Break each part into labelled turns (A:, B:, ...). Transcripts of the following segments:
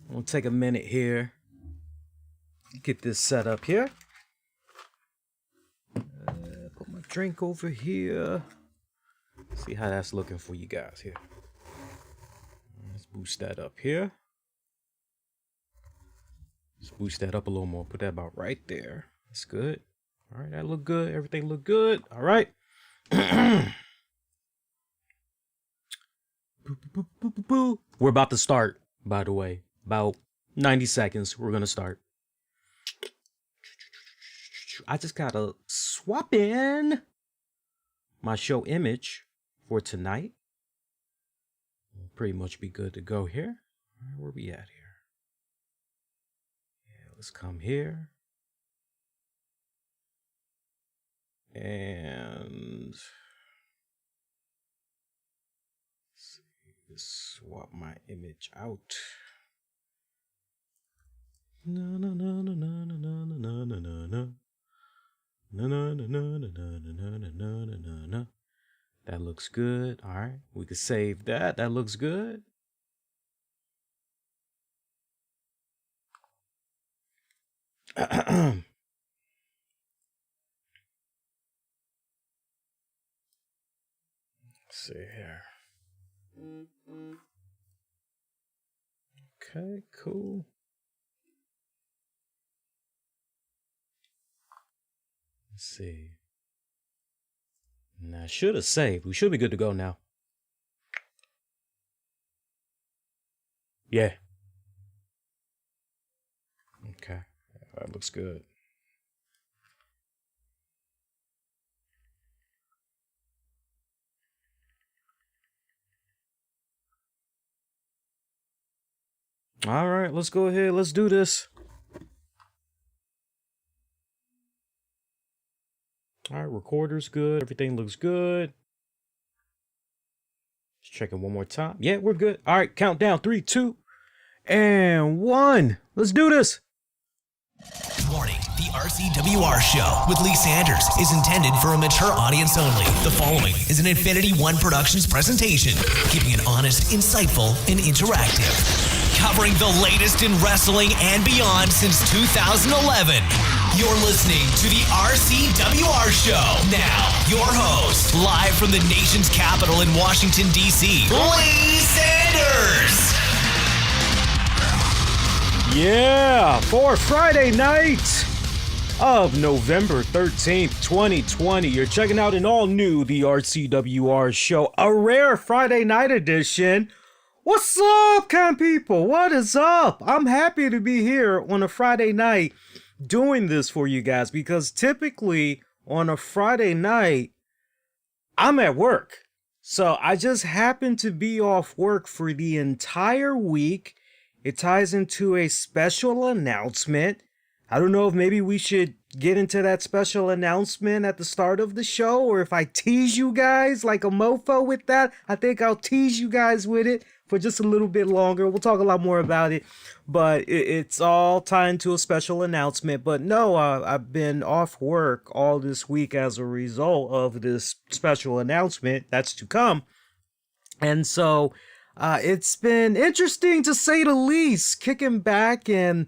A: We'll take a minute here. Get this set up here. Put my drink over here. See how that's looking for you guys here. Let's boost that up here. Let's boost that up a little more. Put that about right there. That's good. All right, that look good. Everything look good. All right. We're about to start, by the way. About 90 seconds. We're going to start. I just got to swap in my show image for tonight. We'll pretty much be good to go here. All right, where we at here? Yeah, let's come here. And swap my image out. No, no, no, no, no, no, no, no, no, no, no. No, no, no, no, no, no, no, no, no, no, no. That looks good. All right, we can save that. That looks good. Let's see here. Okay, cool. Let's see. Now, I should have saved. We should be good to go now. Yeah. Okay. That looks good. All right, let's go ahead. Let's do this. All right, recorder's good. Everything looks good. Just checking one more time. Yeah, we're good. All right, countdown. 3, 2, and 1. Let's do this.
B: Warning, the RCWR show with Lee Sanders is intended for a mature audience only. The following is an Infinity One Productions presentation, keeping it honest, insightful, and interactive. Covering the latest in wrestling and beyond since 2011. You're listening to the RCWR show. Now, your host, live from the nation's capital in Washington, D.C., Lee Sanders.
A: Yeah, for Friday night of November 13th, 2020. You're checking out an all-new The RCWR show, a rare Friday night edition. What's up, kind people? What is up? I'm happy to be here on a Friday night doing this for you guys because typically on a Friday night, I'm at work. So I just happen to be off work for the entire week. It ties into a special announcement. I don't know if maybe we should get into that special announcement at the start of the show, or if I tease you guys like a mofo with that. I think I'll tease you guys with it for just a little bit longer. We'll talk a lot more about it, but it's all tied into a special announcement. But no, I've been off work all this week as a result of this special announcement that's to come. And so it's been interesting to say the least, kicking back and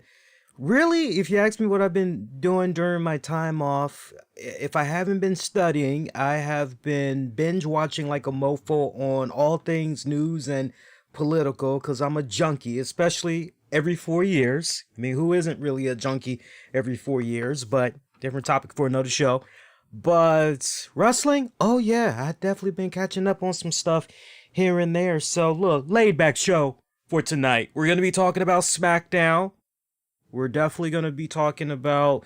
A: really, if you ask me what I've been doing during my time off, if I haven't been studying, I have been binge watching like a mofo on all things news and political, because I'm a junkie, especially every 4 years. I mean, who isn't really a junkie every 4 years? But different topic for another show. But wrestling, oh yeah, I've definitely been catching up on some stuff here and there. So look, laid back show for tonight. We're going to be talking about Smackdown. We're definitely going to be talking about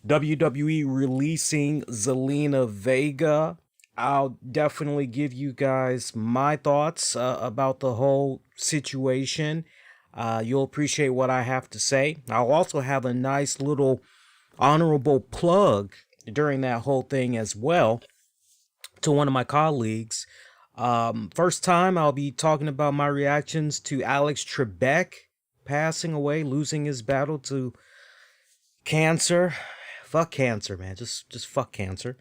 A: WWE releasing Zelina Vega. I'll definitely give you guys my thoughts about the whole situation. You'll appreciate what I have to say. I'll also have a nice little honorable plug during that whole thing as well to one of my colleagues. First time I'll be talking about my reactions to Alex Trebek passing away, losing his battle to cancer. Fuck cancer, man. Just fuck cancer.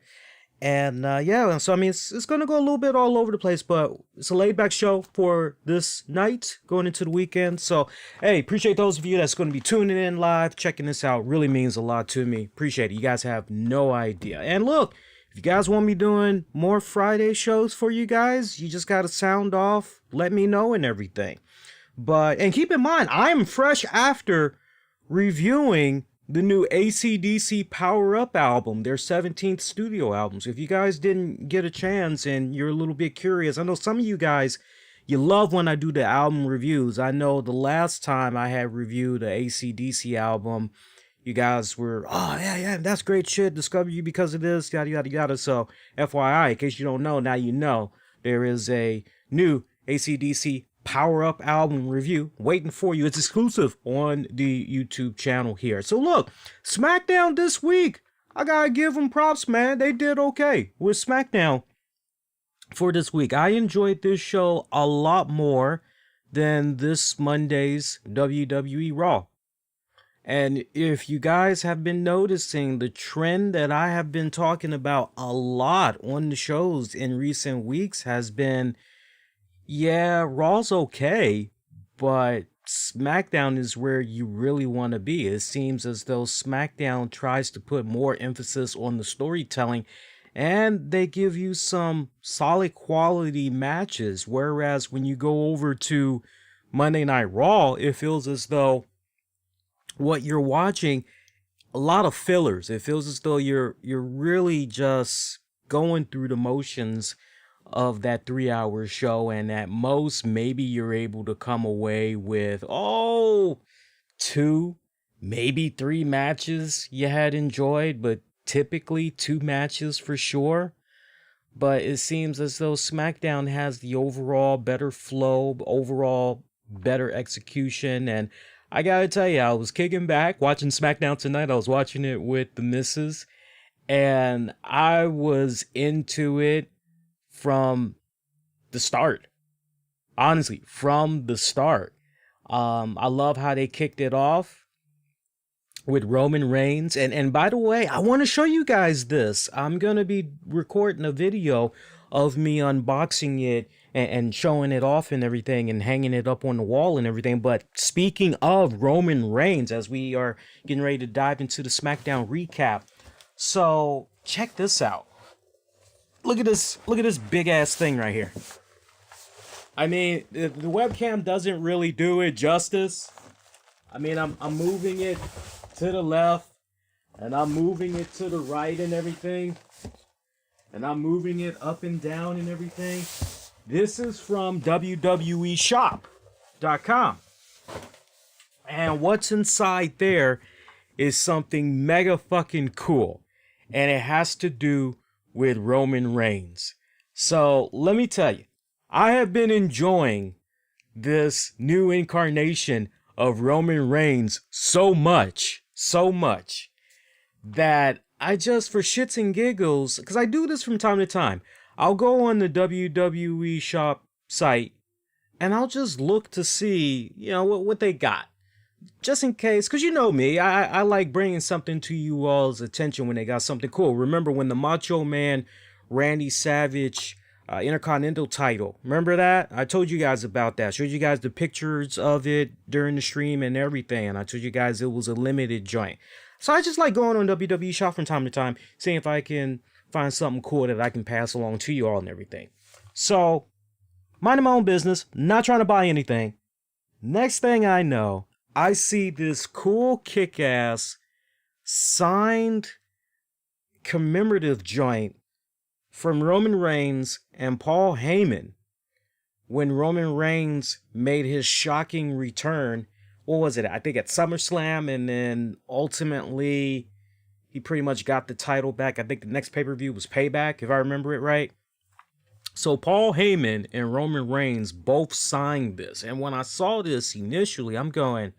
A: And yeah, so I mean, it's going to go a little bit all over the place, but it's a laid back show for this night going into the weekend. So, hey, appreciate those of you that's going to be tuning in live, checking this out. Really means a lot to me. Appreciate it. You guys have no idea. And look, if you guys want me doing more Friday shows for you guys, you just got to sound off, let me know and everything. And keep in mind, I'm fresh after reviewing the new AC/DC Power Up album, their 17th studio album. So if you guys didn't get a chance and you're a little bit curious, I know some of you guys, you love when I do the album reviews. I know the last time I had reviewed the AC/DC album, you guys were, oh, yeah, that's great shit. Discovered you because of this, yada, yada, yada. So FYI, in case you don't know, now you know, there is a new AC/DC Power Up album review waiting for you. It's exclusive on the YouTube channel here. So look, SmackDown this week, I gotta give them props, man. They did okay with SmackDown for this week. I enjoyed this show a lot more than this Monday's WWE Raw. And if you guys have been noticing, the trend that I have been talking about a lot on the shows in recent weeks has been, yeah, Raw's okay, but SmackDown is where you really want to be. It seems as though SmackDown tries to put more emphasis on the storytelling, and they give you some solid quality matches, whereas when you go over to Monday Night Raw, it feels as though what you're watching, a lot of fillers. It feels as though you're really just going through the motions of that 3-hour show, and at most maybe you're able to come away with 2, maybe 3 matches you had enjoyed, but typically 2 matches for sure. But it seems as though SmackDown has the overall better flow, overall better execution. And I gotta tell you, I was kicking back watching SmackDown tonight. I was watching it with the missus, and I was into it from the start. Honestly, from the start. I love how they kicked it off with Roman Reigns. And by the way, I want to show you guys this. I'm going to be recording a video of me unboxing it and showing it off and everything and hanging it up on the wall and everything. But speaking of Roman Reigns, as we are getting ready to dive into the SmackDown recap, so check this out. Look at this big ass thing right here. I mean, the webcam doesn't really do it justice. I mean, I'm moving it to the left, and I'm moving it to the right and everything, and I'm moving it up and down and everything. This is from WWE Shop.com. And what's inside there is something mega fucking cool. And it has to do with Roman Reigns. So let me tell you, I have been enjoying this new incarnation of Roman Reigns so much that I just, for shits and giggles, because I do this from time to time, I'll go on the WWE Shop site and I'll just look to see, what they got. Just in case, because you know me, I like bringing something to you all's attention when they got something cool. Remember when the Macho Man Randy Savage Intercontinental title, remember that? I told you guys about that. Showed you guys the pictures of it during the stream and everything. And I told you guys it was a limited joint. So I just like going on WWE Shop from time to time, seeing if I can find something cool that I can pass along to you all and everything. So, minding my own business, not trying to buy anything. Next thing I know, I see this cool kick-ass signed commemorative joint from Roman Reigns and Paul Heyman when Roman Reigns made his shocking return. What was it? I think at SummerSlam, and then ultimately he pretty much got the title back. I think the next pay-per-view was Payback, if I remember it right. So Paul Heyman and Roman Reigns both signed this. And when I saw this initially, I'm going,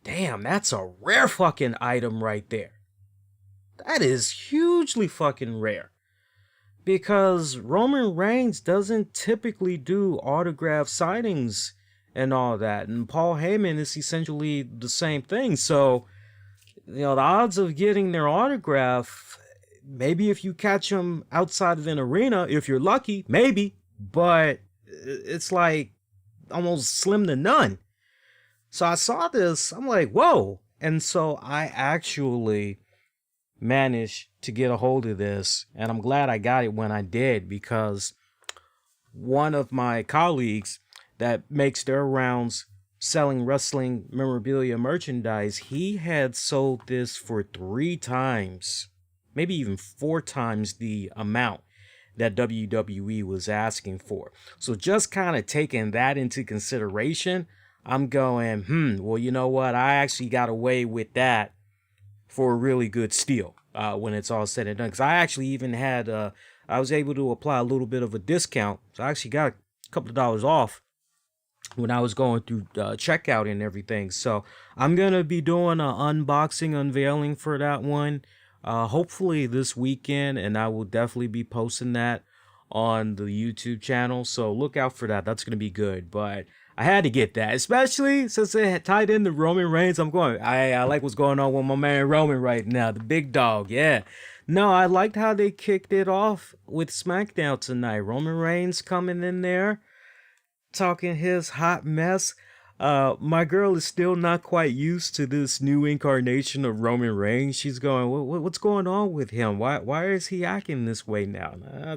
A: damn, that's a rare fucking item right there. That is hugely fucking rare. Because Roman Reigns doesn't typically do autograph signings and all that. And Paul Heyman is essentially the same thing. So, the odds of getting their autograph maybe if you catch him outside of an arena, if you're lucky, maybe, but it's like almost slim to none. So I saw this, I'm like, whoa. And so I actually managed to get a hold of this, and I'm glad I got it when I did, because one of my colleagues that makes their rounds selling wrestling memorabilia merchandise, he had sold this for 3 times, maybe even 4 times the amount that WWE was asking for. So just kind of taking that into consideration, I'm going, well, you know what? I actually got away with that for a really good steal when it's all said and done. Because I actually even had, I was able to apply a little bit of a discount. So I actually got a couple of dollars off when I was going through checkout and everything. So I'm going to be doing an unboxing unveiling for that one. Hopefully this weekend, and I will definitely be posting that on the YouTube channel. So look out for that. That's going to be good. But I had to get that, especially since it had tied into Roman Reigns. I like what's going on with my man Roman right now, the big dog. Yeah. No, I liked how they kicked it off with SmackDown tonight. Roman Reigns coming in there, talking his hot mess. My girl is still not quite used to this new incarnation of Roman Reigns. She's going, what's going on with him? Why is he acting this way now?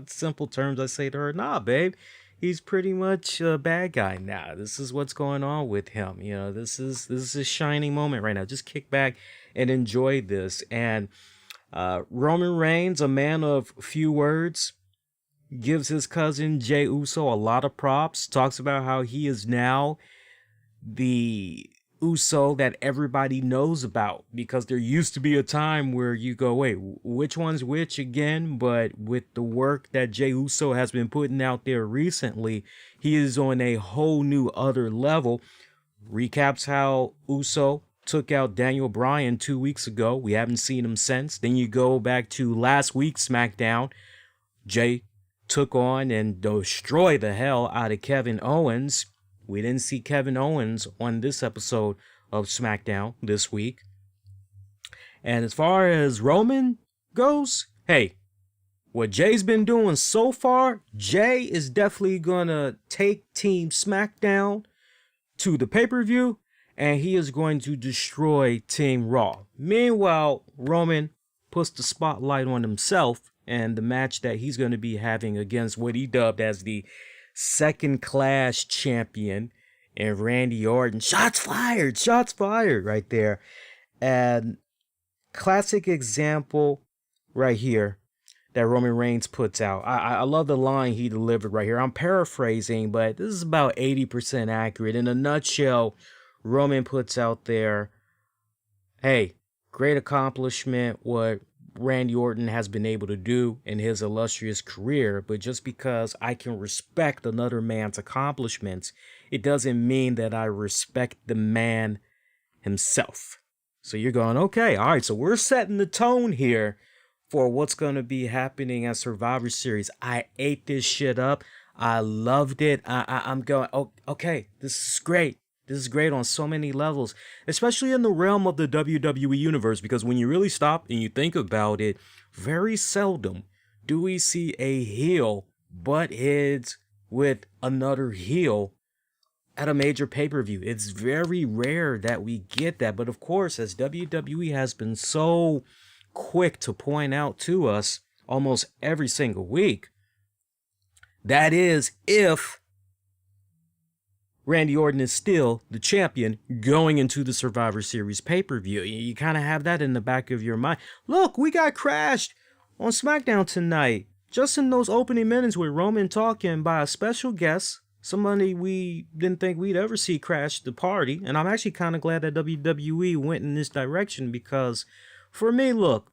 A: Simple terms, I say to her, nah, babe. He's pretty much a bad guy now. This is what's going on with him. You know, this is a shining moment right now. Just kick back and enjoy this. And Roman Reigns, a man of few words, gives his cousin Jey Uso a lot of props. Talks about how he is now the Uso that everybody knows about, because there used to be a time where you go, wait, which one's which again? But with the work that Jey Uso has been putting out there recently, he is on a whole new other level. Recaps how Uso took out Daniel Bryan 2 weeks ago. We haven't seen him since. Then you go back to last week's SmackDown. Jey took on and destroyed the hell out of Kevin Owens. We didn't see Kevin Owens on this episode of SmackDown this week. And as far as Roman goes, hey, what Jay's been doing so far, Jay is definitely going to take Team SmackDown to the pay-per-view, and he is going to destroy Team Raw. Meanwhile, Roman puts the spotlight on himself and the match that he's going to be having against what he dubbed as the second-class champion, and Randy Orton. Shots fired right there. And classic example right here that Roman Reigns puts out. I love the line he delivered right here. I'm paraphrasing, but this is about 80% accurate. In a nutshell, Roman puts out there, hey, great accomplishment what Randy Orton has been able to do in his illustrious career, but just because I can respect another man's accomplishments, it doesn't mean that I respect the man himself. So you're going, okay, all right, so we're setting the tone here for what's going to be happening at Survivor Series. I ate this shit up. I loved it. I'm going, oh, okay, this is great. This is great on so many levels, especially in the realm of the WWE Universe, because when you really stop and you think about it, very seldom do we see a heel butt heads with another heel at a major pay-per-view. It's very rare that we get that. But of course, as WWE has been so quick to point out to us almost every single week, that is if Randy Orton is still the champion going into the Survivor Series pay-per-view. You kind of have that in the back of your mind. Look, we got crashed on SmackDown tonight. Just in those opening minutes with Roman talking by a special guest, somebody we didn't think we'd ever see crash the party. And I'm actually kind of glad that WWE went in this direction, because for me, look,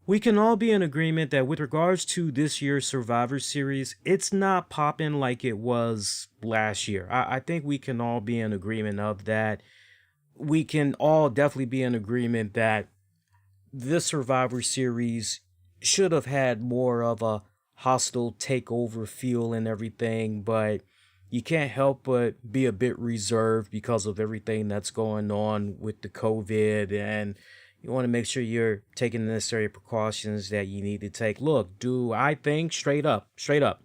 A: we can all be in agreement that with regards to this year's Survivor Series, it's not popping like it was last year. I think we can all be in agreement of that. We can all definitely be in agreement that this Survivor Series should have had more of a hostile takeover feel and everything, but you can't help but be a bit reserved because of everything that's going on with the COVID and You want to make sure you're taking the necessary precautions that you need to take. Look, do I think, straight up,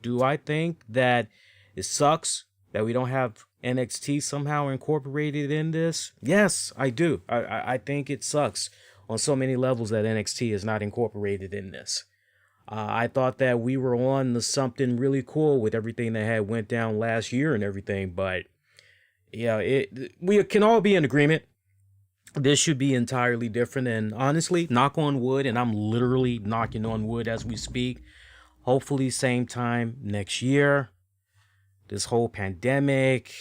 A: do I think that it sucks that we don't have NXT somehow incorporated in this? Yes, I do. I think it sucks on so many levels that NXT is not incorporated in this. I thought that we were on to something really cool with everything that had went down last year and everything, but yeah, we can all be in agreement. This should be entirely different, and honestly, knock on wood, and I'm literally knocking on wood as we speak. Hopefully, same time next year. This whole pandemic,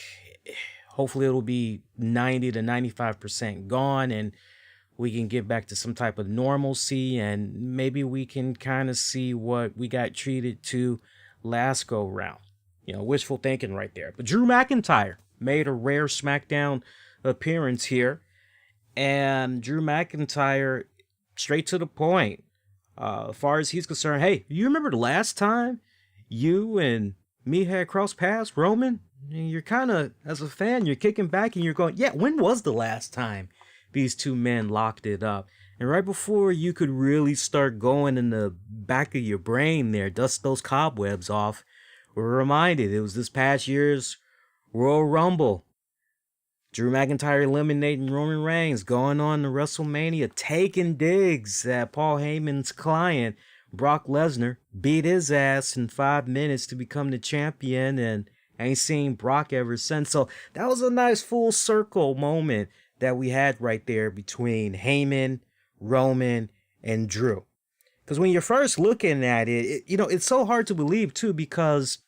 A: hopefully it'll be 90 to 95% gone, and we can get back to some type of normalcy, and maybe we can kind of see what we got treated to last go round. Wishful thinking right there. But Drew McIntyre made a rare SmackDown appearance here. And Drew McIntyre, straight to the point, as far as he's concerned, hey, you remember the last time you and me had crossed paths, Roman? And you're kind of, as a fan, you're kicking back and you're going, yeah, when was the last time these two men locked it up? And right before you could really start going in the back of your brain there, dust those cobwebs off, we're reminded it was this past year's Royal Rumble. Drew McIntyre eliminating Roman Reigns, going on to WrestleMania, taking digs at Paul Heyman's client, Brock Lesnar, beat his ass in 5 minutes to become the champion, and ain't seen Brock ever since. So that was a nice full circle moment that we had right there between Heyman, Roman, and Drew. Because when you're first looking at it, it's so hard to believe too, because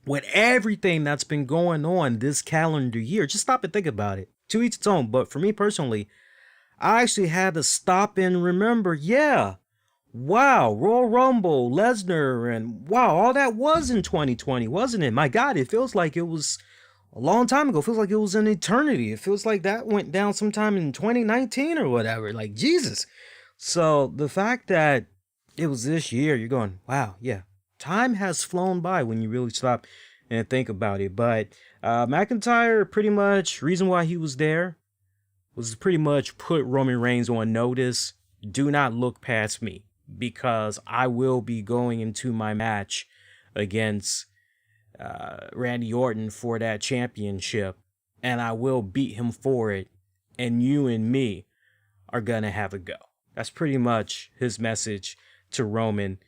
A: with everything that's been going on this calendar year, just stop and think about it. To each its own. But for me personally, I actually had to stop and remember, wow, Royal Rumble, Lesnar, and wow, all that was in 2020, wasn't it? My God, it feels like it was a long time ago. It feels like it was an eternity. It feels like that went down sometime in 2019 or whatever. Like, Jesus. So the fact that it was this year, you're going, wow, yeah. Time has flown by when you really stop and think about it. But McIntyre, pretty much, reason why he was there was pretty much put Roman Reigns on notice. Do not look past me, because I will be going into my match against Randy Orton for that championship, and I will beat him for it, and you and me are going to have a go. That's pretty much his message to Roman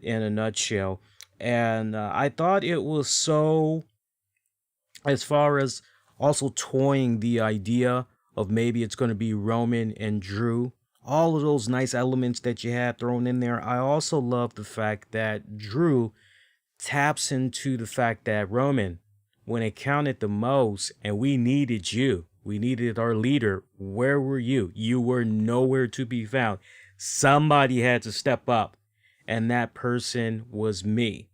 A: in a nutshell. And I thought it was so, as far as also toying the idea of maybe it's going to be Roman and Drew, all of those nice elements that you had thrown in there. I also love the fact that Drew taps into the fact that, Roman, when it counted the most and we needed you, we needed our leader, where were you? You were nowhere to be found. Somebody had to step up, and that person was me.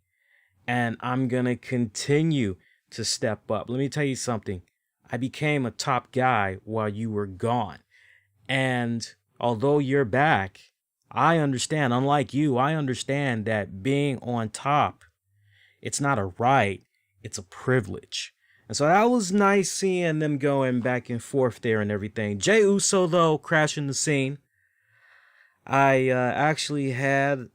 A: And I'm going to continue to step up. Let me tell you something. I became a top guy while you were gone. And although you're back, I understand, unlike you, I understand that being on top, it's not a right, it's a privilege. And so that was nice seeing them going back and forth there and everything. Jey Uso, though, crashing the scene. I actually had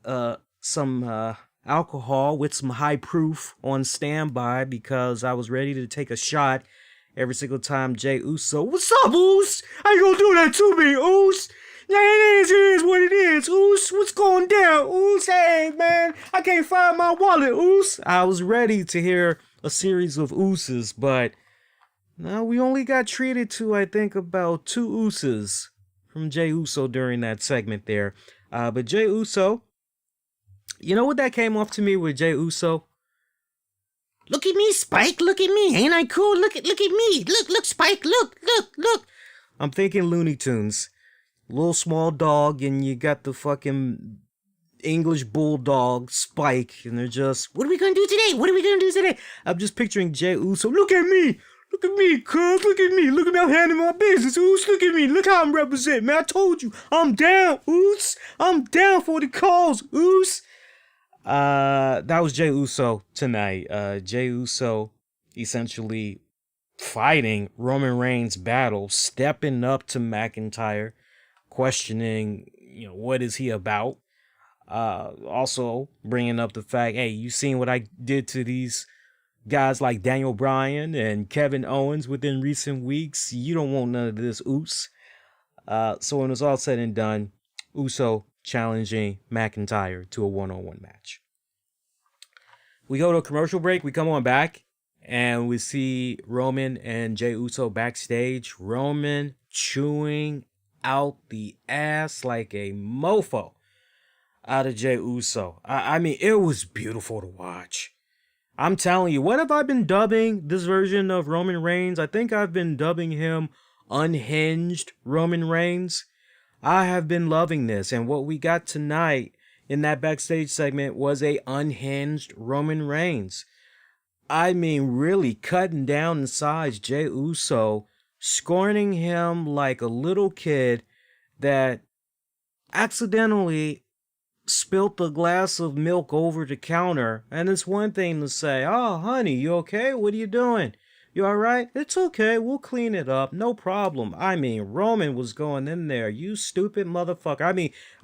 A: some alcohol with some high proof on standby, because I was ready to take a shot every single time Jey Uso, what's up, Oos? How you gonna do that to me, Oos? Yeah, it is what it is, Oos. What's going down, Oos? Hey, man, I can't find my wallet, Oos. I was ready to hear a series of ooses, but no, we only got treated to, I think, about 2 ooses from Jey Uso during that segment there. But Jey Uso, you know what that came off to me with Jey Uso? Look at me, Spike. Look at me. Ain't I cool? Look at me. Look, Spike. Look. I'm thinking Looney Tunes. Little small dog, and you got the fucking English bulldog, Spike, and they're just, what are we gonna do today? I'm just picturing Jey Uso. Look at me, cuz. Look at me. I'm handling my business, Oos. Look at me. Look how I'm representing, man. I told you. I'm down, Oos. I'm down for the cause, Oos. That was Jey Uso tonight. Jey Uso essentially fighting Roman Reigns' battle, stepping up to McIntyre, questioning, what is he about? Also bringing up the fact, hey, you seen what I did to these guys like Daniel Bryan and Kevin Owens within recent weeks. You don't want none of this, Oos. So when it was all said and done, Uso challenging McIntyre to a one-on-one match. We go to a commercial break. We come on back and we see Roman and Jey Uso backstage. Roman chewing out the ass like a mofo out of Jey Uso. I mean, it was beautiful to watch. I'm telling you, what have I been dubbing this version of Roman Reigns? I think I've been dubbing him Unhinged Roman Reigns. I have been loving this, and what we got tonight in that backstage segment was a unhinged Roman Reigns. I mean, really cutting down in size Jey Uso, scorning him like a little kid that accidentally spilt a glass of milk over the counter. And it's one thing to say, "Oh, honey, you okay? What are you doing? You all right?" "It's okay. We'll clean it up. No problem." I mean, Roman was going in there. You stupid motherfucker. I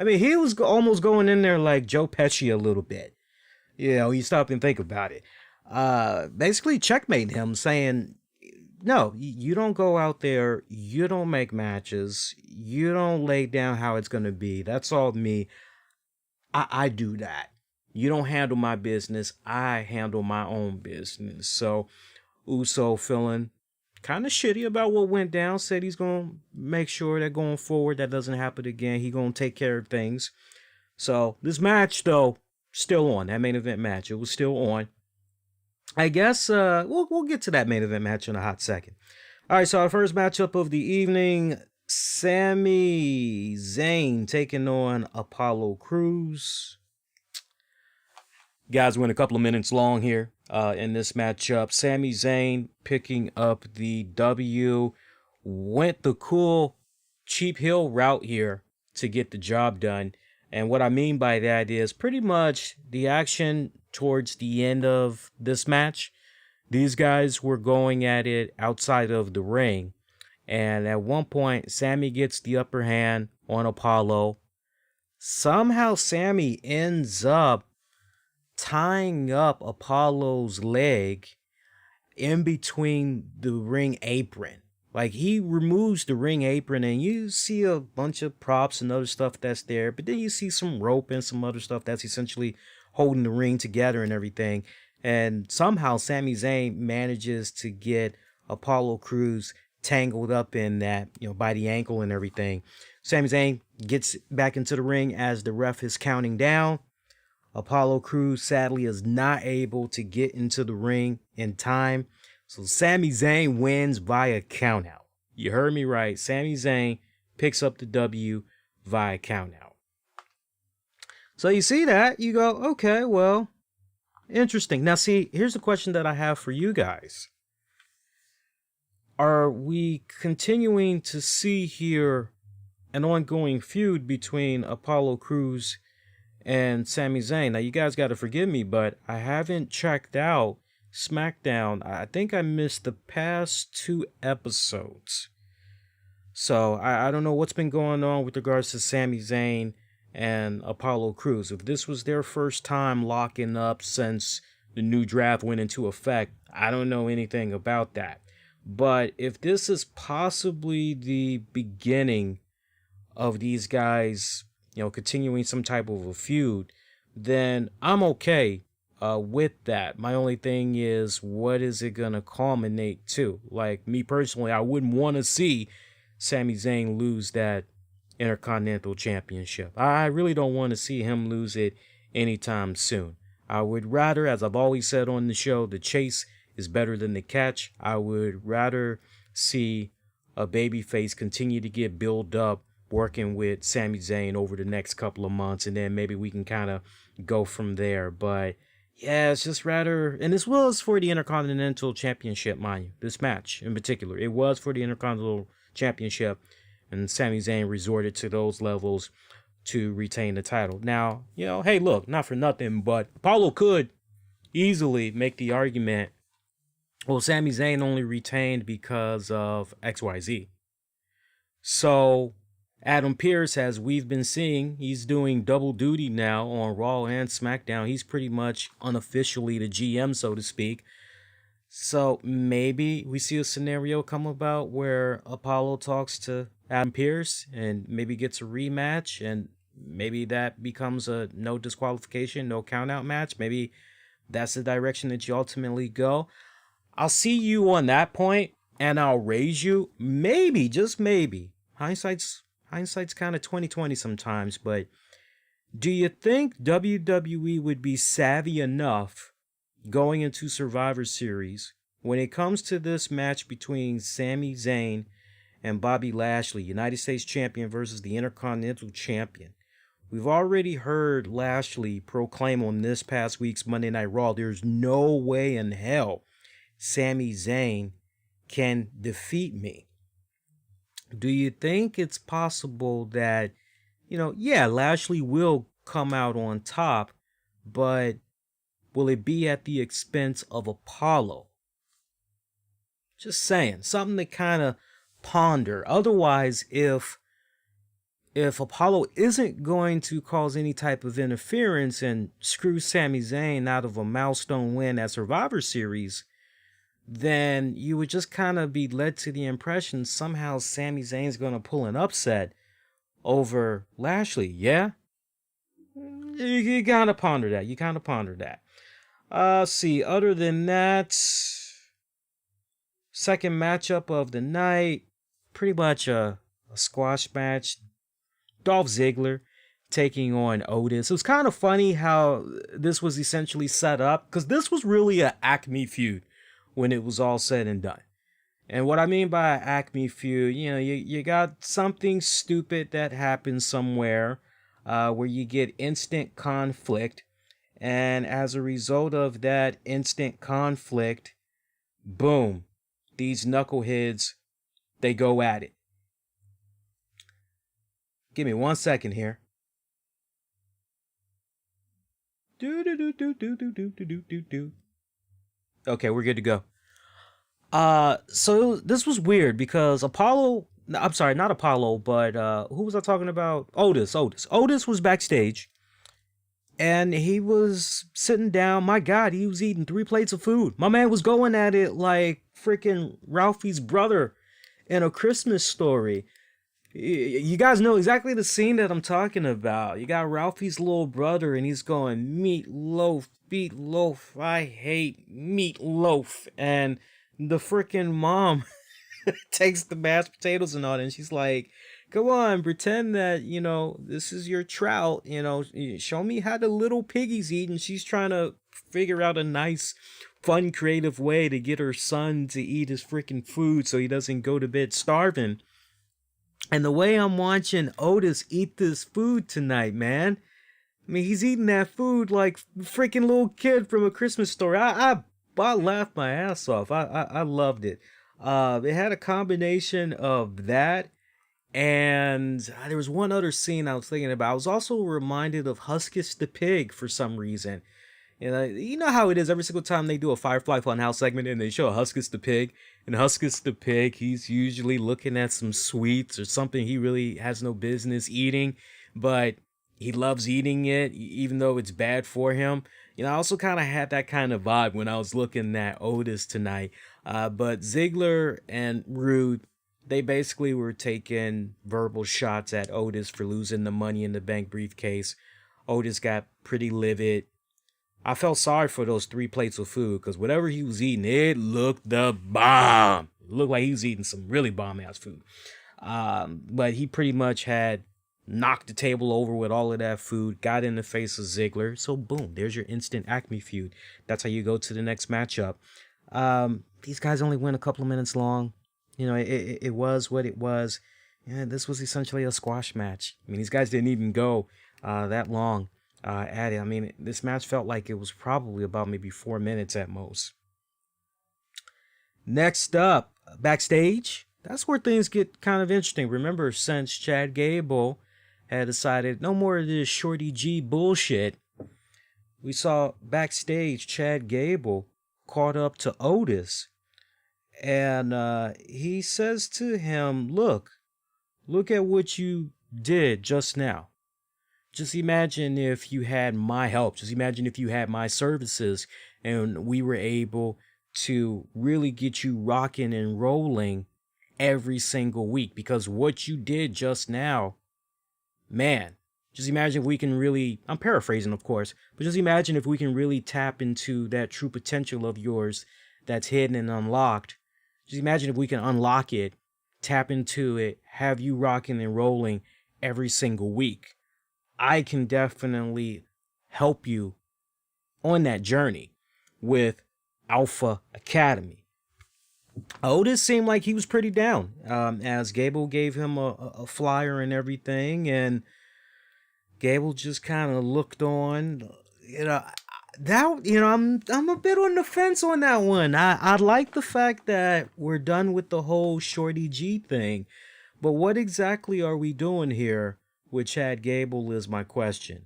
A: mean, he was almost going in there like Joe Pesci a little bit. You stop and think about it. Basically checkmate him, saying, no, you don't go out there. You don't make matches. You don't lay down how it's going to be. That's all me. I do that. You don't handle my business. I handle my own business. So Uso feeling kind of shitty about what went down. Said he's going to make sure that going forward that doesn't happen again. He's going to take care of things. So this match, though, still on. That main event match. It was still on. I guess we'll get to that main event match in a hot second. All right, so our first matchup of the evening, Sami Zayn taking on Apollo Crews. Guys, went a couple of minutes long here in this matchup. Sami Zayn picking up the W. Went the cool cheap heel route here to get the job done. And what I mean by that is pretty much the action towards the end of this match. These guys were going at it outside of the ring. And at one point, Sammy gets the upper hand on Apollo. Somehow Sammy ends up tying up Apollo's leg in between the ring apron. Like, he removes the ring apron and you see a bunch of props and other stuff that's there. But then you see some rope and some other stuff that's essentially holding the ring together and everything. And somehow Sami Zayn manages to get Apollo Crews tangled up in that, by the ankle and everything. Sami Zayn gets back into the ring as the ref is counting down. Apollo Crews sadly is not able to get into the ring in time. So Sami Zayn wins via countout. You heard me right. Sami Zayn picks up the W via countout. So you see that, you go, okay, well, interesting. Now see, here's the question that I have for you guys. Are we continuing to see here an ongoing feud between Apollo Crews and Sami Zayn? Now you guys got to forgive me, but I haven't checked out Smackdown. I think I missed the past 2 episodes. So I don't know what's been going on with regards to Sami Zayn and Apollo Crews. If this was their first time locking up since the new draft went into effect, I don't know anything about that. But if this is possibly the beginning of these guys, continuing some type of a feud, then I'm okay with that. My only thing is, what is it going to culminate to? Like, me personally, I wouldn't want to see Sami Zayn lose that Intercontinental Championship. I really don't want to see him lose it anytime soon. I would rather, as I've always said on the show, the chase is better than the catch. I would rather see a babyface continue to get built up working with Sami Zayn over the next couple of months, and then maybe we can kind of go from there. But yeah, it's just rather, and this was for the Intercontinental Championship, mind you, this match in particular. It was for the Intercontinental Championship, and Sami Zayn resorted to those levels to retain the title. Now, hey, look, not for nothing, but Apollo could easily make the argument, well, Sami Zayn only retained because of XYZ. So, Adam Pearce, as we've been seeing, he's doing double duty now on Raw and SmackDown. He's pretty much unofficially the GM, so to speak. So maybe we see a scenario come about where Apollo talks to Adam Pearce and maybe gets a rematch, and maybe that becomes a no disqualification, no countout match. Maybe that's the direction that you ultimately go. I'll see you on that point, and I'll raise you. Maybe, just maybe. Hindsight's kind of 20/20 sometimes, but do you think WWE would be savvy enough going into Survivor Series when it comes to this match between Sami Zayn and Bobby Lashley, United States Champion versus the Intercontinental Champion? We've already heard Lashley proclaim on this past week's Monday Night Raw, there's no way in hell Sami Zayn can defeat me. Do you think it's possible that, Lashley will come out on top, but will it be at the expense of Apollo? Just saying, something to kind of ponder. Otherwise, if Apollo isn't going to cause any type of interference and screw Sami Zayn out of a milestone win at Survivor Series, then you would just kind of be led to the impression somehow Sami Zayn's going to pull an upset over Lashley. Yeah? You kind of ponder that. See, other than that, second matchup of the night, pretty much a squash match. Dolph Ziggler taking on Otis. It was kind of funny how this was essentially set up, because this was really an Acme feud when it was all said and done. And what I mean by Acme feud, you got something stupid that happens somewhere where you get instant conflict. And as a result of that instant conflict, boom, these knuckleheads, they go at it. Give me 1 second here. Okay, we're good to go. So this was weird because not Apollo, but who was I talking about? Otis. Otis was backstage, and he was sitting down. My God, he was eating 3 plates of food. My man was going at it like freaking Ralphie's brother in A Christmas Story. You guys know exactly the scene that I'm talking about. You got Ralphie's little brother, and he's going, meatloaf, meatloaf, I hate meatloaf. And the freaking mom takes the mashed potatoes and all that, and she's like, come on, pretend that, this is your trout, show me how the little piggies eat. And she's trying to figure out a nice, fun, creative way to get her son to eat his freaking food so he doesn't go to bed starving. And the way I'm watching Otis eat this food tonight, man, I mean, he's eating that food like the freaking little kid from A Christmas Story. I laughed my ass off. I loved it. It had a combination of that, and there was one other scene I was thinking about. I was also reminded of Huskus the Pig for some reason. You know how it is every single time they do a Firefly Funhouse segment and they show Huskus the Pig. And Huskus the Pig, he's usually looking at some sweets or something he really has no business eating, but he loves eating it even though it's bad for him. I also kind of had that kind of vibe when I was looking at Otis tonight. But Ziggler and Rude, they basically were taking verbal shots at Otis for losing the Money in the Bank briefcase. Otis got pretty livid. I felt sorry for those 3 plates of food, because whatever he was eating, it looked the bomb. It looked like he was eating some really bomb-ass food. But he pretty much had knocked the table over with all of that food, got in the face of Ziggler. So boom, there's your instant Acme feud. That's how you go to the next matchup. These guys only went a couple of minutes long. It was what it was. This was essentially a squash match. I mean, these guys didn't even go that long at it. I mean, this match felt like it was probably about maybe 4 minutes at most. Next up, backstage. That's where things get kind of interesting. Remember, since Chad Gable had decided no more of this Shorty G bullshit, we saw backstage Chad Gable caught up to Otis. And he says to him, look, Look at what you did just now. Just imagine if you had my help. Just imagine if you had my services and we were able to really get you rocking and rolling every single week. Because what you did just now, man, just imagine if we can really, I'm paraphrasing, of course, but just imagine if we can really tap into that true potential of yours that's hidden and unlocked. Just imagine if we can unlock it, tap into it, have you rocking and rolling every single week. I can definitely help you on that journey with Alpha Academy. Otis seemed like he was pretty down, as Gable gave him a flyer and everything, and Gable just kind of looked on. I'm a bit on the fence on that one. I like the fact that we're done with the whole Shorty G thing, but what exactly are we doing here with Chad Gable is my question.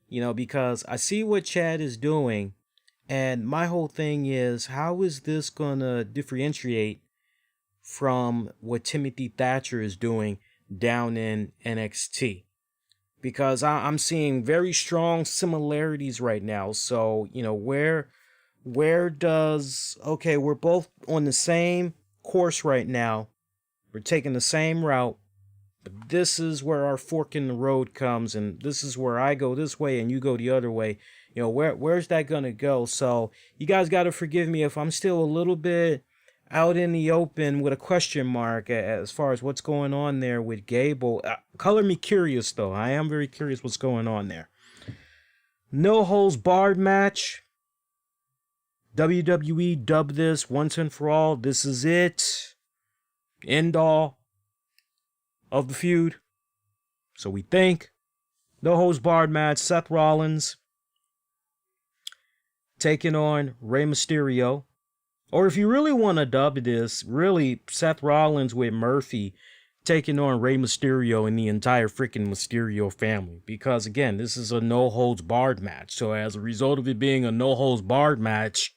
A: Because I see what Chad is doing, and my whole thing is, how is this gonna differentiate from what Timothy Thatcher is doing down in NXT? Because I'm seeing very strong similarities right now. So, where does, okay, we're both on the same course right now. We're taking the same route, but this is where our fork in the road comes, and this is where I go this way and you go the other way. Where's that gonna go? So you guys got to forgive me if I'm still a little bit out in the open with a question mark as far as what's going on there with Gable. Color me curious, though. I am very curious what's going on there. No holds barred match. WWE dubbed this once and for all. This is it. End all of the feud. So we think. No holds barred match. Seth Rollins taking on Rey Mysterio. Or if you really want to dub this, really Seth Rollins with Murphy taking on Rey Mysterio and the entire freaking Mysterio family. Because again, this is a no holds barred match. So as a result of it being a no holds barred match,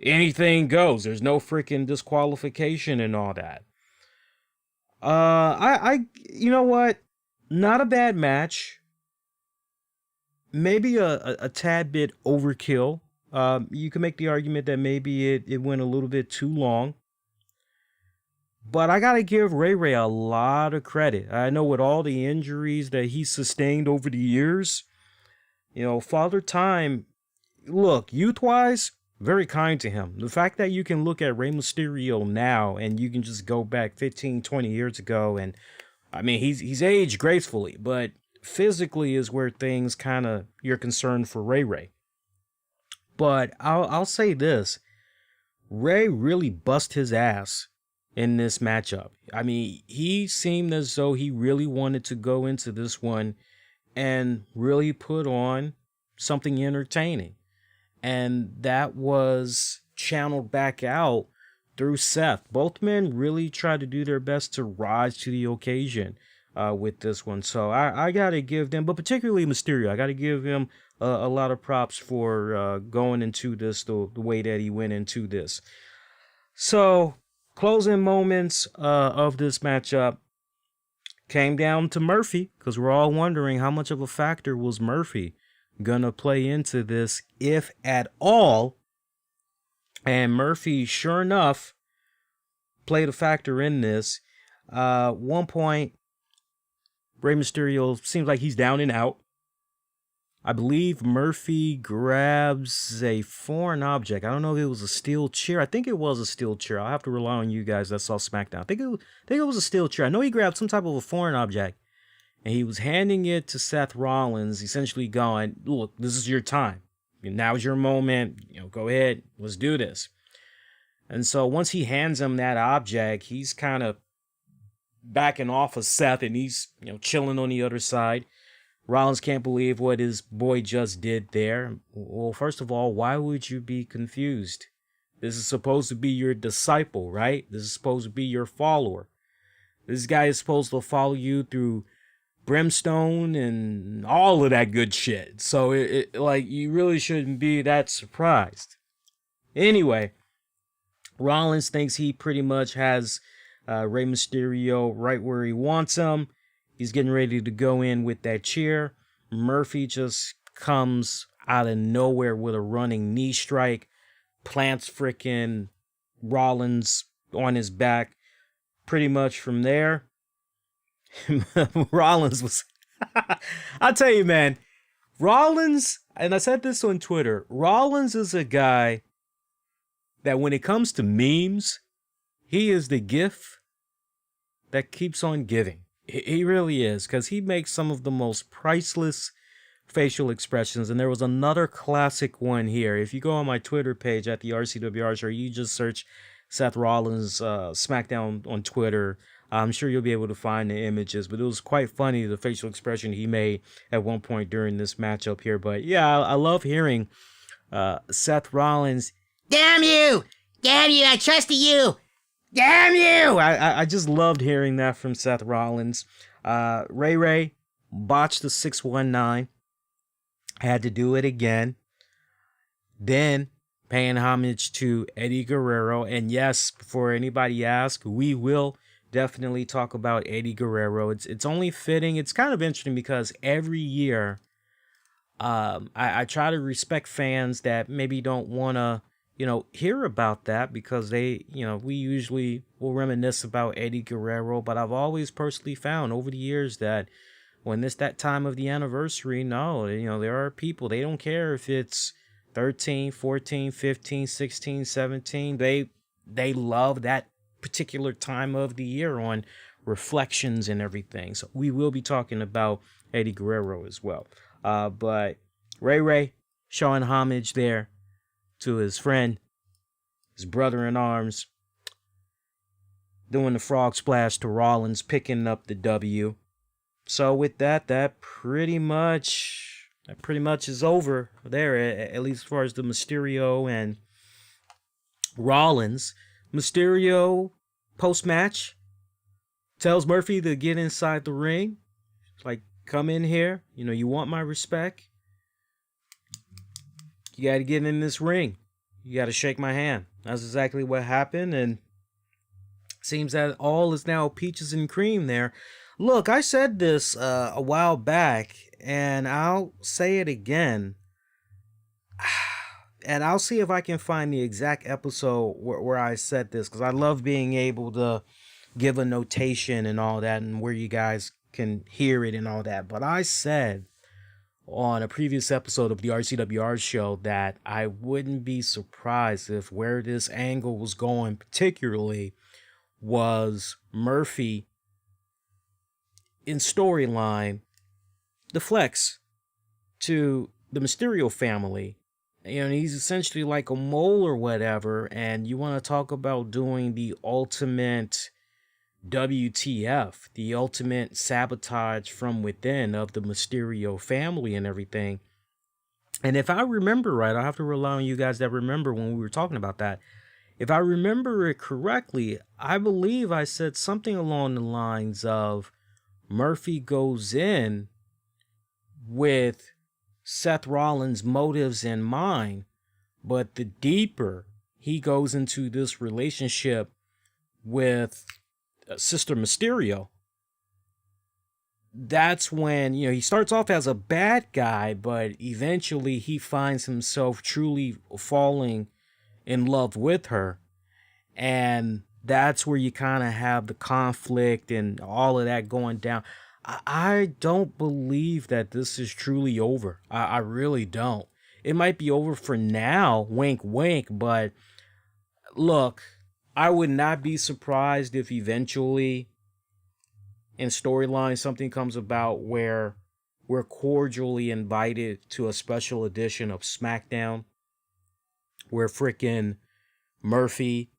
A: anything goes. There's no freaking disqualification and all that. You know what? Not a bad match. Maybe a tad bit overkill. You can make the argument that maybe it went a little bit too long. But I got to give Ray a lot of credit. I know with all the injuries that he sustained over the years, Father Time, look, youth-wise, very kind to him. The fact that you can look at Rey Mysterio now and you can just go back 15, 20 years ago, and I mean, he's aged gracefully, but physically is where things kind of, you're concerned for Ray. But I'll say this. Ray really bust his ass in this matchup. I mean, he seemed as though he really wanted to go into this one and really put on something entertaining. And that was channeled back out through Seth. Both men really tried to do their best to rise to the occasion with this one. So I got to give them, but particularly Mysterio, I got to give him a lot of props for going into this the way that he went into this. So, closing moments of this matchup came down to Murphy, because we're all wondering how much of a factor was Murphy gonna play into this, if at all. And Murphy, sure enough, played a factor in this. One point, Rey Mysterio seems like he's down and out. I believe Murphy grabs a foreign object. I don't know if it was a steel chair. I think it was a steel chair. I'll have to rely on you guys that saw SmackDown. I think it was a steel chair. I know he grabbed some type of a foreign object, and he was handing it to Seth Rollins, essentially going, look, this is your time. Now's your moment. Go ahead. Let's do this. And so once he hands him that object, he's kind of backing off of Seth, and he's, chilling on the other side. Rollins can't believe what his boy just did there. Well, first of all, why would you be confused? This is supposed to be your disciple, right? This is supposed to be your follower. This guy is supposed to follow you through brimstone and all of that good shit. So, you really shouldn't be that surprised. Anyway, Rollins thinks he pretty much has Rey Mysterio right where he wants him. He's getting ready to go in with that chair. Murphy just comes out of nowhere with a running knee strike, plants frickin' Rollins on his back. Pretty much from there, Rollins was... I'll tell you, man, Rollins, and I said this on Twitter, Rollins is a guy that when it comes to memes, he is the gift that keeps on giving. He really is, because he makes some of the most priceless facial expressions. And there was another classic one here. If you go on my Twitter page at the RCWR Show, you just search Seth Rollins Smackdown on Twitter. I'm sure you'll be able to find the images, but it was quite funny, the facial expression he made at one point during this matchup here. But yeah, I love hearing Seth Rollins, damn you, I trusted you. Damn you! I just loved hearing that from Seth Rollins. Ray botched the 619. Had to do it again. Then paying homage to Eddie Guerrero. And yes, before anybody asks, we will definitely talk about Eddie Guerrero. It's only fitting. It's kind of interesting because every year I try to respect fans that maybe don't want to hear about that because they, we usually will reminisce about Eddie Guerrero, but I've always personally found over the years that when it's that time of the anniversary, there are people, they don't care if it's 13, 14, 15, 16, 17. They love that particular time of the year on reflections and everything. So we will be talking about Eddie Guerrero as well. But Ray showing homage there to his friend, his brother-in-arms, doing the frog splash to Rollins, picking up the W. So with that pretty much is over there, at least as far as the Mysterio and Rollins. Mysterio, post-match, tells Murphy to get inside the ring. It's like, come in here. You want my respect? You got to get in this ring. You got to shake my hand. That's exactly what happened. And seems that all is now peaches and cream there. Look, I said this a while back, and I'll say it again. And I'll see if I can find the exact episode where I said this, because I love being able to give a notation and all that, and where you guys can hear it and all that. But I said on a previous episode of the RCWR show that I wouldn't be surprised if where this angle was going particularly was Murphy in storyline deflects to the Mysterio family. He's essentially like a mole or whatever, and you want to talk about doing the ultimate WTF, the ultimate sabotage from within of the Mysterio family and everything. And if I remember right, I'll have to rely on you guys that remember when we were talking about that. If I remember it correctly, I believe I said something along the lines of Murphy goes in with Seth Rollins' motives in mind, but the deeper he goes into this relationship with Sister Mysterio, that's when, he starts off as a bad guy, but eventually he finds himself truly falling in love with her. And that's where you kind of have the conflict and all of that going down. I don't believe that this is truly over. I really don't. It might be over for now, wink, wink, but look, I would not be surprised if eventually in storyline something comes about where we're cordially invited to a special edition of SmackDown where frickin' Murphy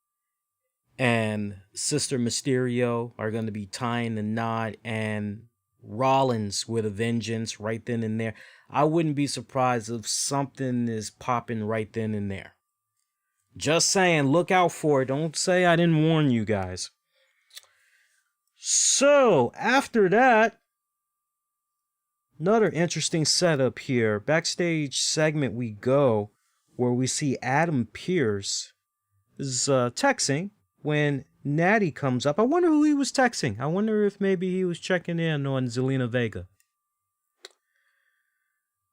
A: and Sister Mysterio are going to be tying the knot, and Rollins with a vengeance right then and there. I wouldn't be surprised if something is popping right then and there. Just saying, look out for it. Don't say I didn't warn you guys. So, after that, another interesting setup here. Backstage segment we go, where we see Adam Pearce is texting when Natty comes up. I wonder who he was texting. I wonder if maybe he was checking in on Zelina Vega.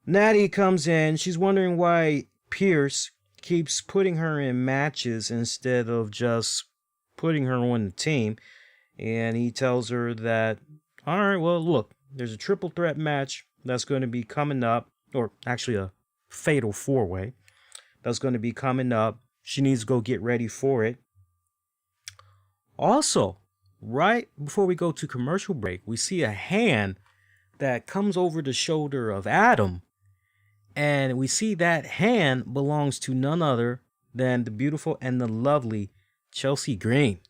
A: Natty comes in. She's wondering why Pierce keeps putting her in matches instead of just putting her on the team. And he tells her that, all right, well, look, there's a triple threat match that's going to be coming up, or actually a fatal four-way that's going to be coming up. She needs to go get ready for it. Also, right before we go to commercial break, we see a hand that comes over the shoulder of Adam. And we see that hand belongs to none other than the beautiful and the lovely Chelsea Green.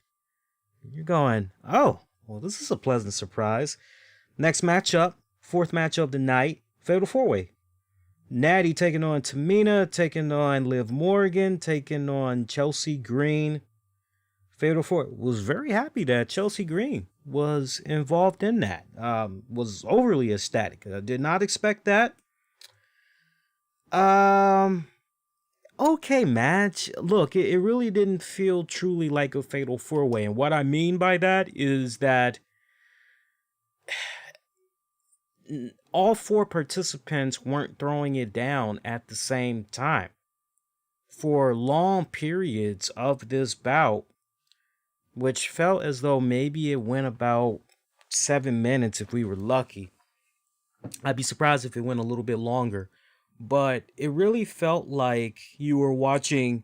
A: You're going, oh, well, this is a pleasant surprise. Next matchup, fourth match of the night, Fatal 4-Way. Natty taking on Tamina, taking on Liv Morgan, taking on Chelsea Green. Fatal 4 was very happy that Chelsea Green was involved in that. Was overly ecstatic. I did not expect that. Okay match. Look, it really didn't feel truly like a Fatal 4-Way. And what I mean by that is that all four participants weren't throwing it down at the same time. For long periods of this bout, which felt as though maybe it went about 7 minutes if we were lucky. I'd be surprised if it went a little bit longer. But it really felt like you were watching,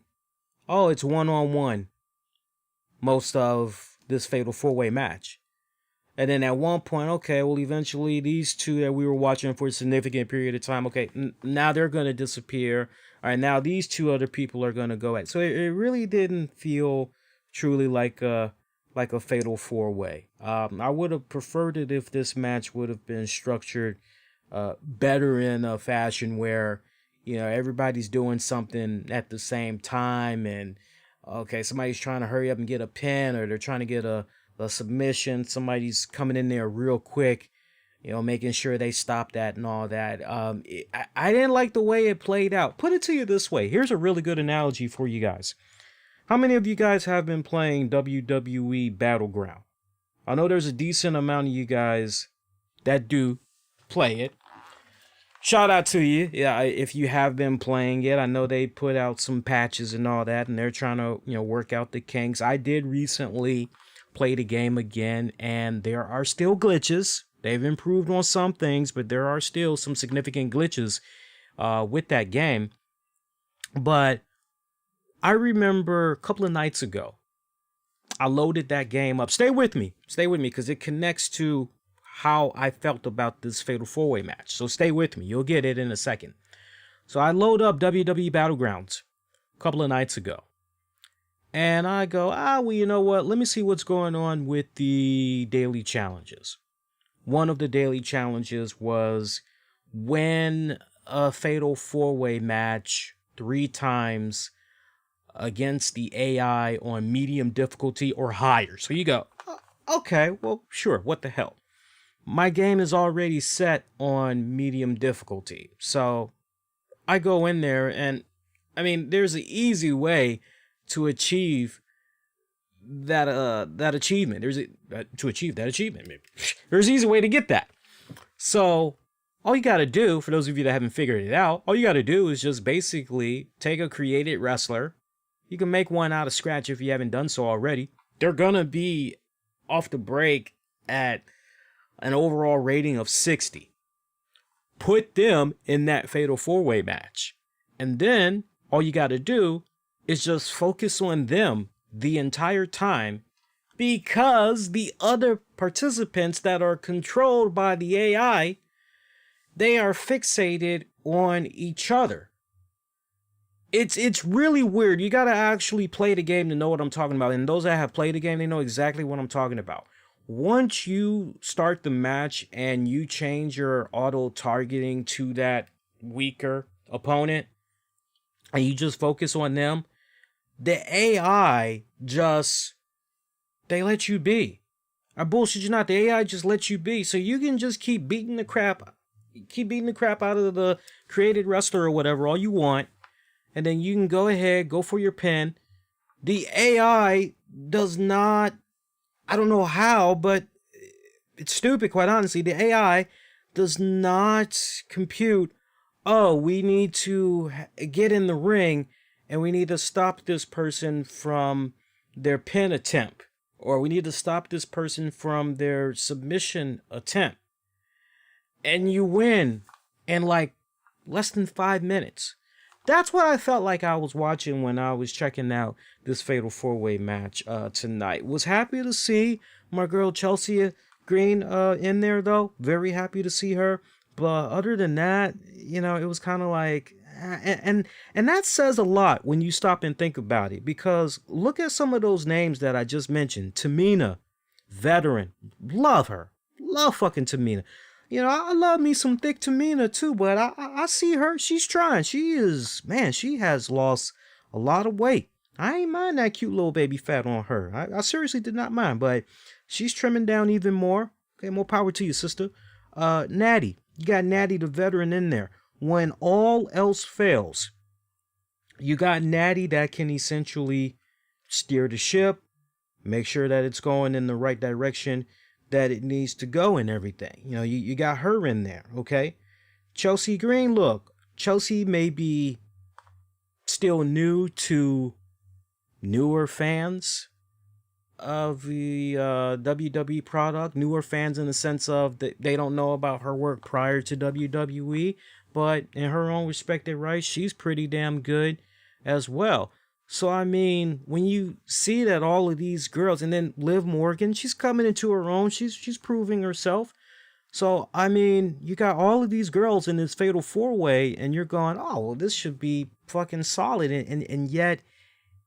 A: oh, it's one-on-one most of this Fatal 4-Way match. And then at one point, okay, well, eventually these two that we were watching for a significant period of time, okay, now they're going to disappear. All right, now these two other people are going to go at. So it really didn't feel truly like a Fatal 4-Way. I would have preferred it if this match would have been structured better in a fashion where, you know, everybody's doing something at the same time, and okay, somebody's trying to hurry up and get a pin, or they're trying to get a submission, somebody's coming in there real quick, you know, making sure they stop that and all that. I didn't like the way it played out. Put it to you this way. Here's a really good analogy for you guys. How many of you guys have been playing WWE Battleground? I know there's a decent amount of you guys that do play it. Shout out to you. Yeah, if you have been playing it, I know they put out some patches and all that, and they're trying to, you know, work out the kinks. I did recently play the game again, and there are still glitches. They've improved on some things, but there are still some significant glitches with that game. But I remember a couple of nights ago, I loaded that game up. Stay with me, because it connects to how I felt about this Fatal 4-Way match. So stay with me. You'll get it in a second. So I load up WWE Battlegrounds a couple of nights ago. And I go, well, you know what? Let me see what's going on with the daily challenges. One of the daily challenges was win a Fatal 4-Way match 3 times against the AI on medium difficulty or higher. So you go, okay, well, sure, what the hell? My game is already set on medium difficulty. So I go in there, and I mean, there's an easy way to achieve that achievement. There's an easy way to get that. So all you got to do, for those of you that haven't figured it out, all you got to do is just basically take a created wrestler. You can make one out of scratch if you haven't done so already. They're going to be off the break at an overall rating of 60. Put them in that Fatal 4-Way match. And then all you got to do is just focus on them the entire time, because the other participants that are controlled by the AI, they are fixated on each other. It's really weird. You got to actually play the game to know what I'm talking about. And those that have played the game, they know exactly what I'm talking about. Once you start the match and you change your auto targeting to that weaker opponent and you just focus on them, the AI just, they let you be. I bullshit you not. The AI just lets you be. So you can just keep beating the crap out of the created wrestler or whatever all you want. And then you can go ahead, go for your pin. The AI does not, I don't know how, but it's stupid, quite honestly. The AI does not compute, oh, we need to get in the ring and we need to stop this person from their pin attempt, or we need to stop this person from their submission attempt. And you win in like less than 5 minutes. That's what I felt like I was watching when I was checking out this Fatal 4-Way match tonight. Was happy to see my girl Chelsea Green in there, though. Very happy to see her. But other than that, you know, it was kind of like... And that says a lot when you stop and think about it. Because look at some of those names that I just mentioned. Tamina, veteran. Love her. Love fucking Tamina. You know, I love me some thick Tamina too, but I see her. She's trying. She has lost a lot of weight. I ain't mind that cute little baby fat on her. I seriously did not mind, but she's trimming down even more. Okay, more power to you, sister. Natty. You got Natty the veteran in there. When all else fails, you got Natty that can essentially steer the ship, make sure that it's going in the right direction that it needs to go and everything. You know, you got her in there, okay? Chelsea Green, look, Chelsea may be still new to newer fans of the WWE product, newer fans in the sense of that they don't know about her work prior to WWE, but in her own respected right, she's pretty damn good as well. So, I mean, when you see that all of these girls, and then Liv Morgan, she's coming into her own, she's proving herself. So, I mean, you got all of these girls in this Fatal 4-Way, and you're going, oh, well, this should be fucking solid, and yet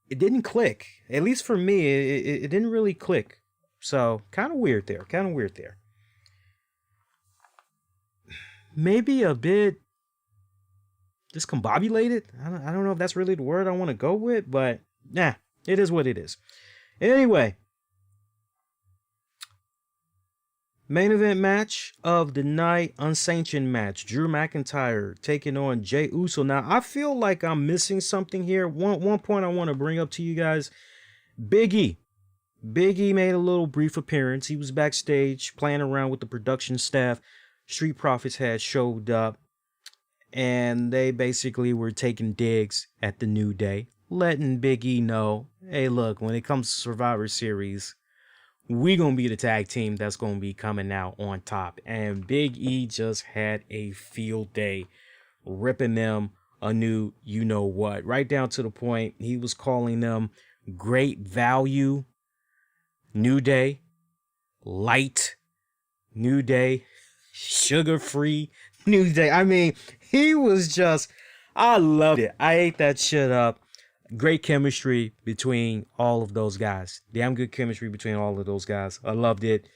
A: it didn't click. At least for me, it didn't really click. So, kind of weird there, Maybe a bit discombobulated. I don't know if that's really the word I want to go with, but nah, it is what it is. Anyway, main event match of the night, unsanctioned match. Drew McIntyre taking on Jey Uso. Now, I feel like I'm missing something here. One point I want to bring up to you guys. Big E. Big E made a little brief appearance. He was backstage playing around with the production staff. Street Profits had showed up. And they basically were taking digs at the New Day, letting Big E know, hey, look, when it comes to Survivor Series, we gonna be the tag team that's gonna be coming out on top. And Big E just had a field day, ripping them a new you-know-what. Right down to the point, he was calling them great value, New Day, light, New Day, sugar-free, New Day. I mean, he was just, I loved it. I ate that shit up. Great chemistry between all of those guys. Damn good chemistry between all of those guys. I loved it.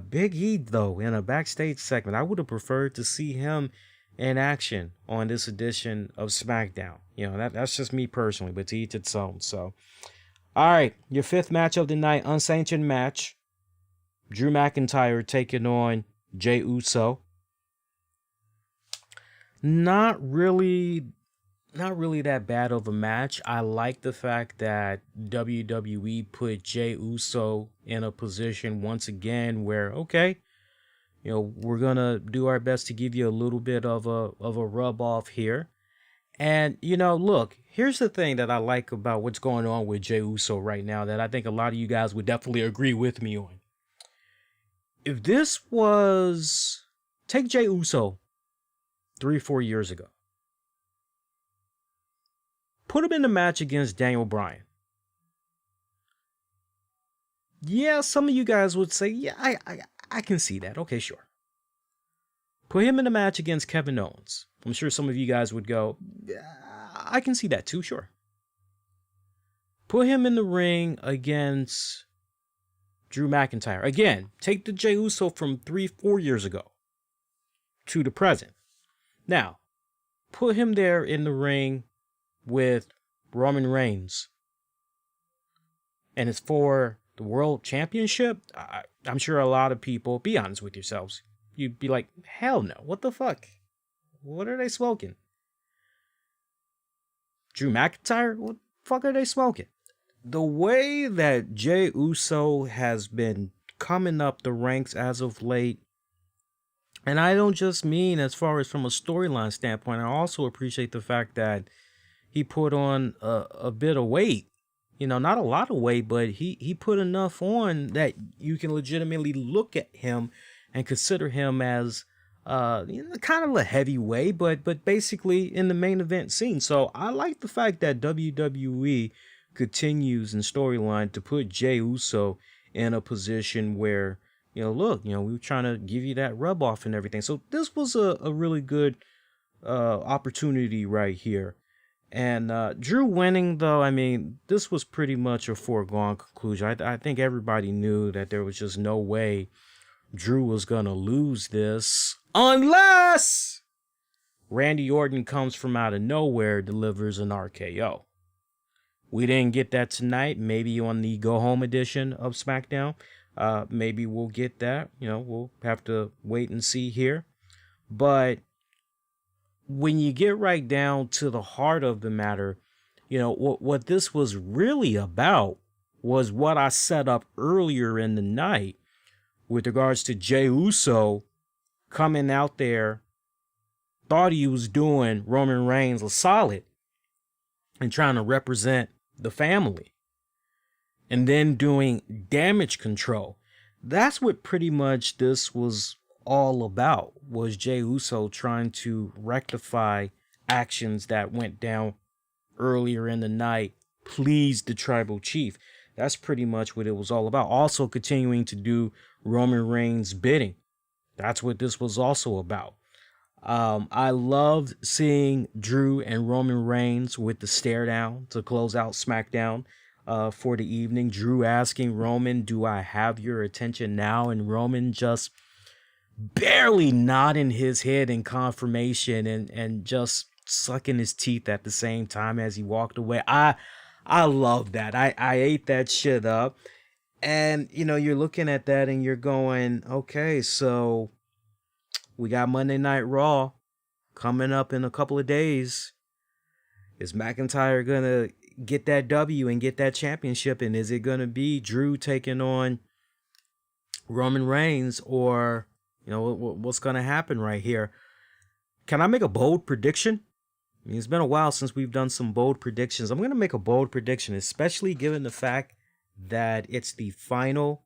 A: Big E, though, in a backstage segment, I would have preferred to see him in action on this edition of SmackDown. You know, that's just me personally, but to each its own. So, all right, your fifth match of the night, unsanctioned match. Drew McIntyre taking on Jey Uso. Not really that bad of a match. I like the fact that WWE put Jey Uso in a position once again where, okay, you know, we're gonna do our best to give you a little bit of a rub off here. And, you know, look, here's the thing that I like about what's going on with Jey Uso right now that I think a lot of you guys would definitely agree with me on. If this was, take Jey Uso 3 or 4 years ago. Put him in the match against Daniel Bryan. Yeah, some of you guys would say, yeah, I can see that. Okay, sure. Put him in the match against Kevin Owens. I'm sure some of you guys would go, yeah, I can see that too, sure. Put him in the ring against Drew McIntyre. Again, take the Jey Uso from 3 or 4 years ago to the present. Now, put him there in the ring with Roman Reigns. And it's for the World Championship. I'm sure a lot of people, be honest with yourselves, you'd be like, hell no, what the fuck? What are they smoking? Drew McIntyre? What the fuck are they smoking? the way that Jey Uso has been coming up the ranks as of late, and I don't just mean as far as from a storyline standpoint, I also appreciate the fact that he put on a bit of weight. You know, not a lot of weight, but he put enough on that you can legitimately look at him and consider him as kind of a heavyweight, but basically in the main event scene. So I like the fact that WWE continues in storyline to put Jey Uso in a position where, look, we were trying to give you that rub off and everything. So this was a really good opportunity right here. And Drew winning, though, I mean, this was pretty much a foregone conclusion. I think everybody knew that there was just no way Drew was going to lose this unless Randy Orton comes from out of nowhere, delivers an RKO. We didn't get that tonight. Maybe on the Go Home edition of SmackDown. Maybe we'll get that. We'll have to wait and see here. But when you get right down to the heart of the matter, what this was really about was what I set up earlier in the night with regards to Jey Uso coming out there, thought he was doing Roman Reigns a solid and trying to represent the family, and then doing damage control. That's what pretty much this was all about, was Jey Uso trying to rectify actions that went down earlier in the night, please the tribal chief. That's pretty much what it was all about. Also continuing to do Roman Reigns' bidding. That's what this was also about. I loved seeing Drew and Roman Reigns with the stare down to close out SmackDown for the evening. Drew asking Roman, "Do I have your attention now?" And Roman just barely nodding his head in confirmation and just sucking his teeth at the same time as he walked away. I love that. I ate that shit up. And, you're looking at that and you're going, okay, so we got Monday Night Raw coming up in a couple of days. Is McIntyre going to get that W and get that championship? And is it going to be Drew taking on Roman Reigns, or, what's going to happen right here? Can I make a bold prediction? I mean, it's been a while since we've done some bold predictions. I'm going to make a bold prediction, especially given the fact that it's the final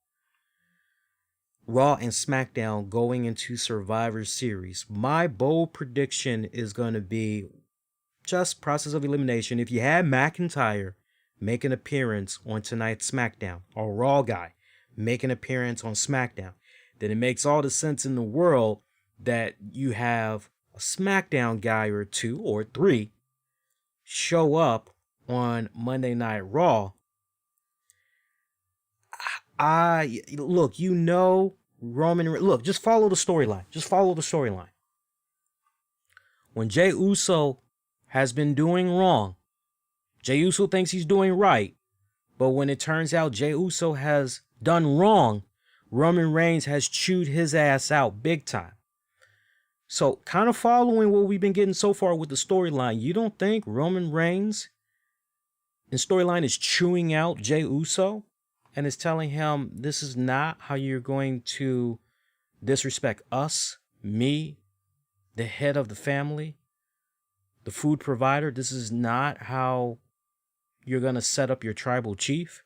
A: Raw and SmackDown going into Survivor Series. My bold prediction is going to be just process of elimination. If you had McIntyre make an appearance on tonight's SmackDown, or Raw guy make an appearance on SmackDown, then it makes all the sense in the world that you have a SmackDown guy or two or three show up on Monday Night Raw. Look, Roman, look, just follow the storyline. Just follow the storyline. When Jey Uso has been doing wrong, Jey Uso thinks he's doing right. But when it turns out Jey Uso has done wrong, Roman Reigns has chewed his ass out big time. So kind of following what we've been getting so far with the storyline, you don't think Roman Reigns in storyline is chewing out Jey Uso and is telling him this is not how you're going to disrespect us, me, the head of the family, the food provider? This is not how you're going to set up your tribal chief.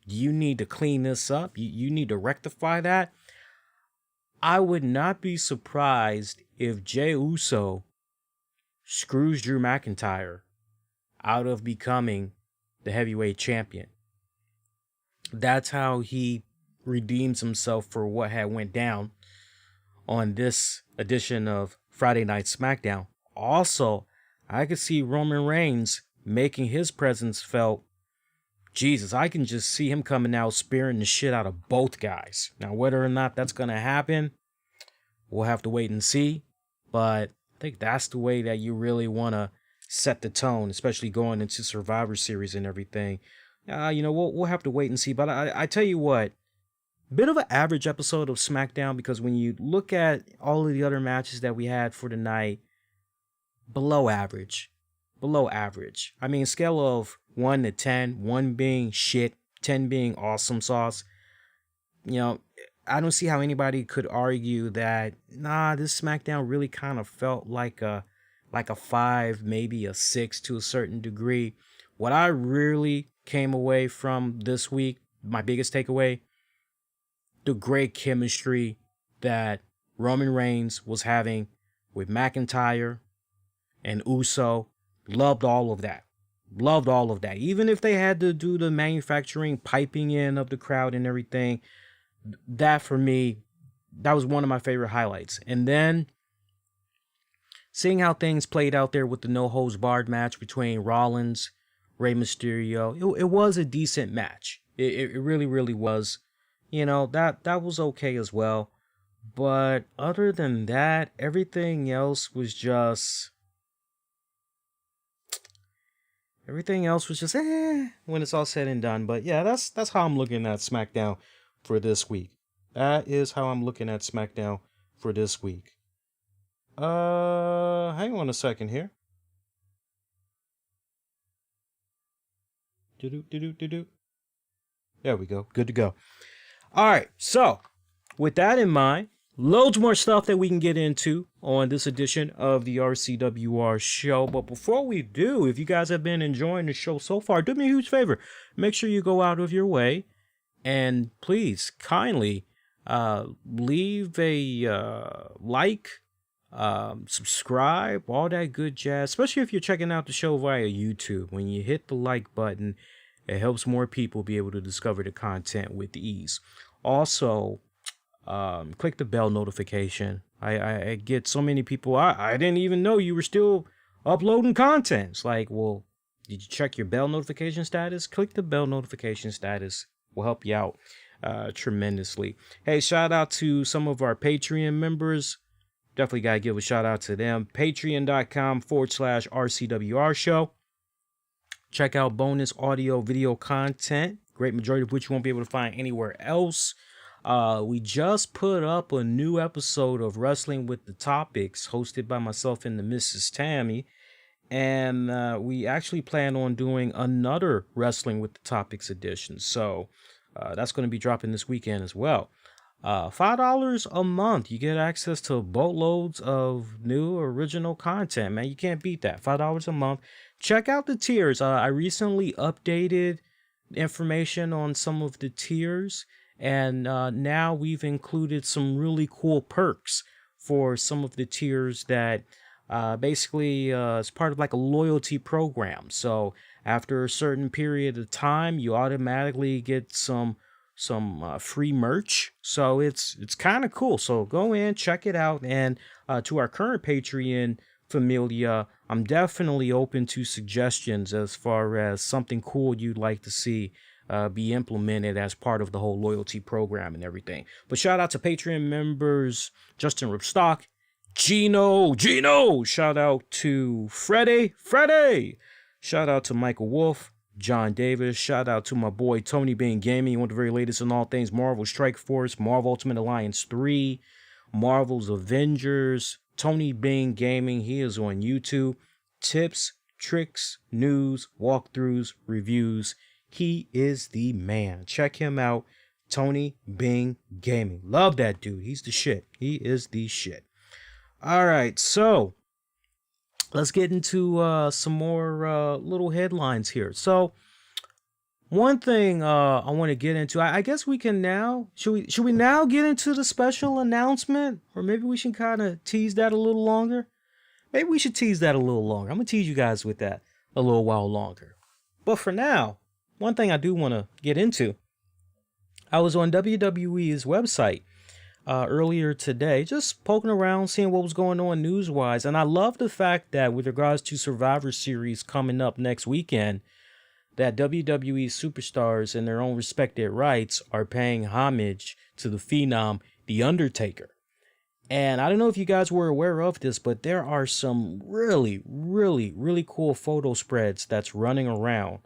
A: You need to clean this up. You need to rectify that. I would not be surprised if Jey Uso screws Drew McIntyre out of becoming the heavyweight champion. That's how he redeems himself for what had went down on this edition of Friday Night SmackDown. Also, I could see Roman Reigns making his presence felt. Jesus, I can just see him coming out spearing the shit out of both guys. Now, whether or not that's going to happen, we'll have to wait and see. But I think that's the way that you really want to set the tone, especially going into Survivor Series and everything. We'll have to wait and see. But I tell you what, bit of an average episode of SmackDown, because when you look at all of the other matches that we had for the night, below average. I mean, scale of 1 to 10, 1 being shit, 10 being awesome sauce. You know, I don't see how anybody could argue that, nah, this SmackDown really kind of felt like a 5, maybe a 6 to a certain degree. What I really came away from this week, my biggest takeaway, the great chemistry that Roman Reigns was having with McIntyre and Uso. Loved all of that. Loved all of that. Even if they had to do the manufacturing piping in of the crowd and everything, that for me, that was one of my favorite highlights. And then seeing how things played out there with the no holds barred match between Rollins, Rey Mysterio, it was a decent match. It really, really was. You know, that was okay as well. But other than that, everything else was just when it's all said and done. But yeah, that's how I'm looking at SmackDown for this week. That is how I'm looking at SmackDown for this week. Hang on a second here. There we go. Good to go. All right. So, with that in mind, loads more stuff that we can get into on this edition of the RCWR show. But before we do, if you guys have been enjoying the show so far, do me a huge favor. Make sure you go out of your way and please kindly leave a like, subscribe, all that good jazz, especially if you're checking out the show via YouTube. When you hit the like button, it helps more people be able to discover the content with ease. Also, click the bell notification. I get so many people, I didn't even know you were still uploading content. It's like, well, did you check your bell notification status? Click the bell notification status. Will help you out tremendously. Hey, shout out to some of our Patreon members. Definitely got to give a shout out to them. Patreon.com/RCWR show. Check out bonus audio video content. Great majority of which you won't be able to find anywhere else. We just put up a new episode of Wrestling with the Topics hosted by myself and the Mrs. Tammy. And we actually plan on doing another Wrestling with the Topics edition. So that's going to be dropping this weekend as well. $5 a month. You get access to boatloads of new original content, man. You can't beat that. $5 a month. Check out the tiers. I recently updated information on some of the tiers, and now we've included some really cool perks for some of the tiers that basically is part of like a loyalty program. So after a certain period of time, you automatically get some free merch. So it's kind of cool. So go in, check it out. And to our current Patreon familia, I'm definitely open to suggestions as far as something cool you'd like to see be implemented as part of the whole loyalty program and everything. But shout out to Patreon members Justin Ripstock, Gino, shout out to Freddie, shout out to Michael Wolf, John Davis, shout out to my boy Tony Bing Gaming, one of the very latest in all things Marvel Strike Force, Marvel Ultimate Alliance 3, Marvel's Avengers, Tony Bing Gaming. He is on YouTube. Tips, tricks, news, walkthroughs, reviews. He is the man. Check him out. Tony Bing Gaming. Love that dude. He's the shit. He is the shit. All right, so let's get into some more little headlines here. So one thing I want to get into, I guess we can now, should we now get into the special announcement? Or maybe we should kind of tease that a little longer? Maybe we should tease that a little longer. I'm going to tease you guys with that a little while longer. But for now, one thing I do want to get into, I was on WWE's website earlier today, just poking around, seeing what was going on news-wise. And I love the fact that with regards to Survivor Series coming up next weekend, that WWE superstars in their own respected rights are paying homage to the Phenom, The Undertaker. And I don't know if you guys were aware of this, but there are some really, really, really cool photo spreads that's running around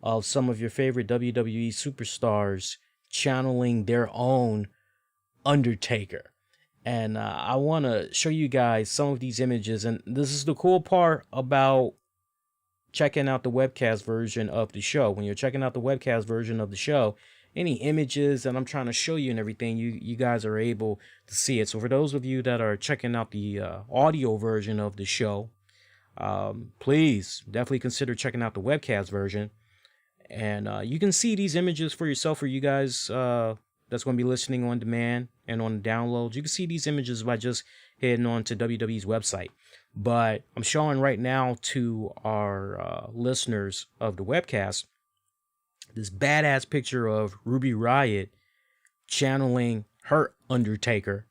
A: of some of your favorite WWE superstars channeling their own Undertaker. And I want to show you guys some of these images. And this is the cool part about checking out the webcast version of the show. When you're checking out the webcast version of the show, any images that I'm trying to show you and everything, you guys are able to see it. So for those of you that are checking out the audio version of the show, please definitely consider checking out the webcast version. And you can see these images for yourself, for you guys that's going to be listening on demand and on downloads. You can see these images by just heading on to WWE's website. But I'm showing right now to our listeners of the webcast this badass picture of Ruby Riott channeling her Undertaker.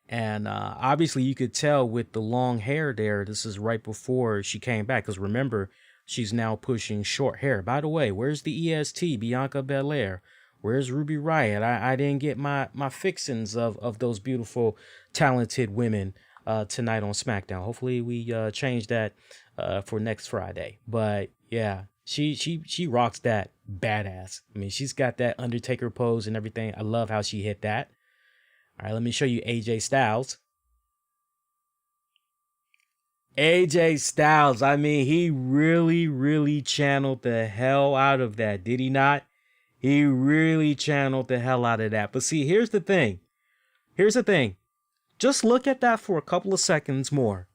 A: And obviously you could tell with the long hair there, this is right before she came back. Because remember, she's now pushing short hair. By the way, where's the EST, Bianca Belair? Where's Ruby Riott? I didn't get my fixings of those beautiful, talented women tonight on SmackDown. Hopefully we change that for next Friday. But yeah, she rocks that badass. I mean, she's got that Undertaker pose and everything. I love how she hit that. All right, let me show you AJ Styles. AJ Styles, I mean, he really channeled the hell out of that, did he not? He really channeled the hell out of that. But see, here's the thing. Just look at that for a couple of seconds more.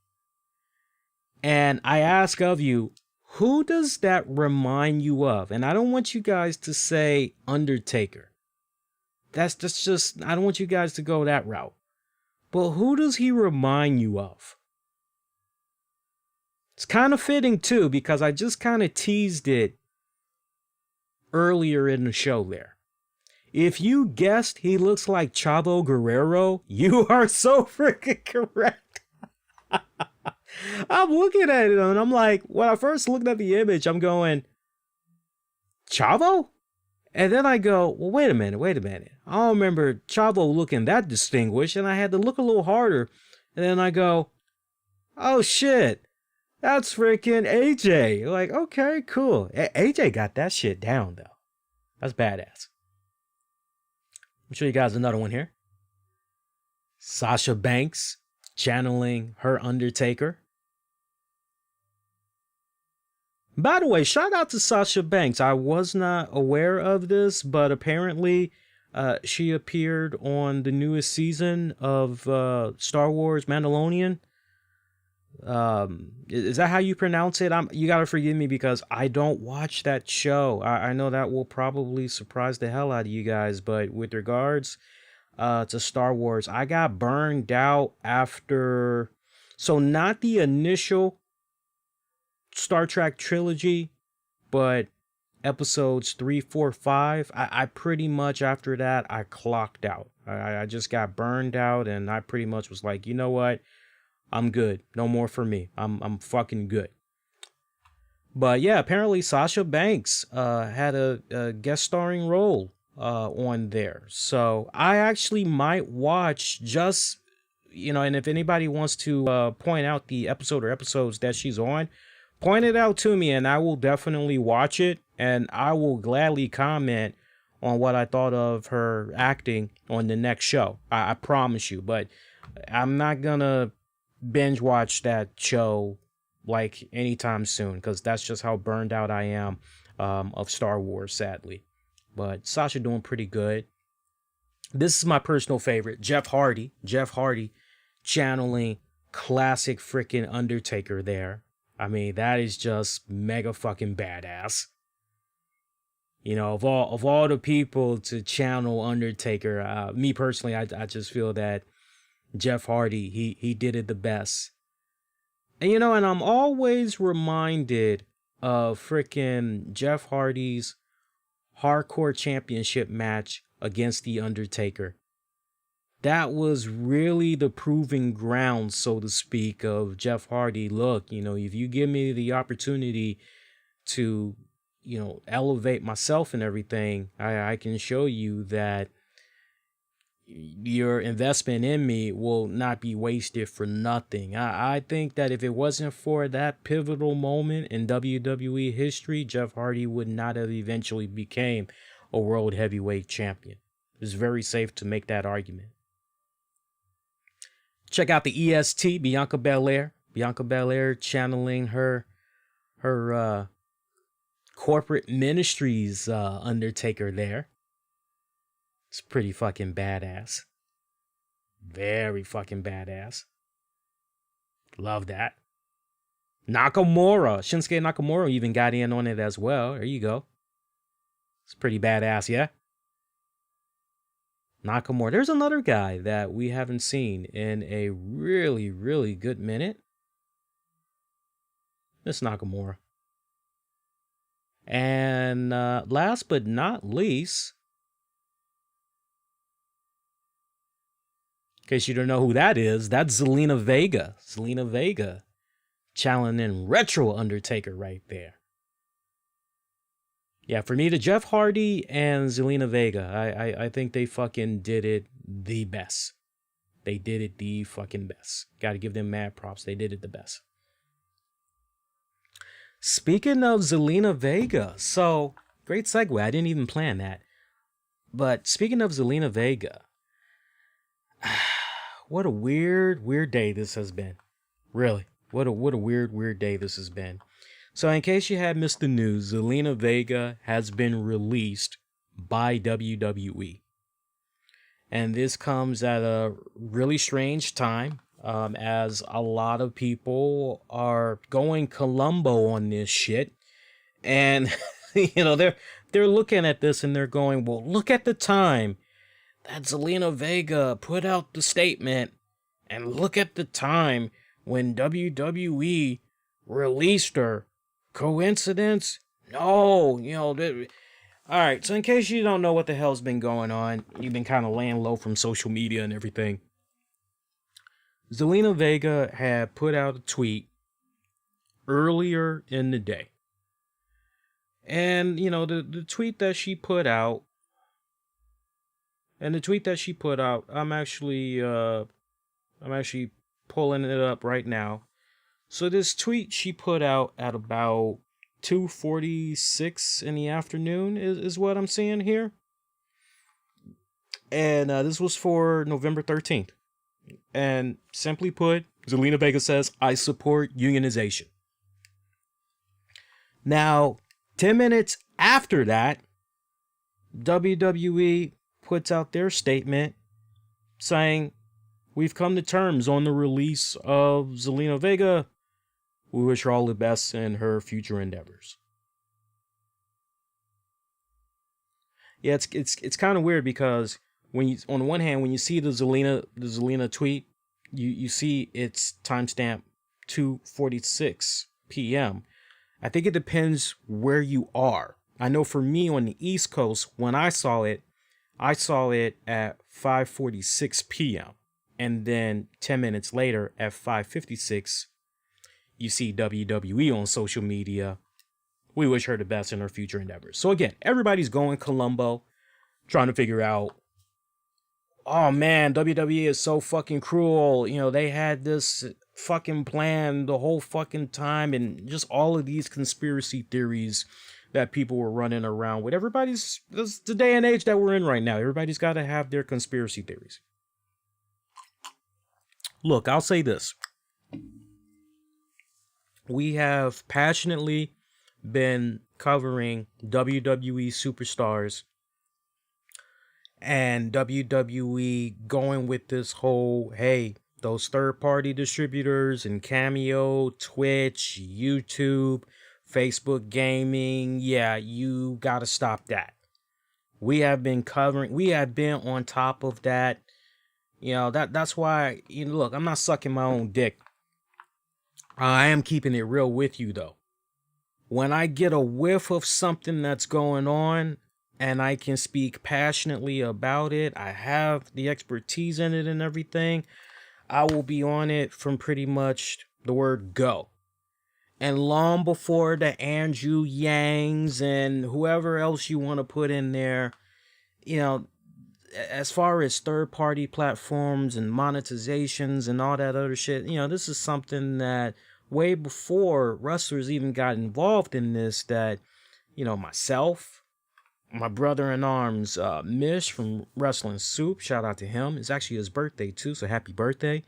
A: And I ask of you, who does that remind you of? And I don't want you guys to say Undertaker. That's just, I don't want you guys to go that route. But who does he remind you of? It's kind of fitting too, because I just kind of teased it earlier in the show there. If you guessed he looks like Chavo Guerrero, you are so freaking correct. I'm looking at it and I'm like, when I first looked at the image, I'm going, Chavo? And then I go, well, wait a minute. I don't remember Chavo looking that distinguished, and I had to look a little harder. And then I go, oh shit, that's freaking AJ. Like, okay, cool. AJ got that shit down though. That's badass. I'll show you guys another one here. Sasha Banks channeling her Undertaker. By the way, shout out to Sasha Banks. I was not aware of this, but apparently she appeared on the newest season of Star Wars Mandalorian. Is that how you pronounce it? You gotta forgive me because I don't watch that show. I know that will probably surprise the hell out of you guys, but with regards to Star Wars, I got burned out after, so not the initial Star Trek trilogy, but episodes 3, 4, 5. I pretty much after that I clocked out. I just got burned out, and I pretty much was like, you know what? I'm good. No more for me. I'm fucking good. But yeah, apparently Sasha Banks had a guest starring role on there. So I actually might watch just, and if anybody wants to point out the episode or episodes that she's on, point it out to me and I will definitely watch it, and I will gladly comment on what I thought of her acting on the next show. I promise you, but I'm not gonna binge watch that show like anytime soon, because that's just how burned out I am of Star Wars, sadly. But Sasha doing pretty good. This is my personal favorite, Jeff Hardy channeling classic freaking Undertaker there. I mean, that is just mega fucking badass. Of all the people to channel Undertaker, me personally, I just feel that Jeff Hardy, he did it the best. And and I'm always reminded of freaking Jeff Hardy's Hardcore Championship match against The Undertaker. That was really the proving ground, so to speak, of Jeff Hardy. Look, if you give me the opportunity to, elevate myself and everything, I can show you that your investment in me will not be wasted for nothing. I think that if it wasn't for that pivotal moment in WWE history, Jeff Hardy would not have eventually became a world heavyweight champion. It's very safe to make that argument. Check out the EST, Bianca Belair channeling her her corporate ministries undertaker there. It's pretty fucking badass. Very fucking badass. Love that. Shinsuke Nakamura even got in on it as well. There you go. It's pretty badass, yeah? Nakamura. There's another guy that we haven't seen in a really, really good minute. It's Nakamura. And last but not least, in case you don't know who that is, that's Zelina Vega. Zelina Vega challenging Retro Undertaker right there. Yeah, for me, the Jeff Hardy and Zelina Vega, I think they fucking did it the best. They did it the fucking best. Got to give them mad props. They did it the best. Speaking of Zelina Vega, so great segue. I didn't even plan that. But speaking of Zelina Vega, what a weird day this has been. Really, what a weird day this has been. So in case you had missed the news, Zelina Vega has been released by WWE. And this comes at a really strange time, as a lot of people are going Columbo on this shit. And, they're looking at this and they're going, well, look at the time that Zelina Vega put out the statement. And look at the time when WWE released her. Coincidence? No, all right, so in case you don't know what the hell's been going on, you've been kind of laying low from social media and everything. Zelina Vega had put out a tweet earlier in the day. And, the tweet that she put out, I'm actually pulling it up right now. So this tweet she put out at about 2:46 in the afternoon is what I'm seeing here. And this was for November 13th. And simply put, Zelina Vega says, I support unionization. Now, 10 minutes after that, WWE puts out their statement saying, we've come to terms on the release of Zelina Vega. We wish her all the best in her future endeavors. Yeah, it's kind of weird because when you, on the one hand, when you see the Zelina tweet, you see it's timestamp 2:46 p.m. I think it depends where you are. I know for me on the East Coast, when I saw it at 5:46 p.m. And then 10 minutes later at 5:56, you see WWE on social media. We wish her the best in her future endeavors. So again, everybody's going Columbo, trying to figure out, oh man, WWE is so fucking cruel. They had this fucking plan the whole fucking time, and just all of these conspiracy theories that people were running around with. This is the day and age that we're in right now. Everybody's got to have their conspiracy theories. Look, I'll say this. We have passionately been covering WWE superstars and WWE going with this whole, hey, those third-party distributors and Cameo, Twitch, YouTube, Facebook gaming, yeah, you gotta stop that. We have been on top of that. That's why, look, I'm not sucking my own dick. I am keeping it real with you, though. When I get a whiff of something that's going on and I can speak passionately about it, I have the expertise in it and everything, I will be on it from pretty much the word go. And long before the Andrew Yangs and whoever else you want to put in there, as far as third-party platforms and monetizations and all that other shit, this is something that way before wrestlers even got involved in this, that, myself, my brother-in-arms, Mish from Wrestling Soup, shout out to him. It's actually his birthday too, so happy birthday.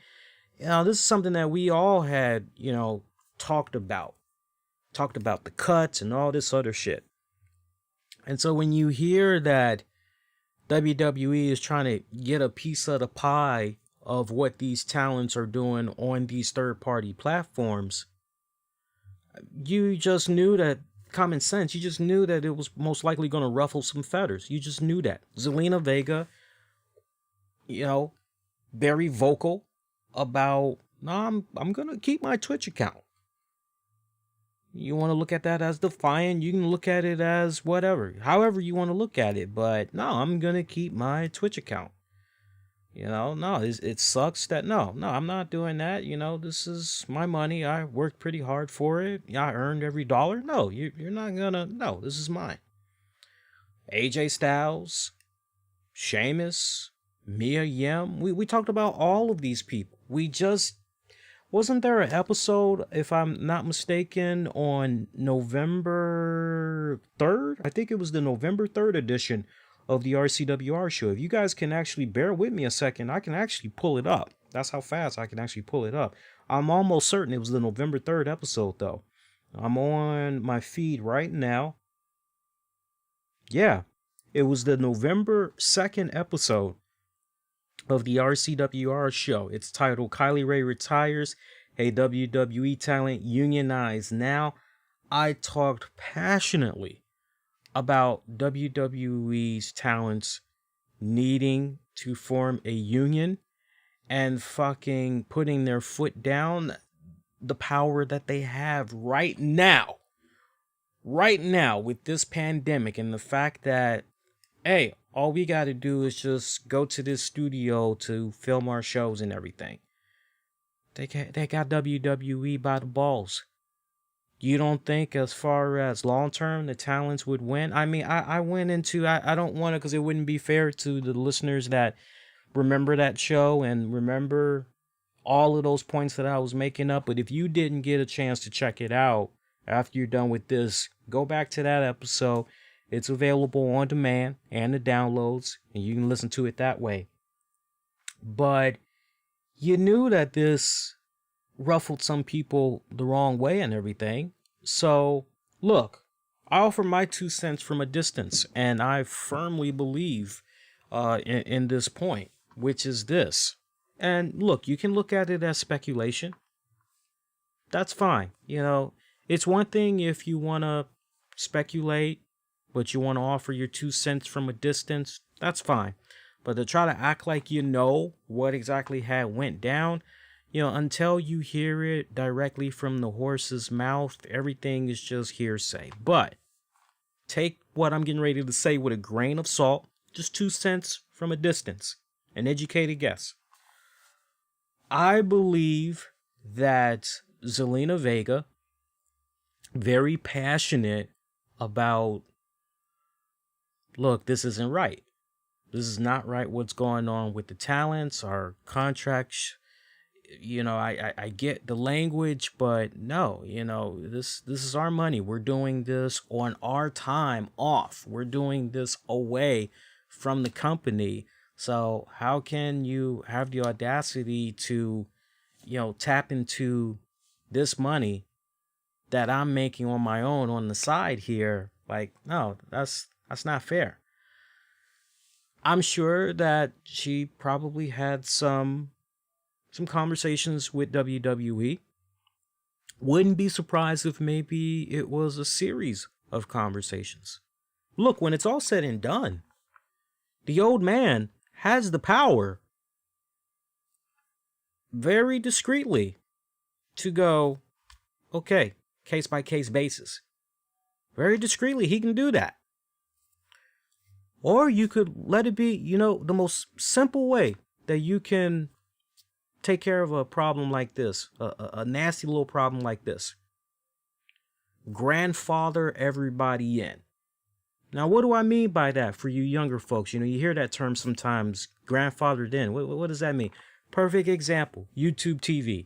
A: This is something that we all had, talked about. talked about the cuts and all this other shit. And so when you hear that WWE is trying to get a piece of the pie of what these talents are doing on these third-party platforms, you just knew that, common sense, you just knew that it was most likely going to ruffle some feathers. You just knew that. Zelina Vega, very vocal about, no, I'm going to keep my Twitch account. You want to look at that as defiant, you can look at it as whatever, however you want to look at it, but no, I'm going to keep my Twitch account. No, it sucks that, no, I'm not doing that. This is my money. I worked pretty hard for it. I earned every dollar. No, you're not gonna, no, this is mine. AJ Styles, Sheamus, Mia Yim, we talked about all of these people. Wasn't there an episode, if I'm not mistaken, on November 3rd? I think it was the November 3rd edition of the RCWR show. If you guys can actually bear with me a second, I can actually pull it up. That's how fast I can actually pull it up. I'm almost certain it was the November 3rd episode, though. I'm on my feed right now. Yeah, it was the November 2nd episode of the RCWR show. It's titled Kylie Ray Retires, a WWE Talent Unionized Now. I talked passionately about WWE's talents needing to form a union and fucking putting their foot down the power that they have right now with this pandemic, and the fact that, hey, all we got to do is just go to this studio to film our shows and everything. They got WWE by the balls. You don't think, as far as long term, the talents would win? I mean, I went into, I don't want to, because it wouldn't be fair to the listeners that remember that show and remember all of those points that I was making up. But if you didn't get a chance to check it out after you're done with this, go back to that episode. It's available on demand and the downloads, and you can listen to it that way. But you knew that this ruffled some people the wrong way and everything. So, look, I offer my 2 cents from a distance, and I firmly believe in this point, which is this. And look, you can look at it as speculation. That's fine. It's one thing if you want to speculate, but you want to offer your 2 cents from a distance. That's fine. But to try to act like you know what exactly had went down, until you hear it directly from the horse's mouth, everything is just hearsay. But take what I'm getting ready to say with a grain of salt, just 2 cents from a distance, an educated guess. I believe that Zelina Vega, very passionate about, look, this isn't right. This is not right what's going on with the talents, our contracts. I get the language, but no, this is our money. We're doing this on our time off. We're doing this away from the company. So how can you have the audacity to, tap into this money that I'm making on my own on the side here? Like, no, that's not fair. I'm sure that she probably had some conversations with WWE. Wouldn't be surprised if maybe it was a series of conversations. Look, when it's all said and done, the old man has the power very discreetly to go, okay, case by case basis. Very discreetly, he can do that. Or you could let it be, the most simple way that you can take care of a problem like this, a nasty little problem like this. Grandfather everybody in. Now, what do I mean by that for you younger folks? You hear that term sometimes, grandfathered in. What does that mean? Perfect example, YouTube TV.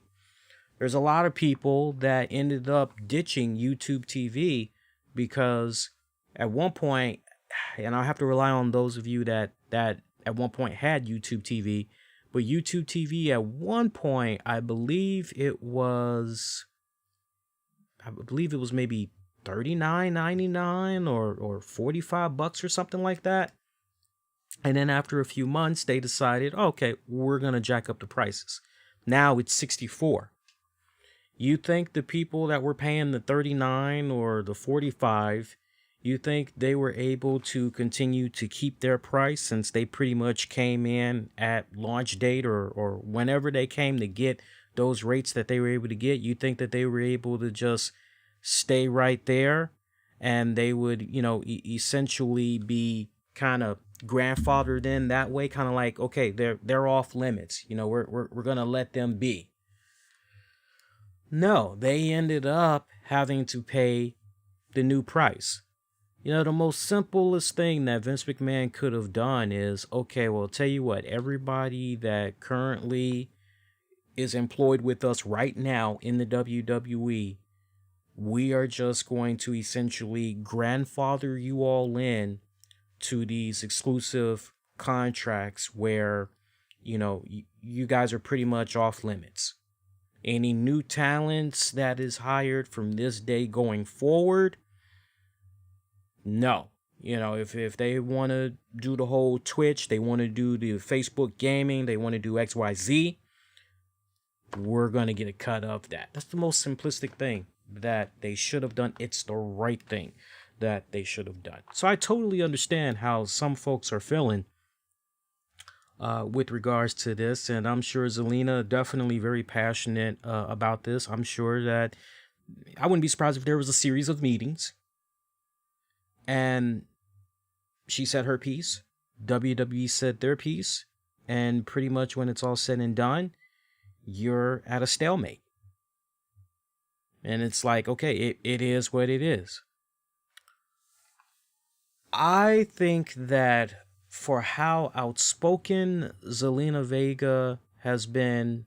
A: There's a lot of people that ended up ditching YouTube TV because at one point, and I have to rely on those of you that at one point had YouTube TV, but YouTube TV at one point, I believe it was I believe it was maybe $39.99 or $45 or something like that. And then after a few months, they decided, okay, we're going to jack up the prices. Now it's 64. You think the people that were paying the 39 or the 45, you think they were able to continue to keep their price since they pretty much came in at launch date or whenever they came to get those rates that they were able to get? You think that they were able to just stay right there and they would, essentially be kind of grandfathered in that way, kind of like, okay, they're off limits. We're going to let them be. No, they ended up having to pay the new price. The most simplest thing that Vince McMahon could have done is, okay, well, tell you what, everybody that currently is employed with us right now in the WWE, we are just going to essentially grandfather you all in to these exclusive contracts where, you guys are pretty much off limits. Any new talents that is hired from this day going forward, no. If they want to do the whole Twitch, they want to do the Facebook gaming, they want to do XYZ, we're going to get a cut of that. That's the most simplistic thing that they should have done. It's the right thing that they should have done. So I totally understand how some folks are feeling with regards to this, and I'm sure Zelina definitely very passionate about this. I'm sure that I wouldn't be surprised if there was a series of meetings and she said her piece, WWE said their piece, and pretty much when it's all said and done, you're at a stalemate. And it's like, okay, it is what it is. I think that for how outspoken Zelina Vega has been,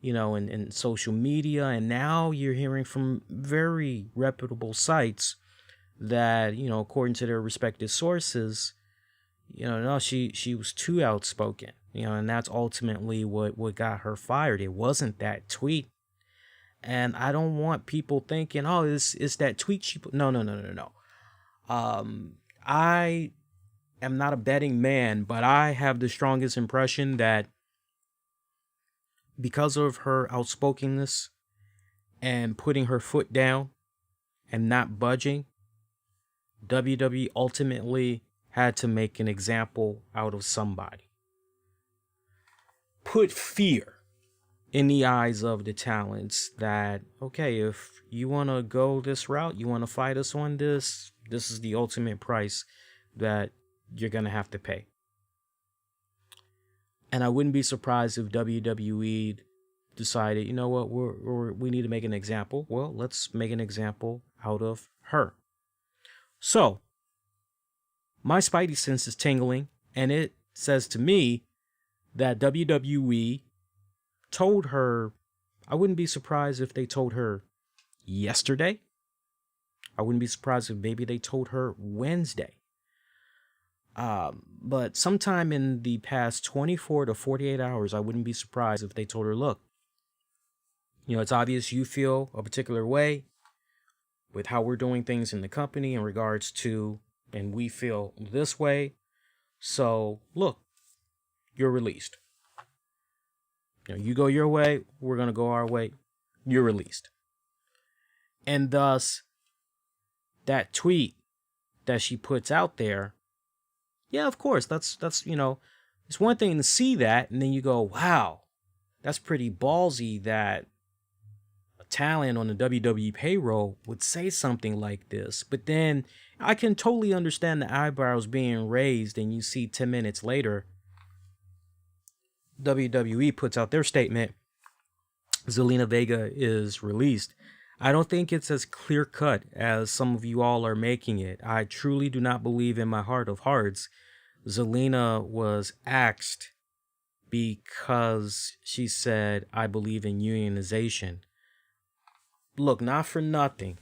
A: in social media, and now you're hearing from very reputable sites that, according to their respective sources, no, she was too outspoken, and that's ultimately what got her fired. It wasn't that tweet. And I don't want people thinking, oh, it's that tweet she put. No. I am not a betting man, but I have the strongest impression that because of her outspokenness and putting her foot down and not budging, WWE ultimately had to make an example out of somebody. Put fear in the eyes of the talents that, okay, if you want to go this route, you want to fight us on this is the ultimate price that you're going to have to pay. And I wouldn't be surprised if WWE decided, you know what, we need to make an example. Well, let's make an example out of her. So, my spidey sense is tingling, and it says to me that WWE told her, I wouldn't be surprised if they told her yesterday. I wouldn't be surprised if maybe they told her Wednesday. But sometime in the past 24 to 48 hours, I wouldn't be surprised if they told her, look, it's obvious you feel a particular way with how we're doing things in the company in regards to, and we feel this way. So look, you're released. You go your way, we're going to go our way. You're released. And thus, that tweet that she puts out there, yeah, of course, that's it's one thing to see that, and then you go, wow, that's pretty ballsy that a talent on the WWE payroll would say something like this. But then I can totally understand the eyebrows being raised, and you see 10 minutes later, WWE puts out their statement, Zelina Vega is released. I don't think it's as clear cut as some of you all are making it. I truly do not believe in my heart of hearts Zelina was axed because she said, I believe in unionization. Look, not for nothing.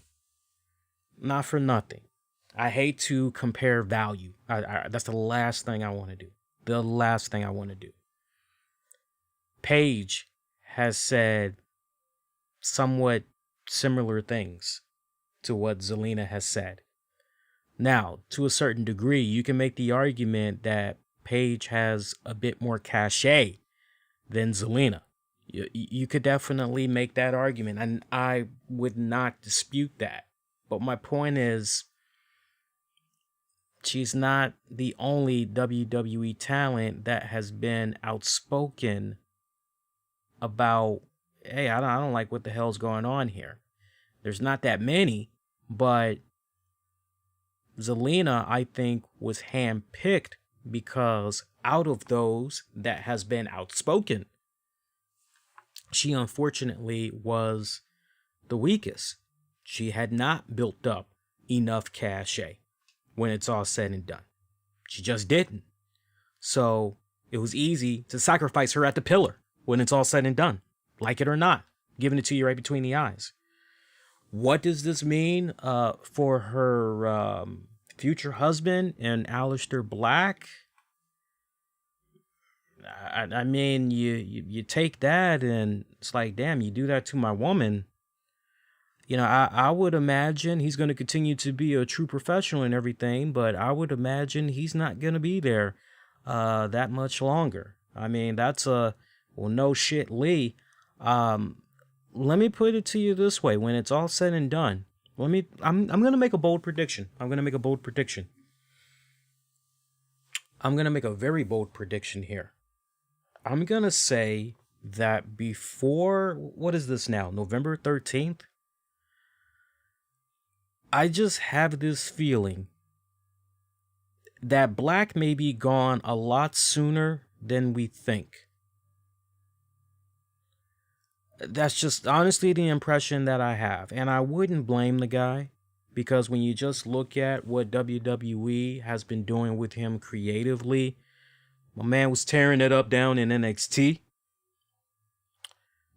A: I hate to compare value. That's the last thing I want to do. Paige has said somewhat similar things to what Zelina has said. Now, to a certain degree, you can make the argument that Paige has a bit more cachet than Zelina. You could definitely make that argument, and I would not dispute that. But my point is, she's not the only WWE talent that has been outspoken about, hey, I don't like what the hell's going on here. There's not that many, but Zelina, I think, was handpicked because out of those that has been outspoken, she unfortunately was the weakest. She had not built up enough cachet when it's all said and done. She just didn't. So it was easy to sacrifice her at the pillar when it's all said and done. Like it or not, giving it to you right between the eyes. What does this mean for her future husband and Aleister Black? I mean, you take that and it's like, damn, you do that to my woman. You know, I would imagine he's going to continue to be a true professional and everything, but I would imagine he's not going to be there that much longer. I mean, that's no shit, Lee. Let me put it to you this way: when it's all said and done, I'm going to make a bold prediction. I'm going to make a very bold prediction here. I'm going to say that before, what is this now, November 13th? I just have this feeling that Black may be gone a lot sooner than we think. That's just honestly the impression that I have. And I wouldn't blame the guy, because when you just look at what WWE has been doing with him creatively, my man was tearing it up down in NXT.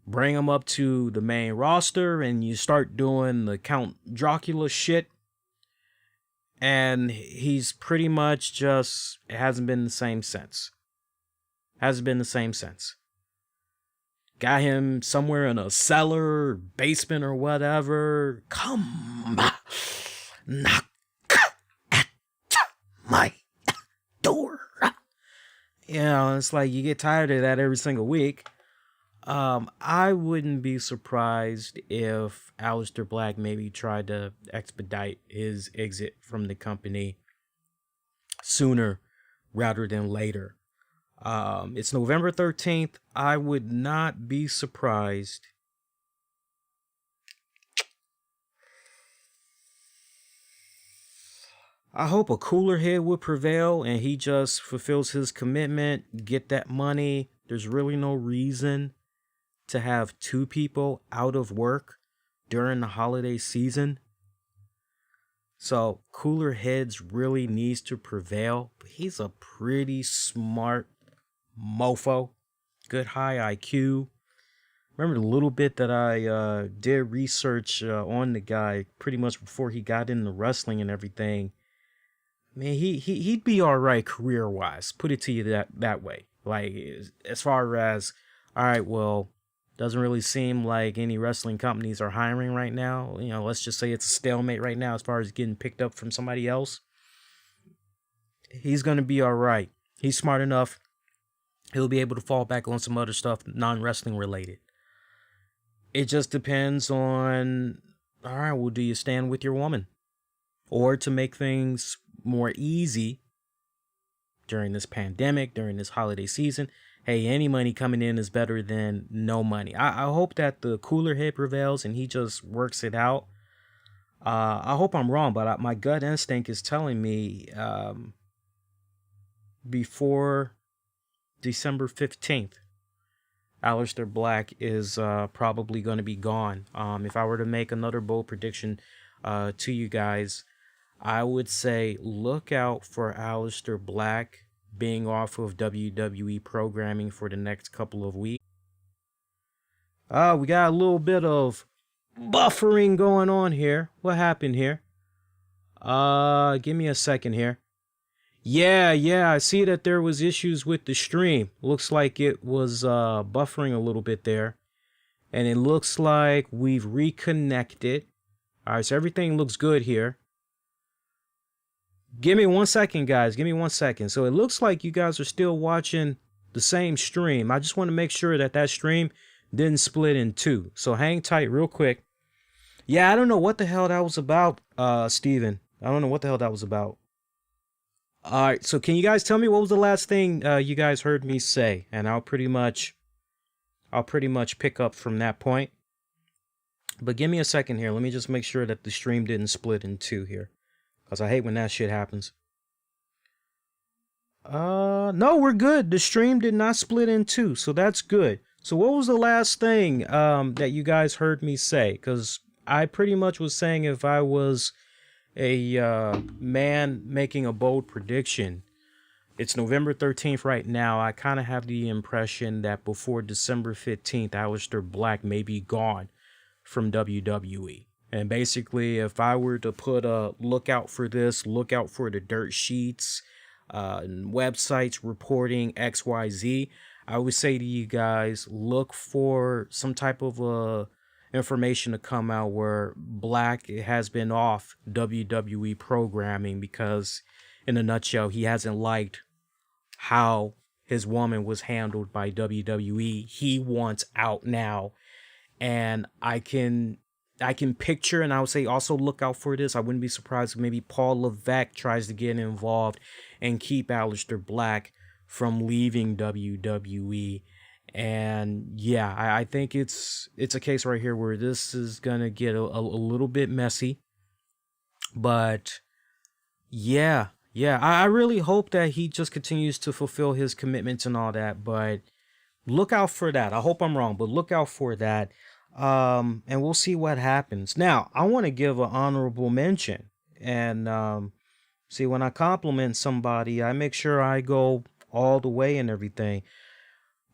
A: Bring him up to the main roster and you start doing the Count Dracula shit. And he's pretty much just, it hasn't been the same since. Got him somewhere in a cellar, basement or whatever. Come knock at my door. You know, it's like you get tired of that every single week. I wouldn't be surprised if Aleister Black maybe tried to expedite his exit from the company sooner rather than later. It's November 13th. I would not be surprised. I hope a cooler head would prevail and he just fulfills his commitment, get that money. There's really no reason to have two people out of work during the holiday season. So cooler heads really needs to prevail. But he's a pretty smart mofo. Good high IQ. Remember the little bit that I did research on the guy pretty much before he got into wrestling and everything. Man, he'd be all right career-wise. Put it to you that way. Like, as far as, all right, well, doesn't really seem like any wrestling companies are hiring right now. You know, let's just say it's a stalemate right now as far as getting picked up from somebody else. He's going to be all right. He's smart enough. He'll be able to fall back on some other stuff, non-wrestling related. It just depends on, all right, well, do you stand with your woman? Or to make things more easy during this pandemic, during this holiday season, hey, any money coming in is better than no money. I hope that the cooler head prevails and he just works it out. I hope I'm wrong, but my gut instinct is telling me before December 15th, Aleister Black is probably going to be gone. If I were to make another bold prediction to you guys, I would say look out for Aleister Black being off of WWE programming for the next couple of weeks. We got a little bit of buffering going on here. What happened here? Give me a second here. Yeah, I see that there was issues with the stream. Looks like it was buffering a little bit there. and it looks like we've reconnected. All right, so everything looks good here. Give me 1 second, guys. Give me 1 second. So it looks like you guys are still watching the same stream. I just want to make sure that that stream didn't split in two. So hang tight real quick. Yeah, I don't know what the hell that was about, Steven. I don't know what the hell that was about. All right, so can you guys tell me what was the last thing you guys heard me say? And I'll pretty much pick up from that point. But give me a second here. Let me just make sure that the stream didn't split in two here, because I hate when that shit happens. No, we're good. The stream did not split in two, so that's good. So what was the last thing that you guys heard me say? Because I pretty much was saying if I was a man making a bold prediction, it's November 13th right now. I kind of have the impression that before December 15th, Aleister Black may be gone from WWE. And basically, if I were to put a look out for this, look out for the dirt sheets, websites reporting XYZ, I would say to you guys, look for some type of information to come out where Black has been off WWE programming because, in a nutshell, he hasn't liked how his woman was handled by WWE. He wants out now. And I can picture, and I would say also look out for this. I wouldn't be surprised if maybe Paul Levesque tries to get involved and keep Aleister Black from leaving WWE. And yeah, I think it's a case right here where this is gonna get a little bit messy. But yeah, I really hope that he just continues to fulfill his commitments and all that. But look out for that. I hope I'm wrong, but look out for that. And we'll see what happens. Now, I want to give an honorable mention. And see, when I compliment somebody, I make sure I go all the way and everything.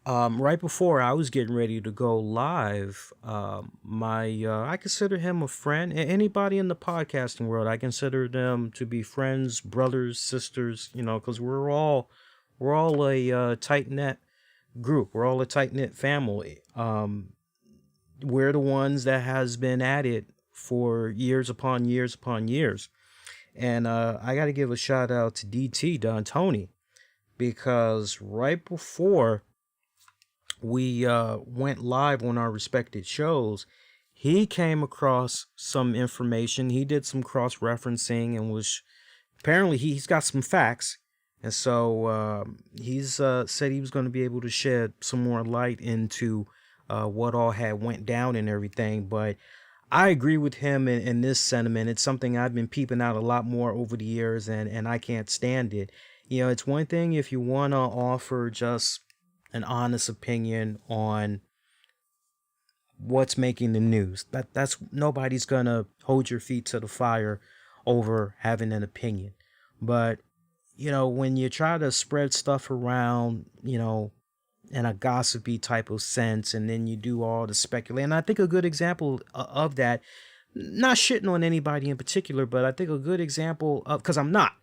A: Right before I was getting ready to go live, I consider him a friend. Anybody in the podcasting world, I consider them to be friends, brothers, sisters, because we're all a tight-knit group. We're all a tight-knit family. We're the ones that has been at it for years upon years upon years. And I got to give a shout out to DT, Don Tony, because right before we went live on our respected shows, he came across some information. He did some cross-referencing and was apparently he's got some facts. And so he's said he was going to be able to shed some more light into what all had went down and everything. But I agree with him in this sentiment. It's something I've been peeping out a lot more over the years, and I can't stand it. It's one thing if you want to offer just an honest opinion on what's making the news. That's nobody's going to hold your feet to the fire over having an opinion. But, when you try to spread stuff around, in a gossipy type of sense, and then you do all the speculating. And I think a good example of that, not shitting on anybody in particular, but I think a good example of, because I'm not,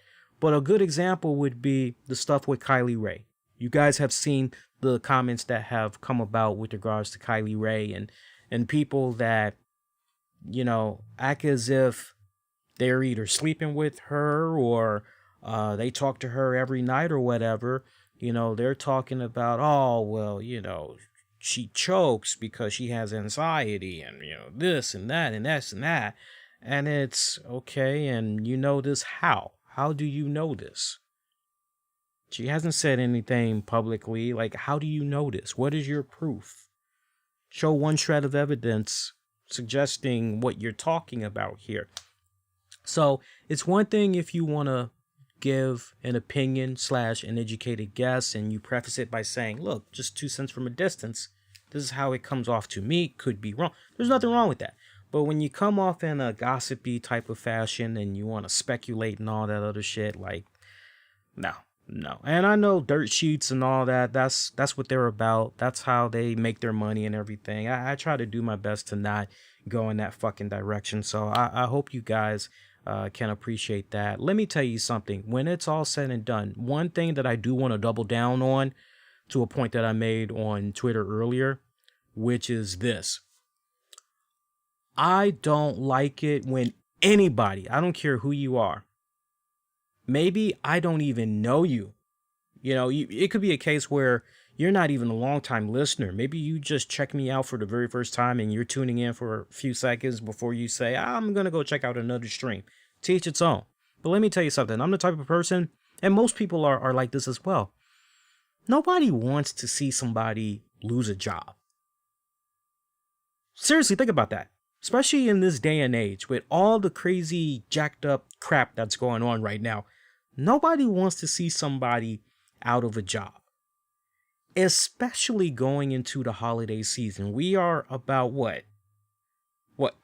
A: but a good example would be the stuff with Kylie Ray. You guys have seen the comments that have come about with regards to Kylie Ray and people that, act as if they're either sleeping with her or they talk to her every night or whatever. They're talking about, oh, well, she chokes because she has anxiety and, this and that and this and that. And it's okay. And this how? How do you know this? She hasn't said anything publicly. Like, how do you know this? What is your proof? Show one shred of evidence suggesting what you're talking about here. So it's one thing if you want to give an opinion / an educated guess and you preface it by saying, look, just 2 cents from a distance, this is how it comes off to me. Could be wrong. There's nothing wrong with that. But when you come off in a gossipy type of fashion and you want to speculate and all that other shit, like, no. And I know dirt sheets and all that, that's what they're about. That's how they make their money and everything. I try to do my best to not go in that fucking direction. So I hope you guys can appreciate that. Let me tell you something. When it's all said and done, one thing that I do want to double down on, to a point that I made on Twitter earlier, which is this. I don't like it when anybody, I don't care who you are, maybe I don't even know you. It could be a case where you're not even a long-time listener. Maybe you just check me out for the very first time and you're tuning in for a few seconds before you say, I'm going to go check out another stream. To each its own. But let me tell you something. I'm the type of person, and most people are like this as well. Nobody wants to see somebody lose a job. Seriously, think about that. Especially in this day and age with all the crazy jacked up crap that's going on right now. Nobody wants to see somebody out of a job. Especially going into the holiday season. We are about what,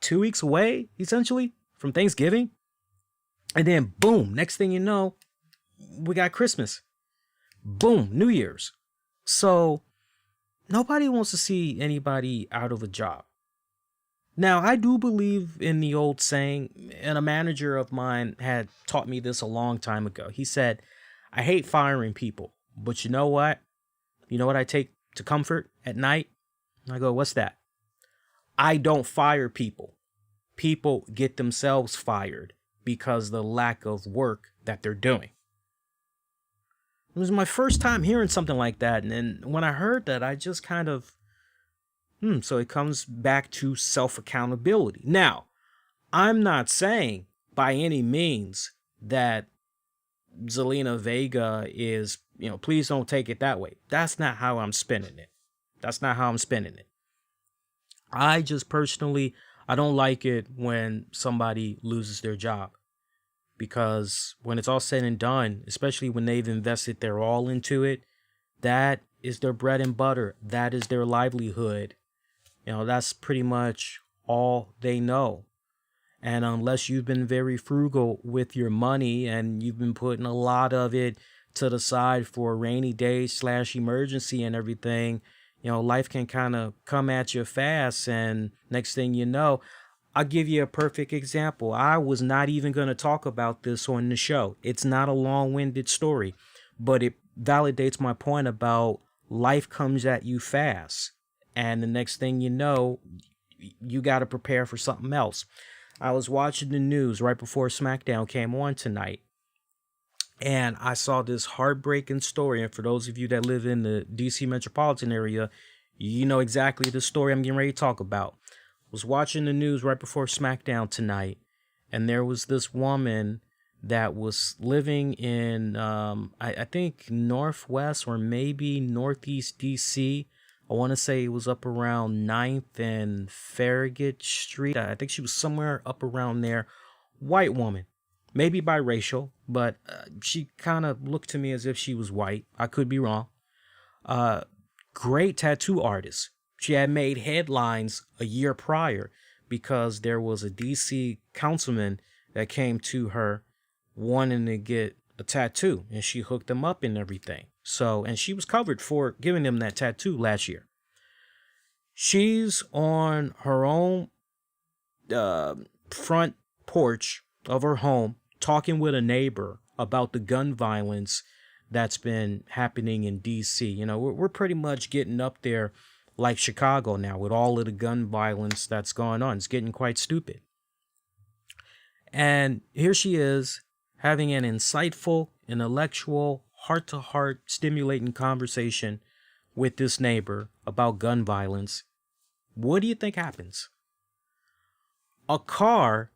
A: 2 weeks away, essentially, from Thanksgiving? And then, boom, next thing you know, we got Christmas. Boom, New Year's. So, nobody wants to see anybody out of a job. Now, I do believe in the old saying, and a manager of mine had taught me this a long time ago. He said, I hate firing people, but you know what? You know what I take to comfort at night? I go, what's that? I don't fire people. People get themselves fired because the lack of work that they're doing. It was my first time hearing something like that. And when I heard that, I just kind of, so it comes back to self-accountability. Now, I'm not saying by any means that Zelina Vega is, please don't take it that way. That's not how I'm spinning it. I just personally, I don't like it when somebody loses their job. Because when it's all said and done, especially when they've invested their all into it, that is their bread and butter. That is their livelihood. That's pretty much all they know. And unless you've been very frugal with your money and you've been putting a lot of it to the side for rainy days / emergency and everything, life can kind of come at you fast. And next thing you know, I'll give you a perfect example. I was not even going to talk about this on the show. It's not a long-winded story, but it validates my point about life comes at you fast. And the next thing you know, you got to prepare for something else. I was watching the news right before Smackdown came on tonight, and I saw this heartbreaking story. And for those of you that live in the DC metropolitan area, you know exactly the story I'm getting ready to talk about. I was watching the news right before Smackdown tonight, and there was this woman that was living in, I think, Northwest or maybe Northeast DC. I want to say it was up around 9th and Farragut Street. I think she was somewhere up around there. White woman, maybe biracial, but she kind of looked to me as if she was white. I could be wrong. Great tattoo artist. She had made headlines a year prior because there was a DC councilman that came to her wanting to get a tattoo, and she hooked him up and everything. So, and she was covered for giving him that tattoo last year. She's on her own front porch of her home talking with a neighbor about the gun violence that's been happening in DC. We're pretty much getting up there like Chicago now with all of the gun violence that's going on. It's getting quite stupid. And here she is having an insightful, intellectual, heart-to-heart stimulating conversation with this neighbor about gun violence. What do you think happens? A car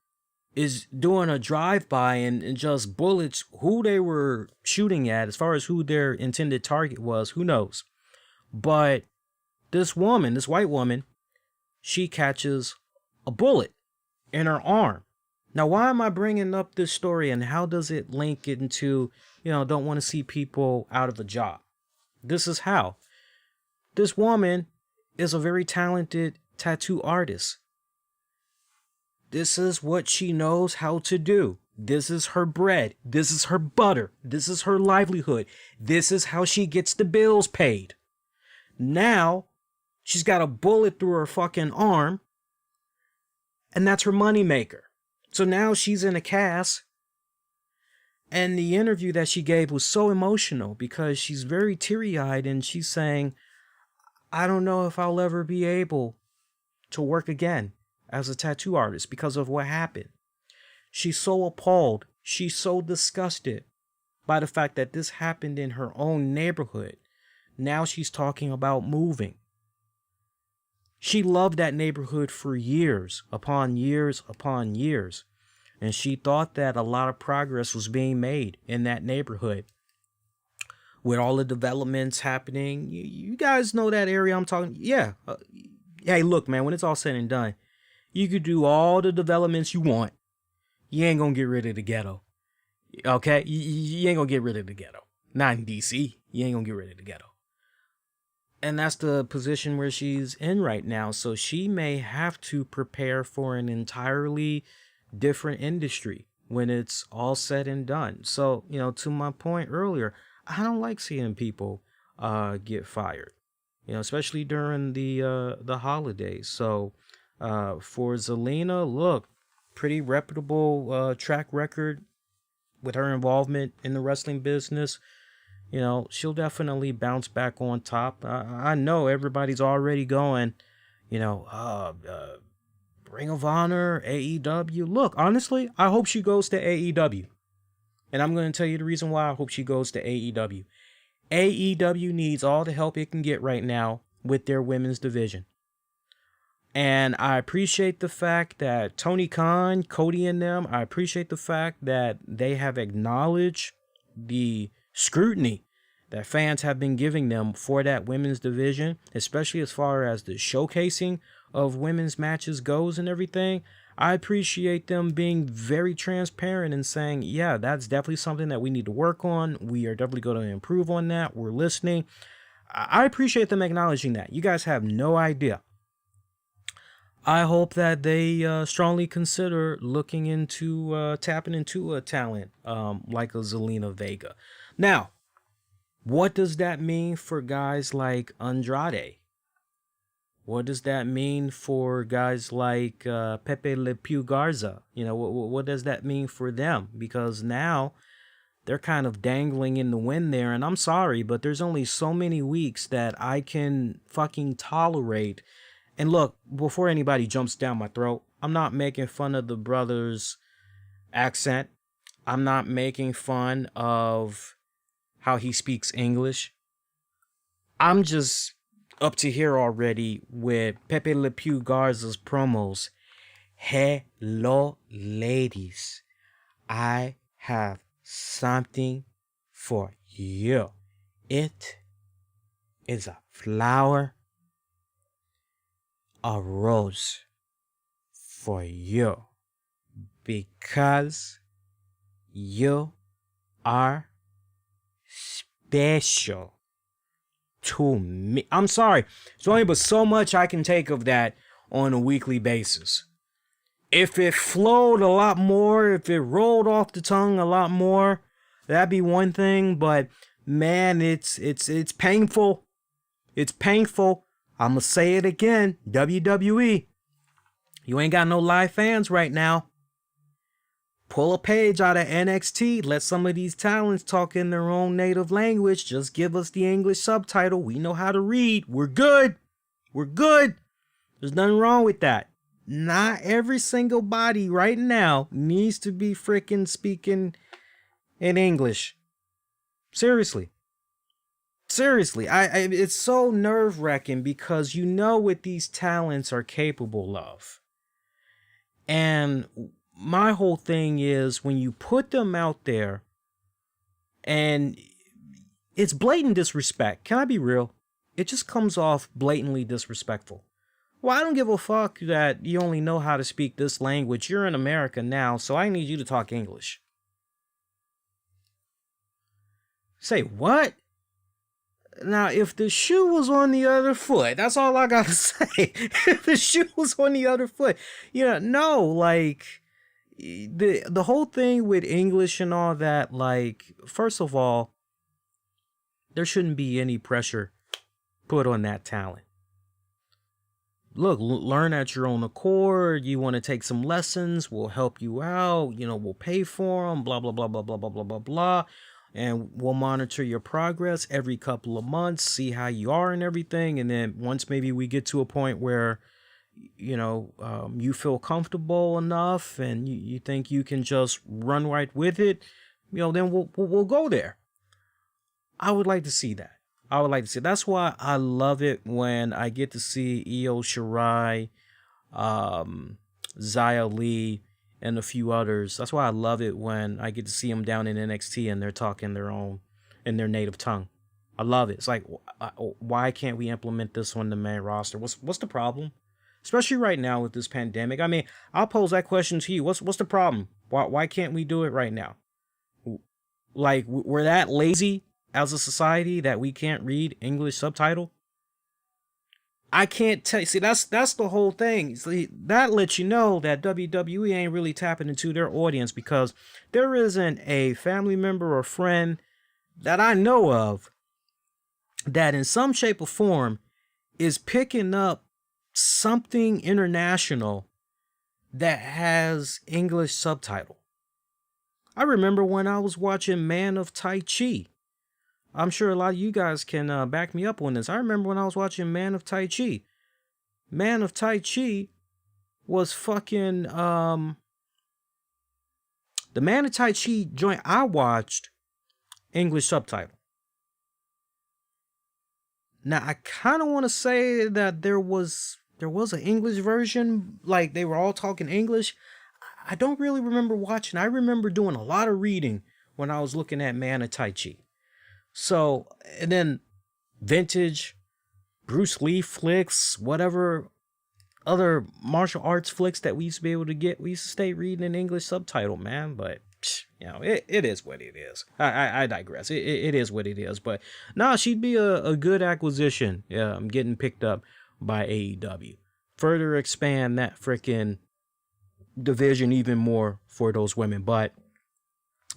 A: is doing a drive-by and just bullets who they were shooting at. As far as who their intended target was, who knows? But this woman, this white woman, she catches a bullet in her arm. Now, why am I bringing up this story, and how does it link into, don't want to see people out of a job? This is how. This woman is a very talented tattoo artist. This is what she knows how to do. This is her bread. This is her butter. This is her livelihood. This is how she gets the bills paid. Now, she's got a bullet through her fucking arm, and that's her moneymaker. So now she's in a cast, and the interview that she gave was so emotional because she's very teary-eyed, and she's saying, I don't know if I'll ever be able to work again as a tattoo artist because of what happened. She's so appalled. She's so disgusted by the fact that this happened in her own neighborhood. Now she's talking about moving. She loved that neighborhood for years upon years upon years. And she thought that a lot of progress was being made in that neighborhood. With all the developments happening, you guys know that area I'm talking. Yeah. Hey, look, man, when it's all said and done, you could do all the developments you want. You ain't gonna get rid of the ghetto. Okay? You ain't gonna get rid of the ghetto. Not in DC. You ain't gonna get rid of the ghetto. And that's the position where she's in right now. So she may have to prepare for an entirely different industry when it's all said and done. So, to my point earlier, I don't like seeing people get fired, especially during the holidays. So for Zelina, look, pretty reputable track record with her involvement in the wrestling business. She'll definitely bounce back on top. I know everybody's already going, Ring of Honor, AEW. Look, honestly, I hope she goes to AEW. And I'm going to tell you the reason why I hope she goes to AEW. AEW needs all the help it can get right now with their women's division. And I appreciate the fact that Tony Khan, Cody and them, I appreciate the fact that they have acknowledged the scrutiny that fans have been giving them for that women's division, especially as far as the showcasing of women's matches goes and everything. I appreciate them being very transparent and saying, yeah, that's definitely something that we need to work on. We are definitely going to improve on that. We're listening. I appreciate them acknowledging that. You guys have no idea. I hope that they strongly consider looking into tapping into a talent like a Zelina Vega. Now, what does that mean for guys like Andrade? What does that mean for guys like Pepe Le Pew Garza? What does that mean for them? Because now they're kind of dangling in the wind there. And I'm sorry, but there's only so many weeks that I can fucking tolerate. And look, before anybody jumps down my throat, I'm not making fun of the brother's accent. I'm not making fun of how he speaks English. I'm just up to here already with Pepe Le Pew Garza's promos. Hello, ladies. I have something for you. It is a flower, a rose for you, because you are special to me. I'm sorry. There's only but so much I can take of that on a weekly basis. If it flowed a lot more, if it rolled off the tongue a lot more, that'd be one thing. But man, it's painful. It's painful. I'm gonna say it again. WWE, you ain't got no live fans right now. Pull a page out of NXT. Let some of these talents talk in their own native language. Just give us the English subtitle. We know how to read. We're good. We're good. There's nothing wrong with that. Not every single body right now needs to be freaking speaking in English. Seriously. Seriously. It's so nerve-wracking because you know what these talents are capable of. And my whole thing is when you put them out there and it's blatant disrespect. Can I be real? It just comes off blatantly disrespectful. Well, I don't give a fuck that you only know how to speak this language. You're in America now, so I need you to talk English. Say what? Now, if the shoe was on the other foot, that's all I gotta say. If the shoe was on the other foot, no, like, the whole thing with English and all that, like, first of all, there shouldn't be any pressure put on that talent. Look, learn at your own accord. You want to take some lessons, we'll help you out, we'll pay for them, blah, blah, blah, blah, blah, blah, blah, blah, blah. and we'll monitor your progress every couple of months, see how you are and everything. And then once maybe we get to a point where, you feel comfortable enough and you think you can just run right with it, then we'll go there. I would like to see that. I would like to see. That's why I love it when I get to see Io Shirai, Xia Li, and a few others. That's why I love it when I get to see them down in NXT and they're talking in their native tongue. I love it. It's like, why can't we implement this on the main roster? What's the problem? Especially right now with this pandemic. I mean, I'll pose that question to you. What's the problem? Why can't we do it right now? Like, we're that lazy as a society that we can't read English subtitle? I can't tell you. See, that's the whole thing. See, that lets you know that WWE ain't really tapping into their audience, because there isn't a family member or friend that I know of that in some shape or form is picking up something international that has English subtitle. I remember when I was watching Man of Tai Chi. I'm sure a lot of you guys can back me up on this. I remember when I was watching Man of Tai Chi. Man of Tai Chi was fucking the Man of Tai Chi joint I watched, English subtitle. Now I kind of want to say that there was an English version, like they were all talking English. I don't really remember watching. I remember doing a lot of reading when I was looking at Man of Tai Chi. So, and then vintage Bruce Lee flicks, whatever other martial arts flicks that we used to be able to get, we used to stay reading an English subtitle, man. But, it is what it is. I digress. It is what it is. But, she'd be a good acquisition. Yeah, I'm getting picked up by AEW. Further expand that freaking division even more for those women. But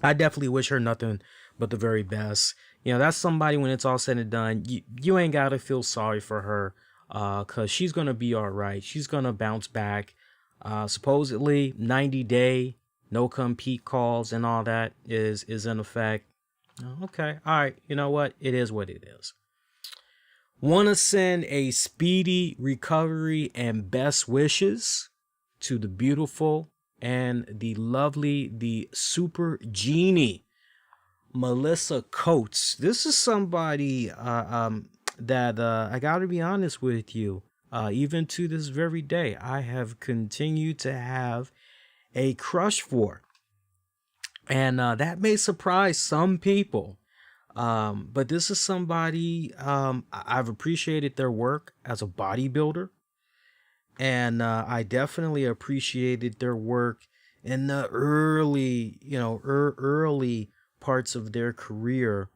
A: I definitely wish her nothing but the very best. That's somebody, when it's all said and done, you ain't got to feel sorry for her, because she's going to be all right. She's going to bounce back. Supposedly 90-day no compete calls and all that is in effect. Okay. All right. You know what? It is what it is. Want to send a speedy recovery and best wishes to the beautiful and the lovely, the super genie, Melissa Coates. This is somebody that I gotta be honest with you, even to this very day, I have continued to have a crush for. And that may surprise some people. But this is somebody, I've appreciated their work as a bodybuilder. And I definitely appreciated their work in the early parts of their career.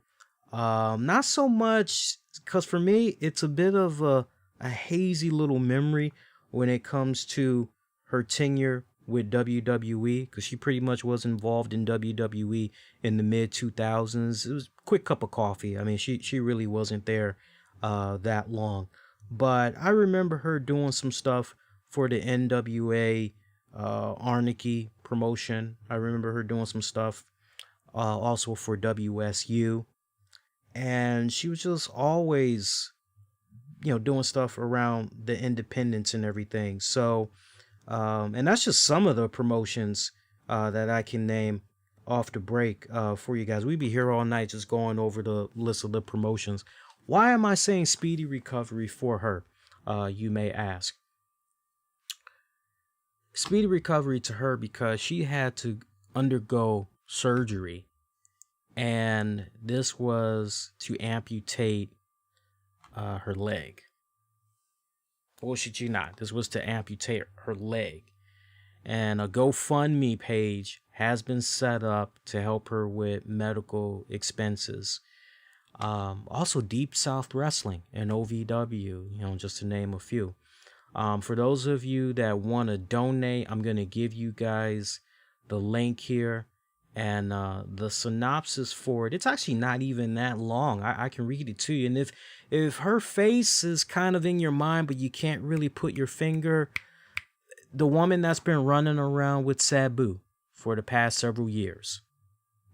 A: Not so much, because for me, it's a bit of a hazy little memory when it comes to her tenure with WWE, because she pretty much was involved in WWE in the mid 2000s. It was a quick cup of coffee. I mean, she really wasn't there that long. But I remember her doing some stuff for the NWA Arnicky promotion. I remember her doing some stuff also for WSU. And she was just always, doing stuff around the independents and everything. So, and that's just some of the promotions that I can name off the break for you guys. We'd be here all night just going over the list of the promotions. Why am I saying speedy recovery for her? You may ask. Speedy recovery to her because she had to undergo surgery, and this was to amputate her leg. Or should she not? This was to amputate her leg. And a GoFundMe page has been set up to help her with medical expenses. Also Deep South Wrestling and OVW, just to name a few. For those of you that want to donate, I'm going to give you guys the link here and the synopsis for it. It's actually not even that long. I can read it to you. And if her face is kind of in your mind, but you can't really put your finger, the woman that's been running around with Sabu for the past several years.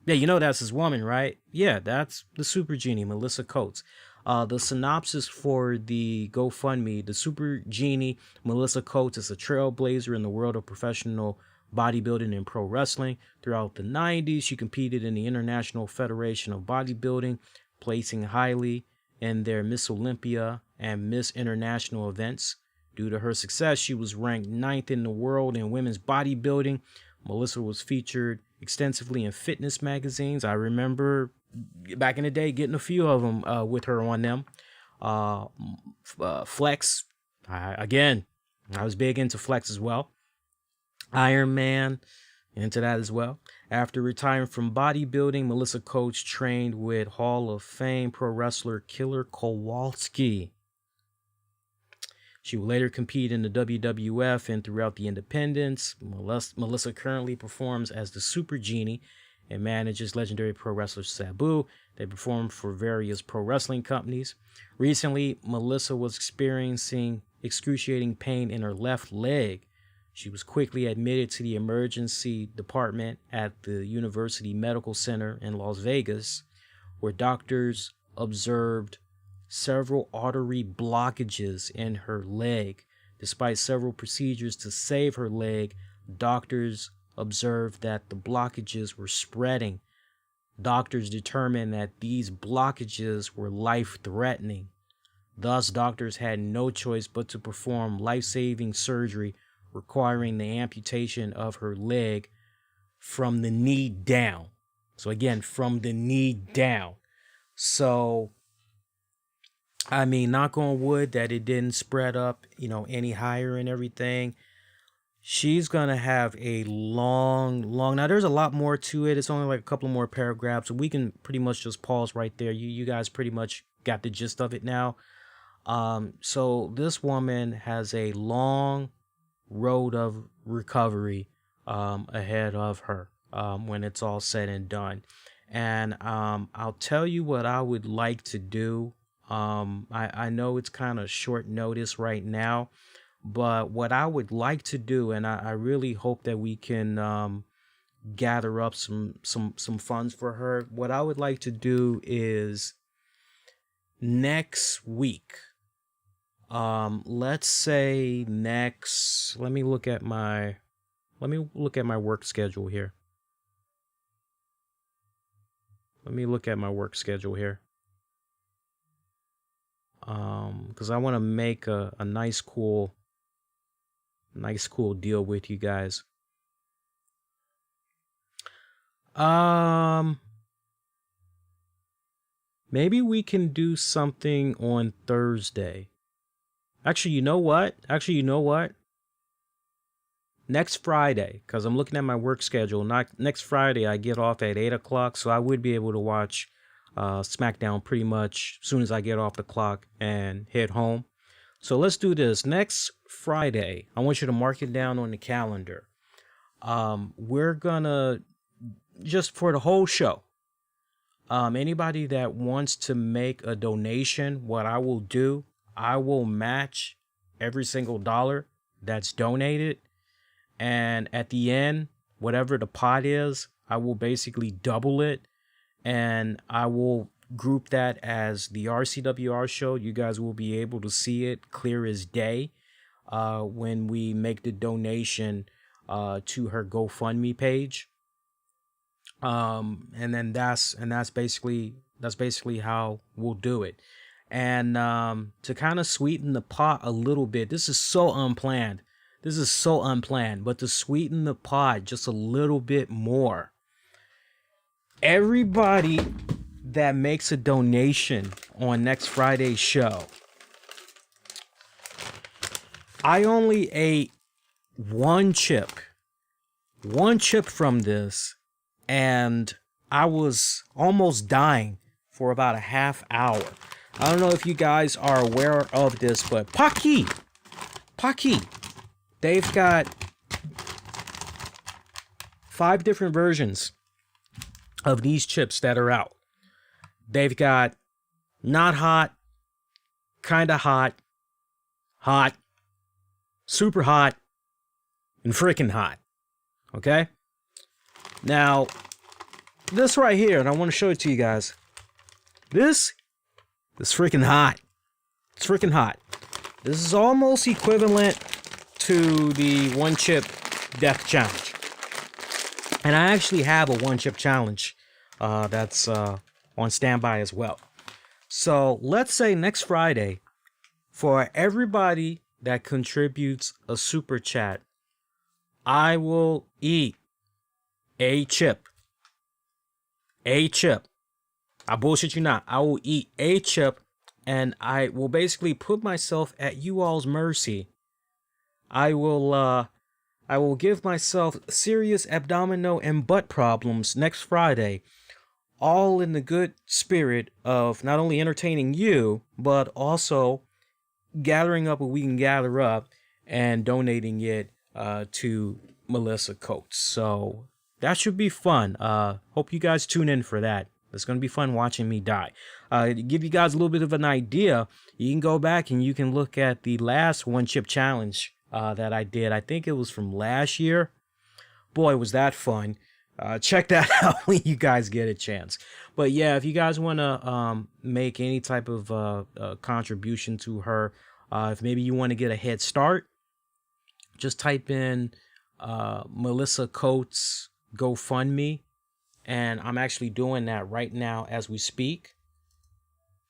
A: Yeah, you know that's his woman, right? Yeah, that's the Super Genie, Melissa Coates. The synopsis for the GoFundMe: the Super Genie, Melissa Coates, is a trailblazer in the world of professional bodybuilding and pro wrestling. Throughout the 90s, she competed in the International Federation of Bodybuilding, placing highly in their Miss Olympia and Miss International events. Due to her success, she was ranked ninth in the world in women's bodybuilding. Melissa was featured extensively in fitness magazines. I remember back in the day getting a few of them with her on them. Flex, again, I was big into Flex as well. Iron Man, into that as well. After retiring from bodybuilding, Melissa Coates trained with Hall of Fame pro wrestler Killer Kowalski. She will later compete in the WWF and throughout the independents. Melissa currently performs as the Super Genie and manages legendary pro wrestler Sabu. They perform for various pro wrestling companies. Recently, Melissa was experiencing excruciating pain in her left leg. She was quickly admitted to the emergency department at the University Medical Center in Las Vegas, where doctors observed several artery blockages in her leg. Despite several procedures to save her leg, doctors observed that the blockages were spreading. Doctors determined that these blockages were life-threatening. Thus, doctors had no choice but to perform life-saving surgery, requiring the amputation of her leg from the knee down. So again, from the knee down. So, I mean, knock on wood that it didn't spread up, any higher and everything. She's going to have a long, now there's a lot more to it. It's only like a couple more paragraphs. So we can pretty much just pause right there. You guys pretty much got the gist of it now. So this woman has a long road of recovery ahead of her when it's all said and done. And I'll tell you what I would like to do. I know it's kind of short notice right now, but what I would like to do, and I really hope that we can gather up some funds for her. What I would like to do is next week, let's say next, let me look at my work schedule here. Because I want to make a nice cool deal with you guys. Maybe we can do something on Thursday. Actually, you know what? Next Friday, because I'm looking at my work schedule. Next Friday, I get off at 8 o'clock, so I would be able to watch Smackdown pretty much as soon as I get off the clock and head home. So let's do this. Next Friday, I want you to mark it down on the calendar. We're gonna, just for the whole show, anybody that wants to make a donation, what I will do, I will match every single dollar that's donated. And at the end, whatever the pot is, I will basically double it. And I will group that as the RCWR show. You guys will be able to see it clear as day when we make the donation to her GoFundMe page. And then that's basically how we'll do it. And to kind of sweeten the pot a little bit, this is so unplanned, but to sweeten the pot just a little bit more, everybody that makes a donation on next Friday's show, I only ate one chip from this, and I was almost dying for about a half hour. I don't know if you guys are aware of this, but Paki, they've got 5 different versions of these chips that are out. They've got not hot, kind of hot, hot, super hot, and freaking hot. Okay? Now, this right here, and I want to show it to you guys. This is freaking hot. It's freaking hot. This is almost equivalent to the one chip death challenge. And I actually have a one chip challenge that's on standby as well. So let's say next Friday, for everybody that contributes a super chat, I will eat a chip. A chip. I bullshit you not. I will eat a chip, and I will basically put myself at you all's mercy. I will give myself serious abdominal and butt problems next Friday, all in the good spirit of not only entertaining you, but also gathering up what we can gather up and donating it to Melissa Coates. So that should be fun. Hope you guys tune in for that. It's going to be fun watching me die. To give you guys a little bit of an idea, you can go back and you can look at the last one chip challenge that I did. I think it was from last year. Boy, was that fun. Check that out when you guys get a chance. But yeah, if you guys want to make any type of contribution to her, if maybe you want to get a head start, just type in Melissa Coates GoFundMe. And I'm actually doing that right now as we speak.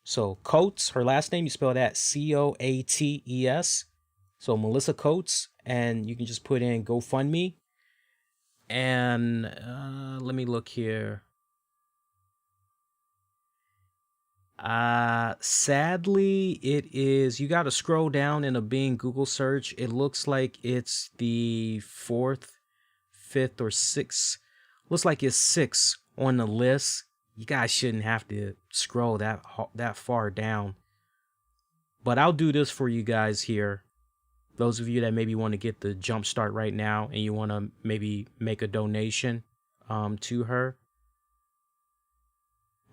A: So Coates, her last name, you spell that Coates. So Melissa Coates, and you can just put in GoFundMe. And let me look here. Sadly, it is, you got to scroll down in a Bing Google search. It looks like it's the 4th, 5th, or 6th. Looks like it's 6 on the list. You guys shouldn't have to scroll that far down. But I'll do this for you guys here. Those of you that maybe want to get the jump start right now and you want to maybe make a donation to her.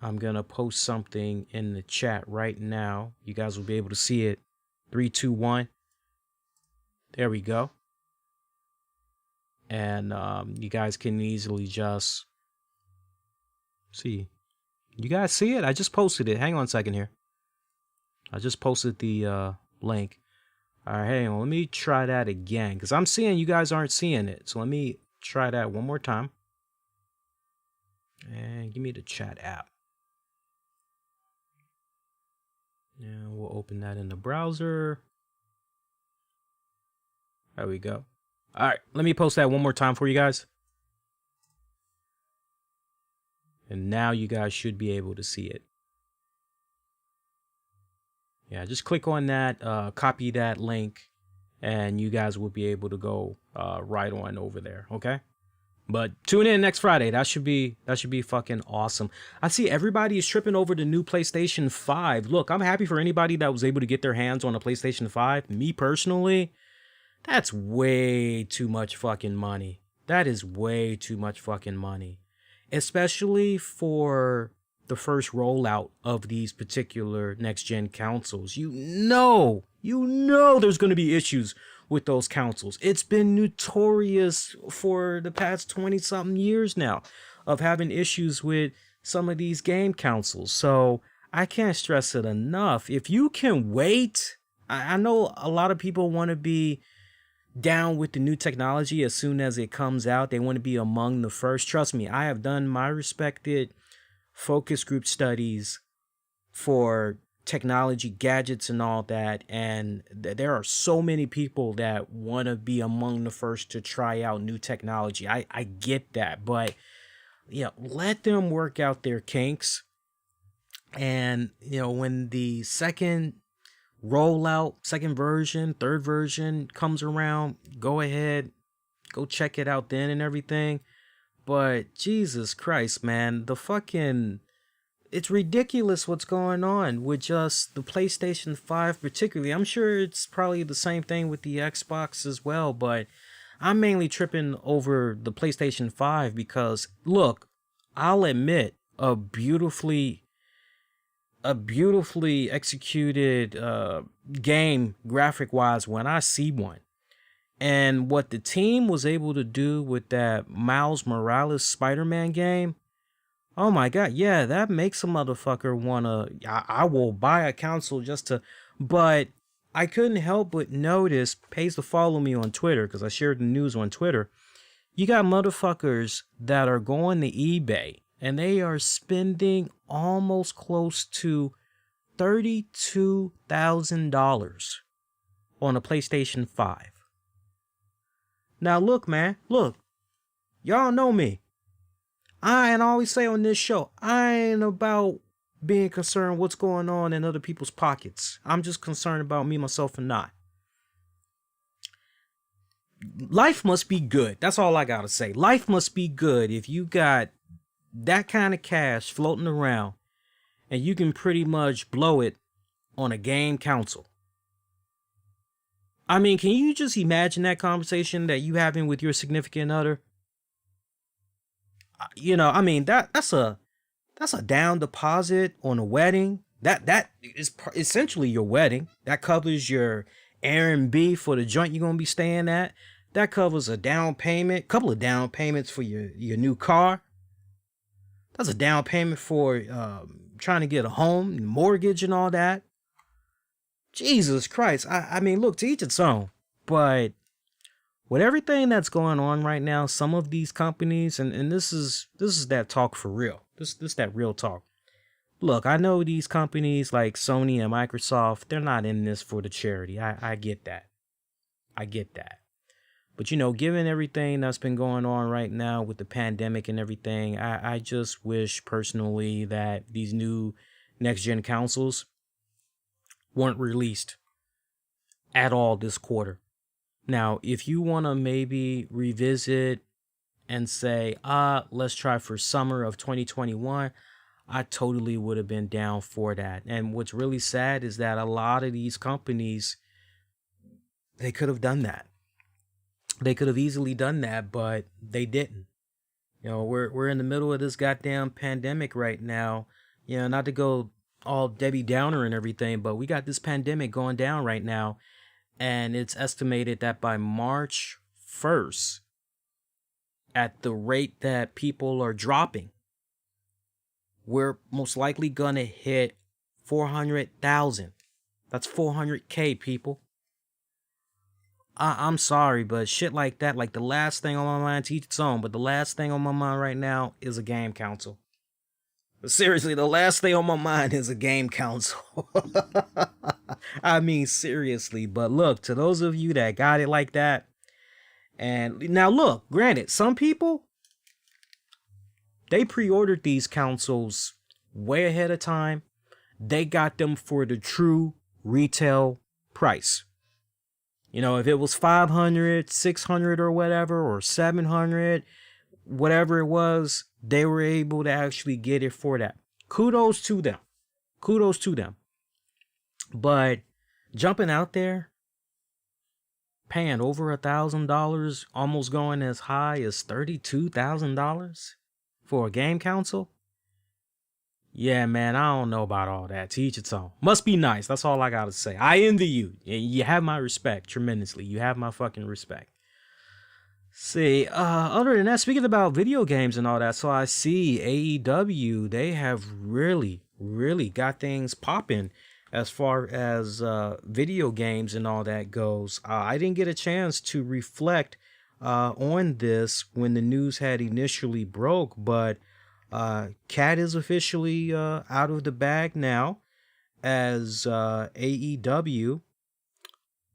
A: I'm going to post something in the chat right now. You guys will be able to see it. 3, 2, 1. There we go. And you guys can easily just see. You guys see it? I just posted it. Hang on a second here. I just posted the link. All right, hang on. Let me try that again because I'm seeing you guys aren't seeing it. So let me try that one more time. And give me the chat app. And we'll open that in the browser. There we go. All right, let me post that one more time for you guys. And now you guys should be able to see it. Yeah, just click on that, copy that link, and you guys will be able to go right on over there, okay? But tune in next Friday. That should be fucking awesome. I see everybody is tripping over the new PlayStation 5. Look, I'm happy for anybody that was able to get their hands on a PlayStation 5. Me personally, that's way too much fucking money. That is way too much fucking money. Especially for the first rollout of these particular next-gen consoles. You know there's going to be issues with those consoles. It's been notorious for the past 20-something years now of having issues with some of these game consoles. So I can't stress it enough. If you can wait, I know a lot of people want to be down with the new technology as soon as it comes out. They want to be among the first. Trust me, I have done my respected focus group studies for technology, gadgets, and all that, and there are so many people that want to be among the first to try out new technology. I get that, but let them work out their kinks. And when the second rollout, second version, third version comes around, go ahead, go check it out then and everything. But Jesus Christ, man, it's ridiculous what's going on with just the PlayStation 5 particularly. I'm sure it's probably the same thing with the Xbox as well, but I'm mainly tripping over the PlayStation 5 because, look, I'll admit, a beautifully executed game graphic-wise when I see one. And what the team was able to do with that Miles Morales Spider-Man game Oh my God. Yeah, that makes a motherfucker wanna. I will buy a console just to. But I couldn't help but notice, pays to follow me on Twitter because I shared the news on Twitter. You got motherfuckers that are going to eBay and they are spending almost close to $32,000 on a PlayStation 5. Now, look, man, look, y'all know me. I always say on this show, I ain't about being concerned what's going on in other people's pockets. I'm just concerned about me, myself, and not. Life must be good. That's all I gotta say. Life must be good if you got that kind of cash floating around and you can pretty much blow it on a game console. I mean, can you just imagine that conversation that you having with your significant other? I mean that's a down deposit on a wedding. That is essentially your wedding. That covers your Airbnb for the joint you're gonna be staying at. That covers a down payment, couple of down payments for your new car. That's a down payment for trying to get a home, mortgage, and all that. Jesus Christ! I mean, look, to each its own. But with everything that's going on right now, some of these companies, and this is that talk for real. This that real talk. Look, I know these companies like Sony and Microsoft, they're not in this for the charity. I get that. I get that. But given everything that's been going on right now with the pandemic and everything, I just wish personally that these new next gen consoles weren't released at all this quarter. Now, if you want to maybe revisit and say, let's try for summer of 2021, I totally would have been down for that. And what's really sad is that a lot of these companies, they could have done that. They could have easily done that, but they didn't. We're in the middle of this goddamn pandemic right now. Not to go all Debbie Downer and everything, but we got this pandemic going down right now. And it's estimated that by March 1st, at the rate that people are dropping, we're most likely going to hit 400,000. That's 400K, people. I'm sorry, but shit like that, like the last thing on my mind, to each its own, but the last thing on my mind right now is a game console. Seriously, the last thing on my mind is a game console. I mean, seriously. But look, to those of you that got it like that, and now look, granted, some people, they pre-ordered these consoles way ahead of time. They got them for the true retail price. If it was 500, 600 or whatever, or 700, whatever it was, they were able to actually get it for that. Kudos to them. Kudos to them. But jumping out there, paying over $1,000, almost going as high as $32,000 for a game console. Yeah, man, I don't know about all that. To each its own. Must be nice. That's all I gotta say. I envy you. You have my respect tremendously. You have my fucking respect. See, other than that, speaking about video games and all that, so I see AEW, they have really, really got things popping as far as video games and all that goes. I didn't get a chance to reflect on this when the news had initially broke, but Cat is officially out of the bag now, as AEW,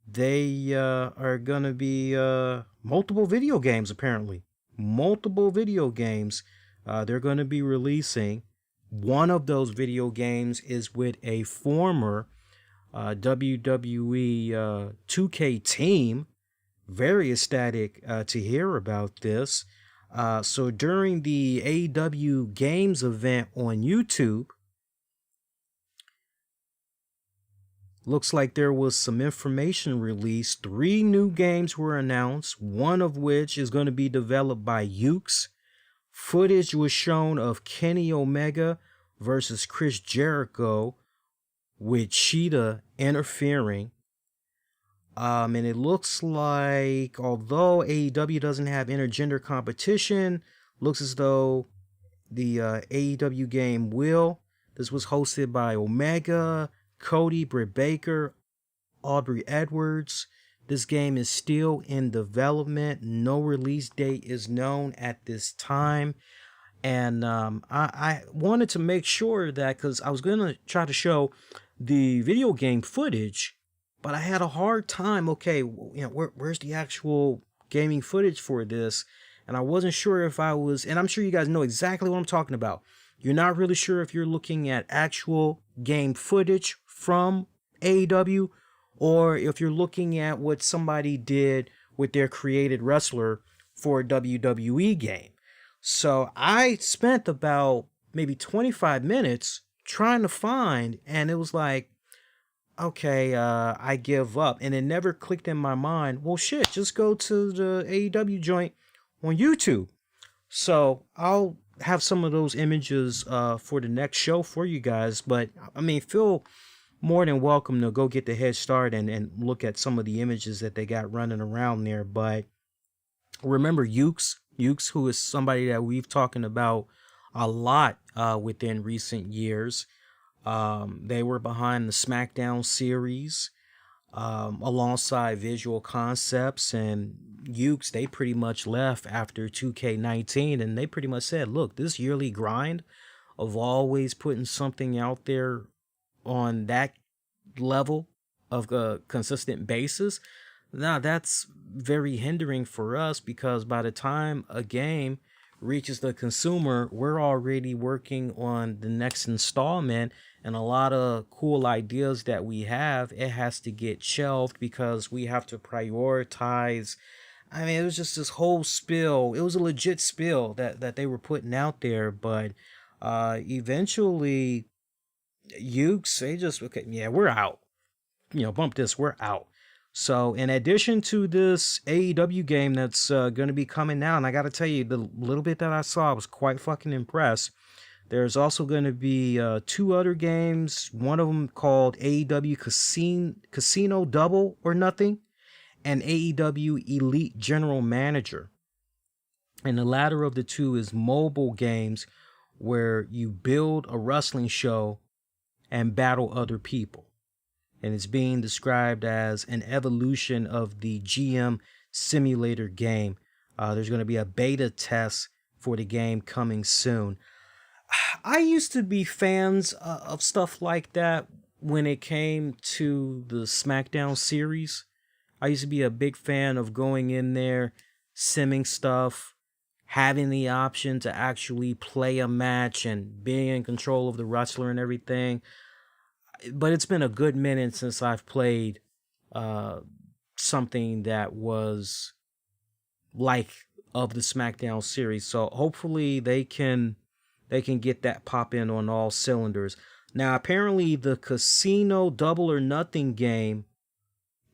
A: they are going to be multiple video games, apparently. Multiple video games they're going to be releasing. One of those video games is with a former WWE 2K team. Very ecstatic to hear about this. So during the AEW Games event on YouTube, looks like there was some information released. 3 new games were announced, one of which is going to be developed by Ukes. Footage was shown of Kenny Omega versus Chris Jericho, with Cheetah interfering. And it looks like, although AEW doesn't have intergender competition, looks as though the AEW game Will. This was hosted by Omega, Cody, Britt Baker, Aubrey Edwards. This game is still in development. No release date is known at this time. And I wanted to make sure that, because I was going to try to show the video game footage, but I had a hard time. Okay, where's the actual gaming footage for this? And I wasn't sure if I was, and I'm sure you guys know exactly what I'm talking about. You're not really sure if you're looking at actual game footage from AEW or if you're looking at what somebody did with their created wrestler for a WWE game. So I spent about maybe 25 minutes trying to find, and it was like, okay, I give up. And it never clicked in my mind, well, shit, just go to the AEW joint on YouTube. So I'll have some of those images for the next show for you guys. But I mean, feel more than welcome to go get the head start and look at some of the images that they got running around there. But remember Ukes, who is somebody that we've talking about a lot within recent years. They were behind the Smackdown series alongside Visual Concepts, and Ukes, they pretty much left after 2K19, and they pretty much said, look, this yearly grind of always putting something out there on that level of a consistent basis, now that's very hindering for us, because by the time a game reaches the consumer, we're already working on the next installment, and a lot of cool ideas that we have, it has to get shelved because we have to prioritize. I mean, it was just this whole spill. It was a legit spill that they were putting out there, but eventually Ukes, they just, okay, yeah, we're out. Bump this, we're out. So in addition to this AEW game that's going to be coming out, and I got to tell you, the little bit that I saw, I was quite fucking impressed. There's also going to be 2 other games, one of them called AEW Casino Double or Nothing, and AEW Elite General Manager. And the latter of the two is mobile games where you build a wrestling show and battle other people. And it's being described as an evolution of the GM simulator game. There's going to be a beta test for the game coming soon. I used to be fans of stuff like that when it came to the SmackDown series. I used to be a big fan of going in there, simming stuff, having the option to actually play a match and being in control of the wrestler and everything. But it's been a good minute since I've played something that was like of the SmackDown series. So hopefully they can get that pop in on all cylinders. Now, apparently the Casino Double or Nothing game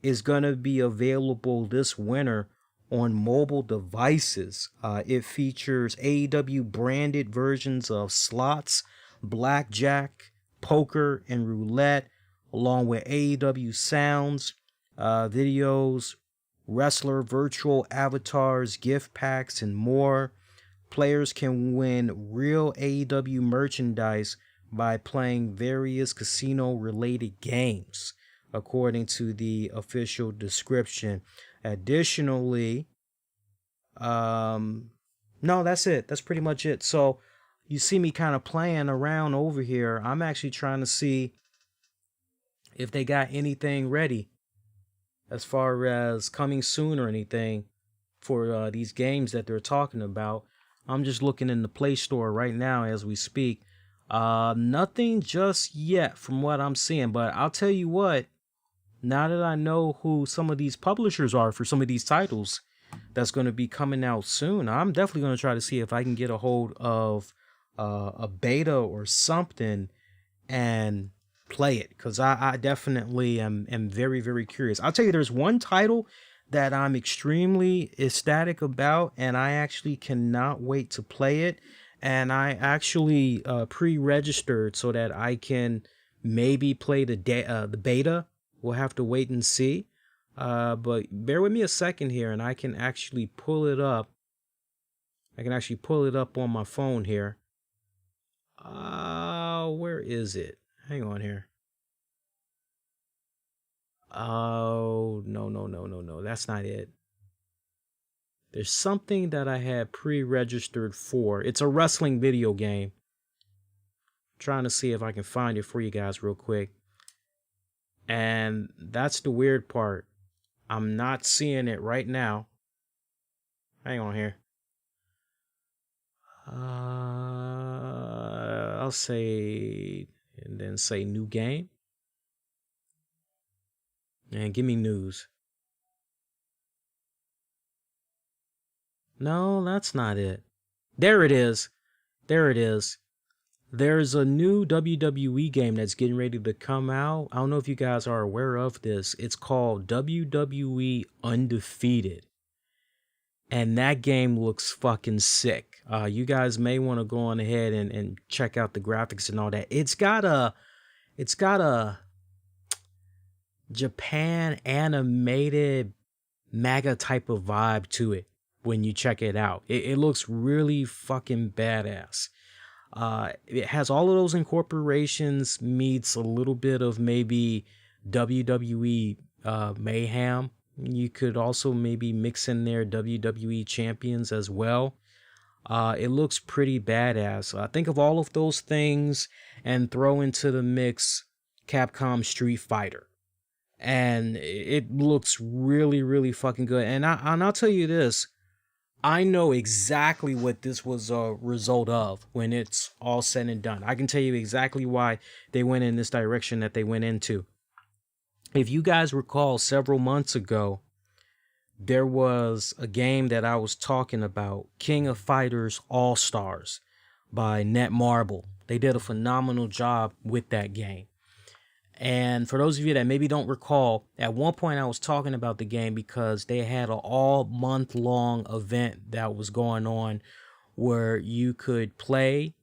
A: is going to be available this winter on mobile devices. It features AEW branded versions of slots, blackjack, poker, and roulette, along with AEW sounds, videos, wrestler virtual avatars, gift packs, and more. Players can win real AEW merchandise by playing various casino-related games, according to the official description. Additionally, no, that's it. That's pretty much it. So you see me kind of playing around over here. I'm actually trying to see if they got anything ready as far as coming soon or anything for these games that they're talking about. I'm just looking in the Play Store right now as we speak. Nothing just yet from what I'm seeing, but I'll tell you what, now that I know who some of these publishers are for some of these titles that's going to be coming out soon, I'm definitely going to try to see if I can get a hold of a beta or something and play it, because I definitely am very, very curious. I'll tell you, there's one title that I'm extremely ecstatic about, and I actually cannot wait to play it. And I actually pre-registered so that I can maybe play the beta. We'll have to wait and see. But bear with me a second here, and I can actually pull it up. I can actually pull it up on my phone here. Where is it? Hang on here. Oh, no. That's not it. There's something that I had pre-registered for. It's a wrestling video game. Trying to see if I can find it for you guys real quick. And that's the weird part. I'm not seeing it right now. Hang on here. I'll say, and then say new game. And give me news. No, that's not it. There it is. There it is. There's a new WWE game that's getting ready to come out. I don't know if you guys are aware of this. It's called WWE Undefeated. And that game looks fucking sick. You guys may want to go on ahead and check out the graphics and all that. It's got a Japan animated MAGA type of vibe to it when you check it out. It looks really fucking badass. It has all of those incorporations, meets a little bit of maybe WWE mayhem. You could also maybe mix in there WWE champions as well. It looks pretty badass. Think of all of those things and throw into the mix Capcom Street Fighter. And it looks really, really fucking good. And I'll tell you this. I know exactly what this was a result of when it's all said and done. I can tell you exactly why they went in this direction that they went into. If you guys recall, several months ago, there was a game that I was talking about, King of Fighters All-Stars by Netmarble. They did a phenomenal job with that game. And for those of you that maybe don't recall, at one point I was talking about the game because they had an all-month-long event that was going on where you could play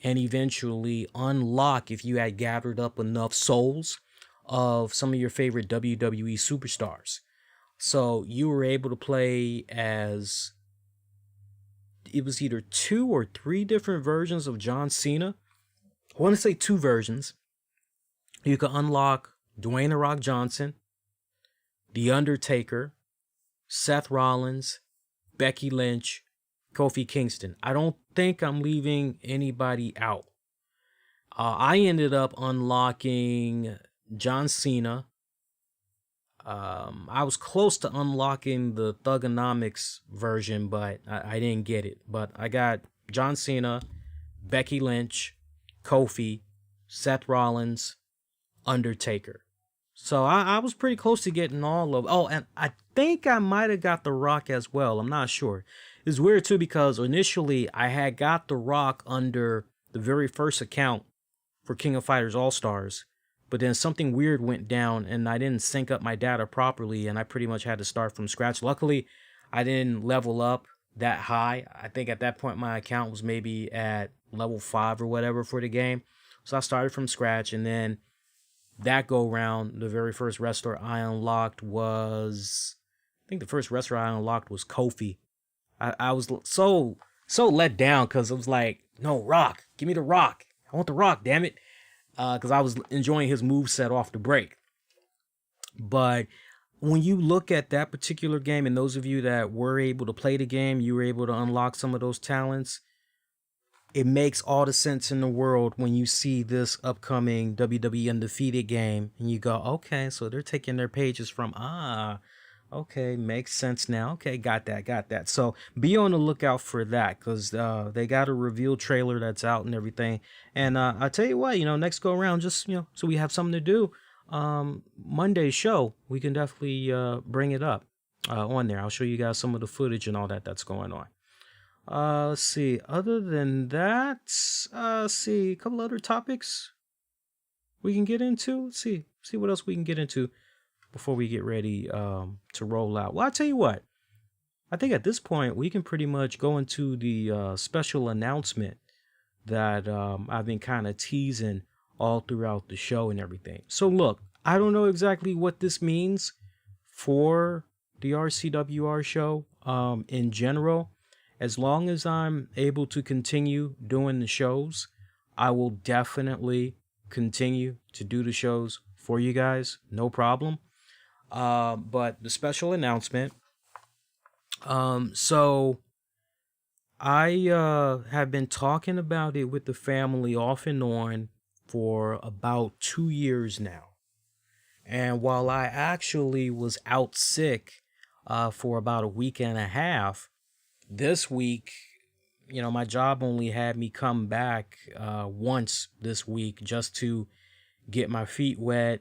A: and eventually unlock, if you had gathered up enough souls, of some of your favorite WWE superstars. So you were able to play as, it was either 2 or 3 different versions of John Cena. I want to say 2 versions. You could unlock Dwayne "The Rock" Johnson, The Undertaker, Seth Rollins, Becky Lynch, Kofi Kingston. I don't think I'm leaving anybody out. I ended up unlocking John Cena. I was close to unlocking the Thugonomics version, but I didn't get it. But I got John Cena, Becky Lynch, Kofi, Seth Rollins, Undertaker. So I was pretty close to getting all of. Oh, and I think I might have got The Rock as well. I'm not sure. It's weird too because initially I had got The Rock under the very first account for King of Fighters All-Stars. But then something weird went down and I didn't sync up my data properly and I pretty much had to start from scratch. Luckily, I didn't level up that high. I think at that point my account was maybe at level 5 or whatever for the game. So I started from scratch, and then that go round, the very first wrestler I unlocked was, I think the first wrestler I unlocked was Kofi. I was so let down because it was like, no, Rock, give me The Rock. I want The Rock, damn it. Because I was enjoying his moveset off the break. But when you look at that particular game, and those of you that were able to play the game, you were able to unlock some of those talents, it makes all the sense in the world when you see this upcoming WWE Undefeated game, and you go, okay, so they're taking their pages from, okay, makes sense now. Okay, got that. So be on the lookout for that, because they got a reveal trailer that's out and everything. And I tell you what, next go around, just, so we have something to do. Monday's show, we can definitely bring it up on there. I'll show you guys some of the footage and all that's going on. Let's see. Other than that, see a couple other topics we can get into. Let's see what else we can get into before we get ready to roll out. Well, I'll tell you what. I think at this point we can pretty much go into the special announcement that I've been kind of teasing all throughout the show and everything. So look, I don't know exactly what this means for the RCWR show in general. As long as I'm able to continue doing the shows, I will definitely continue to do the shows for you guys, no problem. But the special announcement. So I have been talking about it with the family off and on for about 2 years now. And while I actually was out sick for about a week and a half, this week, my job only had me come back once this week just to get my feet wet,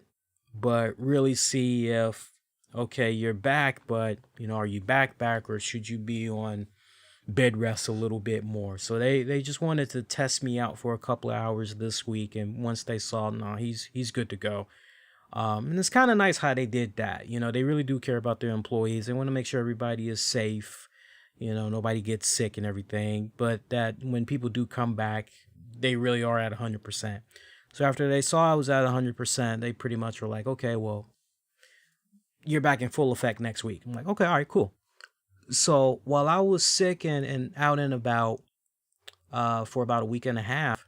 A: but really see if, okay, you're back, but, are you back, or should you be on bed rest a little bit more? So they just wanted to test me out for a couple of hours this week, and once they saw, no, he's good to go. And it's kind of nice how they did that. They really do care about their employees. They want to make sure everybody is safe, nobody gets sick and everything, but that when people do come back, they really are at 100%. So after they saw I was at 100%, they pretty much were like, okay, well, you're back in full effect next week. I'm like, okay, all right, cool. So while I was sick and out and about for about a week and a half,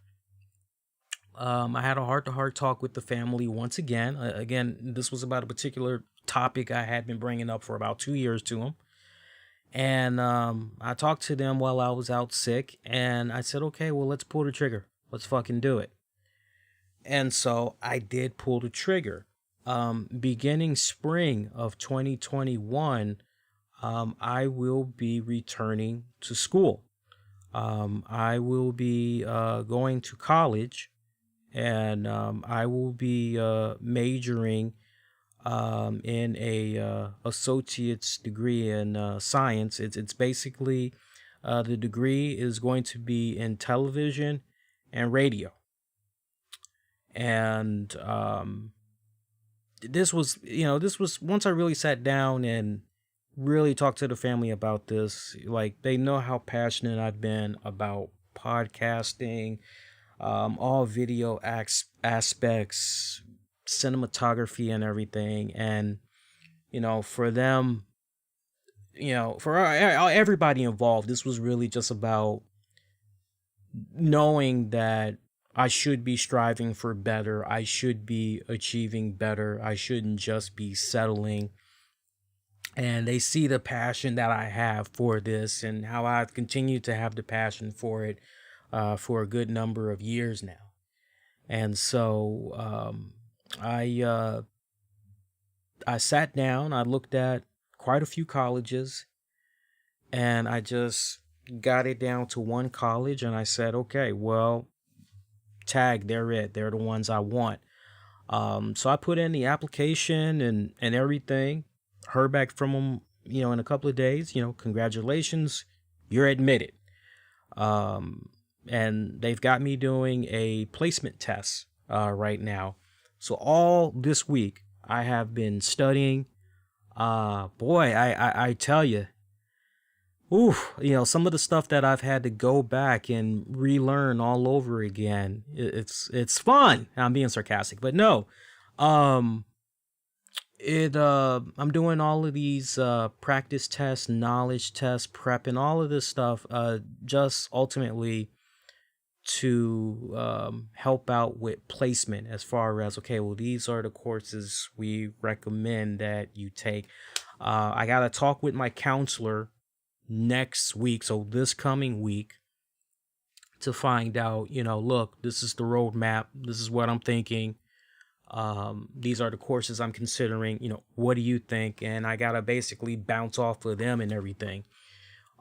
A: I had a heart-to-heart talk with the family once again. Again, this was about a particular topic I had been bringing up for about 2 years to them. And I talked to them while I was out sick, and I said, okay, well, let's pull the trigger. Let's fucking do it. And so I did pull the trigger. Beginning spring of 2021, I will be returning to school. I will be going to college, and I will be majoring in a associate's degree in science. It's basically the degree is going to be in television and radio. And this was once I really sat down and really talked to the family about this. Like, they know how passionate I've been about podcasting, all video aspects, cinematography and everything. And, for them, for everybody involved, this was really just about knowing that I should be striving for better. I should be achieving better. I shouldn't just be settling. And they see the passion that I have for this and how I've continued to have the passion for it for a good number of years now. And so I sat down, I looked at quite a few colleges, and I just got it down to one college, and I said, okay, well, tag, they're it. They're the ones I want. So I put in the application and everything. Heard back from them, in a couple of days. Congratulations, you're admitted. And they've got me doing a placement test right now. So all this week I have been studying. Boy, I tell you, some of the stuff that I've had to go back and relearn all over again. It's fun. I'm being sarcastic, but no. I'm doing all of these practice tests, knowledge tests, prep, and all of this stuff just ultimately to help out with placement, as far as, okay, well, these are the courses we recommend that you take. I got to talk with my counselor next week, so this coming week, to find out, look, this is the roadmap, this is what I'm thinking, these are the courses I'm considering, what do you think? And I gotta basically bounce off of them and everything.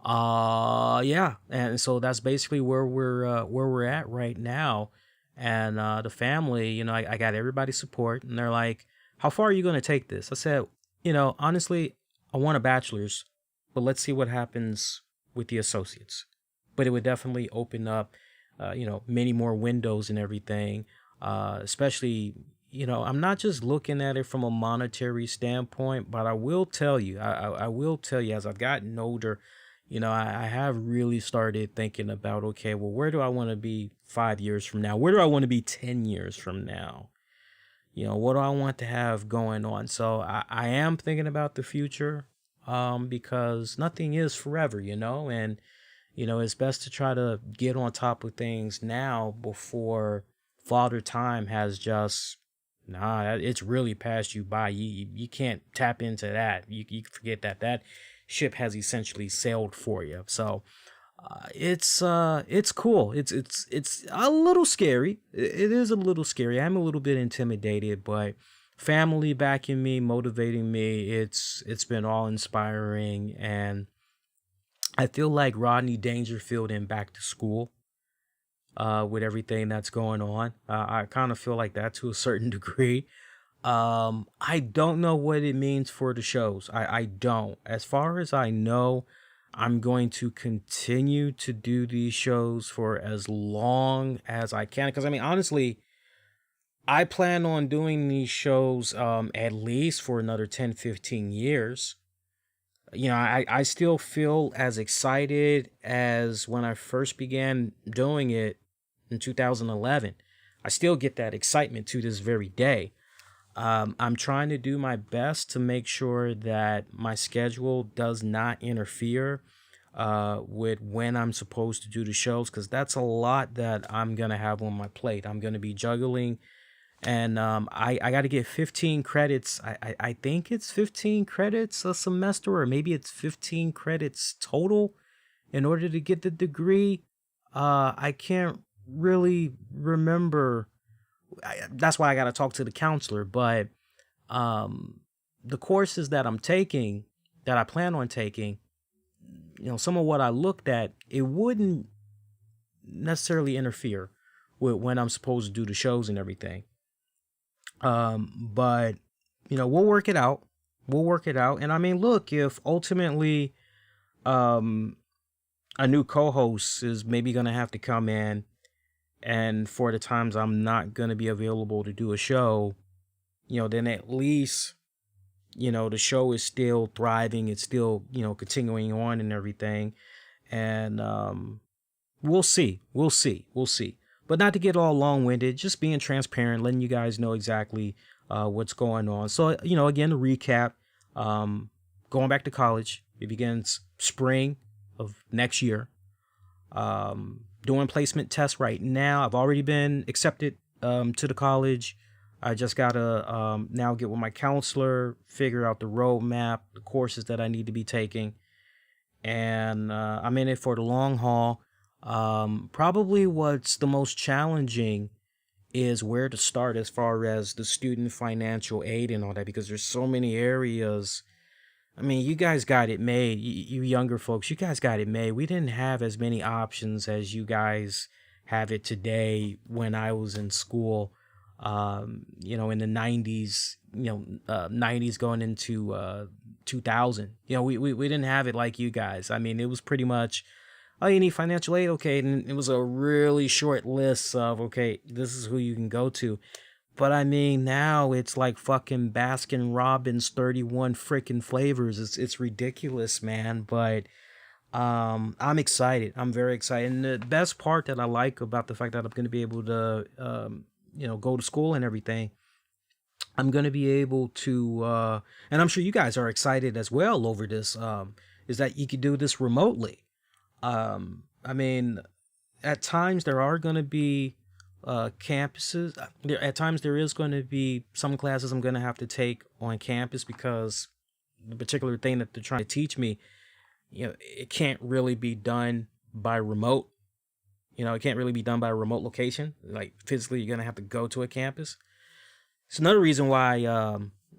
A: Yeah, and so that's basically where we're at right now. And the family, I got everybody's support, and they're like, how far are you going to take this? I said, honestly, I want a bachelor's, but let's see what happens with the associates. But it would definitely open up, many more windows and everything. Especially, I'm not just looking at it from a monetary standpoint, but I will tell you, I will tell you, as I've gotten older, I have really started thinking about, okay, well, where do I want to be 5 years from now? Where do I want to be 10 years from now? What do I want to have going on? So I am thinking about the future, because nothing is forever, and It's best to try to get on top of things now before father time has just, it's really passed you by. You can't tap into that. You forget that ship has essentially sailed for you. So it's cool. It's a little scary. It is a little scary. I'm a little bit intimidated, but family backing me, motivating me. It's been all inspiring, and I feel like Rodney Dangerfield in Back to School, with everything that's going on. I kind of feel like that to a certain degree. I don't know what it means for the shows. I don't. As far as I know, I'm going to continue to do these shows for as long as I can. Because, I mean, honestly, I plan on doing these shows at least for another 10, 15 years. I still feel as excited as when I first began doing it in 2011. I still get that excitement to this very day. I'm trying to do my best to make sure that my schedule does not interfere with when I'm supposed to do the shows, because that's a lot that I'm going to have on my plate. I'm going to be juggling. And I got to get 15 credits. I think it's 15 credits a semester, or maybe it's 15 credits total in order to get the degree. I can't really remember. That's why I got to talk to the counselor. But the courses that I'm taking, that I plan on taking, some of what I looked at, it wouldn't necessarily interfere with when I'm supposed to do the shows and everything. But we'll work it out. We'll work it out. And I mean, look, if ultimately, a new co-host is maybe going to have to come in, and for the times I'm not going to be available to do a show, then at least, the show is still thriving. It's still, continuing on and everything. And, we'll see. But not to get all long-winded, just being transparent, letting you guys know exactly what's going on. So, again, to recap, going back to college, it begins spring of next year. Doing placement tests right now. I've already been accepted to the college. I just got to now get with my counselor, figure out the roadmap, the courses that I need to be taking. And I'm in it for the long haul. Probably what's the most challenging is where to start as far as the student financial aid and all that, because there's so many areas. I mean, you guys got it made. You younger folks, you guys got it made. We didn't have as many options as you guys have it today when I was in school, in the 90s, 90s going into 2000. We didn't have it like you guys. I mean, it was pretty much, oh, you need financial aid? Okay. And it was a really short list of, okay, this is who you can go to. But I mean, now it's like fucking Baskin Robbins 31 freaking flavors. It's ridiculous, man. But I'm excited. I'm very excited. And the best part that I like about the fact that I'm going to be able to, go to school and everything, I'm going to be able to, and I'm sure you guys are excited as well over this, is that you can do this remotely. I mean, at times there are going to be campuses. At times there is going to be some classes I'm going to have to take on campus, because the particular thing that they're trying to teach me, it can't really be done by remote. It can't really be done by a remote location. Like physically, you're going to have to go to a campus. It's another reason why.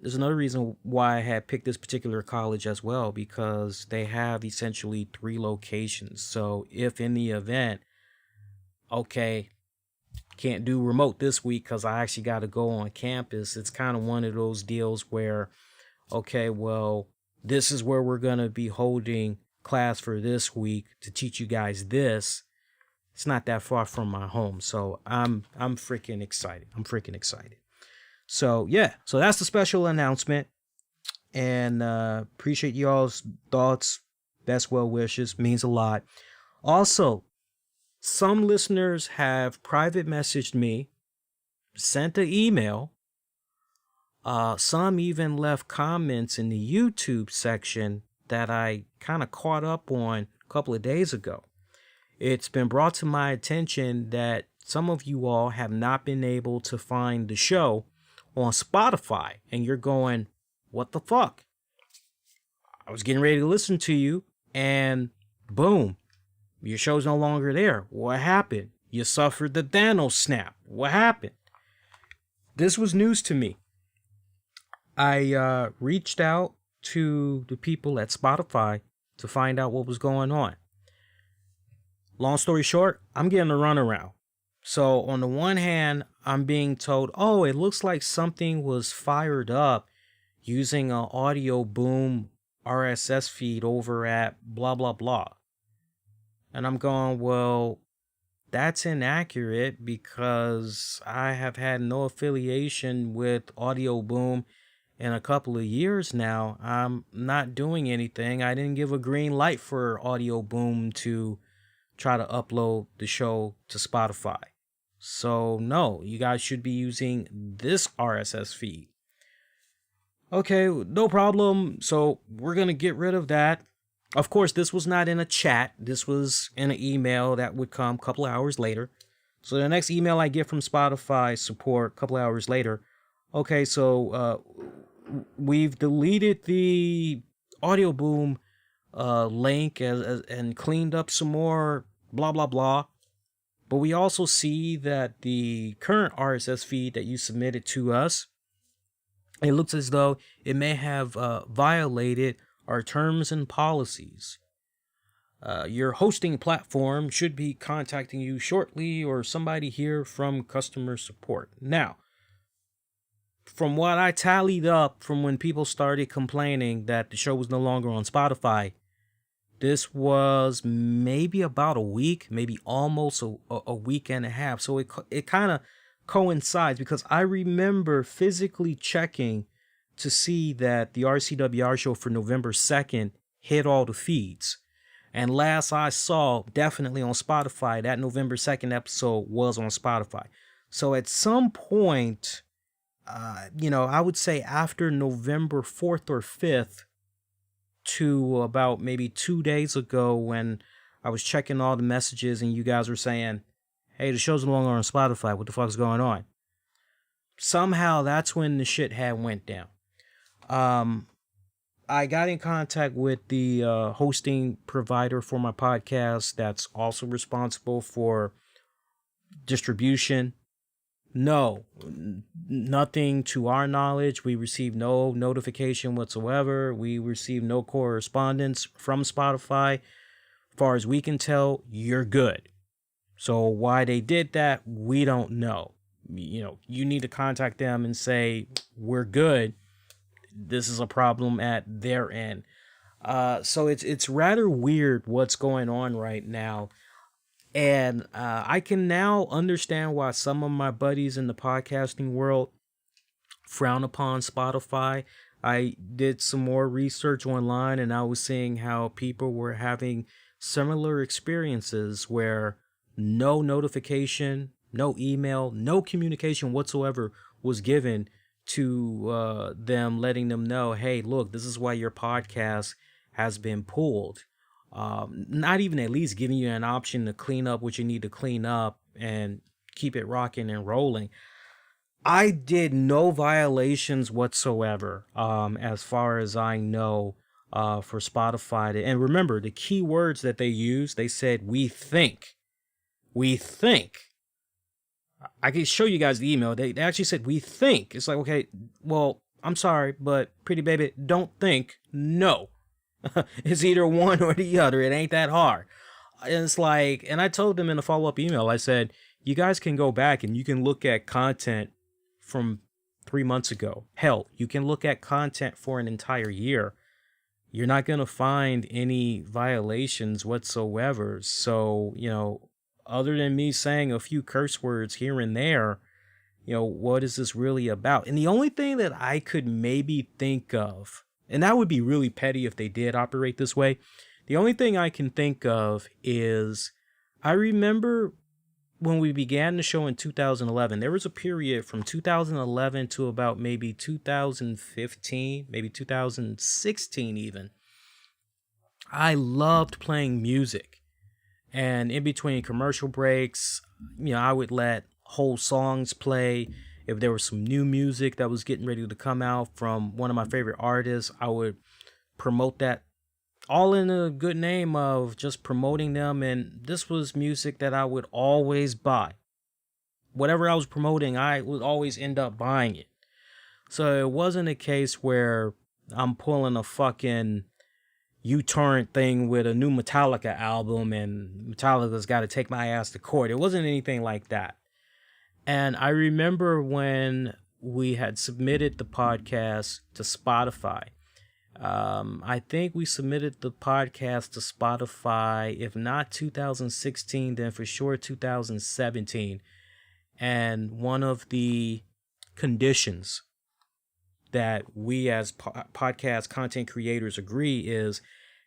A: There's another reason why I had picked this particular college as well, because they have essentially 3 locations. So if in the event, okay, can't do remote this week because I actually got to go on campus, it's kind of one of those deals where, okay, well, this is where we're going to be holding class for this week to teach you guys this. It's not that far from my home. So I'm freaking excited. So yeah, so that's the special announcement, and appreciate y'all's thoughts, best well wishes, means a lot. Also, some listeners have private messaged me, sent an email, some even left comments in the YouTube section that I kind of caught up on a couple of days ago. it's been brought to my attention that some of you all have not been able to find the show on Spotify. And you're going, what the fuck? I was getting ready to listen to you, and boom, your show's no longer there. What happened? You suffered the Thanos snap. What happened? This was news to me. I reached out to the people at Spotify to find out what was going on. Long story short, I'm getting a runaround. So on the one hand, I'm being told, oh, it looks like something was fired up using an audio boom RSS feed over at blah, blah, blah. And I'm going, well, that's inaccurate because I have had no affiliation with Audio Boom in a couple of years now. I'm not doing anything. I didn't give a green light for Audio Boom to try to upload the show to Spotify. So no, you guys should be using this RSS feed. Okay, no problem. So we're going to get rid of that. Of course, this was not in a chat. This was in an email that would come a couple of hours later. So the next email I get from Spotify support a couple of hours later. Okay, so we've deleted the Audio Boom link and cleaned up some more blah, blah, blah. But we also see that the current RSS feed that you submitted to us, it looks as though it may have violated our terms and policies. Your hosting platform should be contacting you shortly, or somebody here from customer support. Now, from what I tallied up from when people started complaining that the show was no longer on Spotify, this was maybe about a week, maybe almost a week and a half. So it kind of coincides, because I remember physically checking to see that the RCWR show for November 2nd hit all the feeds. And last I saw, definitely on Spotify, that November 2nd episode was on Spotify. So at some point, I would say after November 4th or 5th to about maybe 2 days ago, when I was checking all the messages and you guys were saying, hey, the show's no longer on Spotify. What the fuck's going on? Somehow that's when the shit had went down. I got in contact with the hosting provider for my podcast that's also responsible for distribution. No, nothing to our knowledge. We received no notification whatsoever. We received no correspondence from Spotify. As far as we can tell, you're good. So why they did that, we don't know. You need to contact them and say, we're good. This is a problem at their end. So it's rather weird what's going on right now. And I can now understand why some of my buddies in the podcasting world frown upon Spotify. I did some more research online, and I was seeing how people were having similar experiences where no notification, no email, no communication whatsoever was given to them, letting them know, hey, look, this is why your podcast has been pulled. Not even at least giving you an option to clean up what you need to clean up and keep it rocking and rolling. I did no violations whatsoever, as far as I know, for Spotify. And remember, the key words that they used, they said, we think. We think. I can show you guys the email. They actually said, we think. It's like, okay, well, I'm sorry, but pretty baby, don't think. No. It's either one or the other. It ain't that hard. And it's like, and I told them in a follow-up email, I said, you guys can go back and you can look at content from 3 months ago. Hell, you can look at content for an entire year. You're not going to find any violations whatsoever. So, other than me saying a few curse words here and there, what is this really about? And the only thing that I could maybe think of, and that would be really petty if they did operate this way, the only thing I can think of is, I remember when we began the show in 2011, there was a period from 2011 to about maybe 2015, maybe 2016 even. I loved playing music. And in between commercial breaks, I would let whole songs play. If there was some new music that was getting ready to come out from one of my favorite artists, I would promote that, all in a good name of just promoting them. And this was music that I would always buy. Whatever I was promoting, I would always end up buying it. So it wasn't a case where I'm pulling a fucking U-turn thing with a new Metallica album and Metallica's got to take my ass to court. It wasn't anything like that. And I remember when we had submitted the podcast to Spotify. I think we submitted the podcast to Spotify, if not 2016, then for sure 2017. And one of the conditions that we as podcast content creators agree is,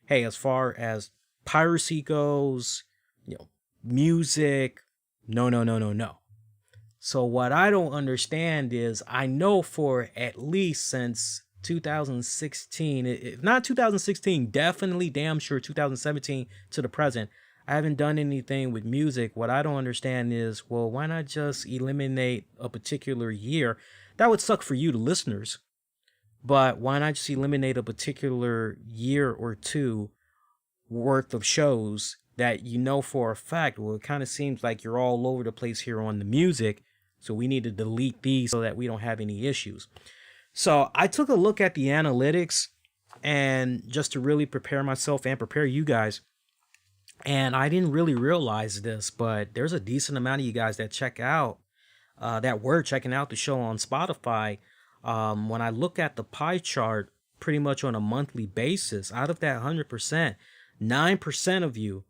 A: hey, as far as piracy goes, music, no. So what I don't understand is, I know for at least since 2016, if not 2016, definitely damn sure 2017 to the present, I haven't done anything with music. What I don't understand is, well, why not just eliminate a particular year? That would suck for you, the listeners. But why not just eliminate a particular year or two worth of shows that for a fact, well, it kind of seems like you're all over the place here on the music, so we need to delete these so that we don't have any issues. So I took a look at the analytics, and just to really prepare myself and prepare you guys, and I didn't really realize this, but there's a decent amount of you guys that check out, that were checking out the show on Spotify. When I look at the pie chart pretty much on a monthly basis, out of that 100%, 9% of you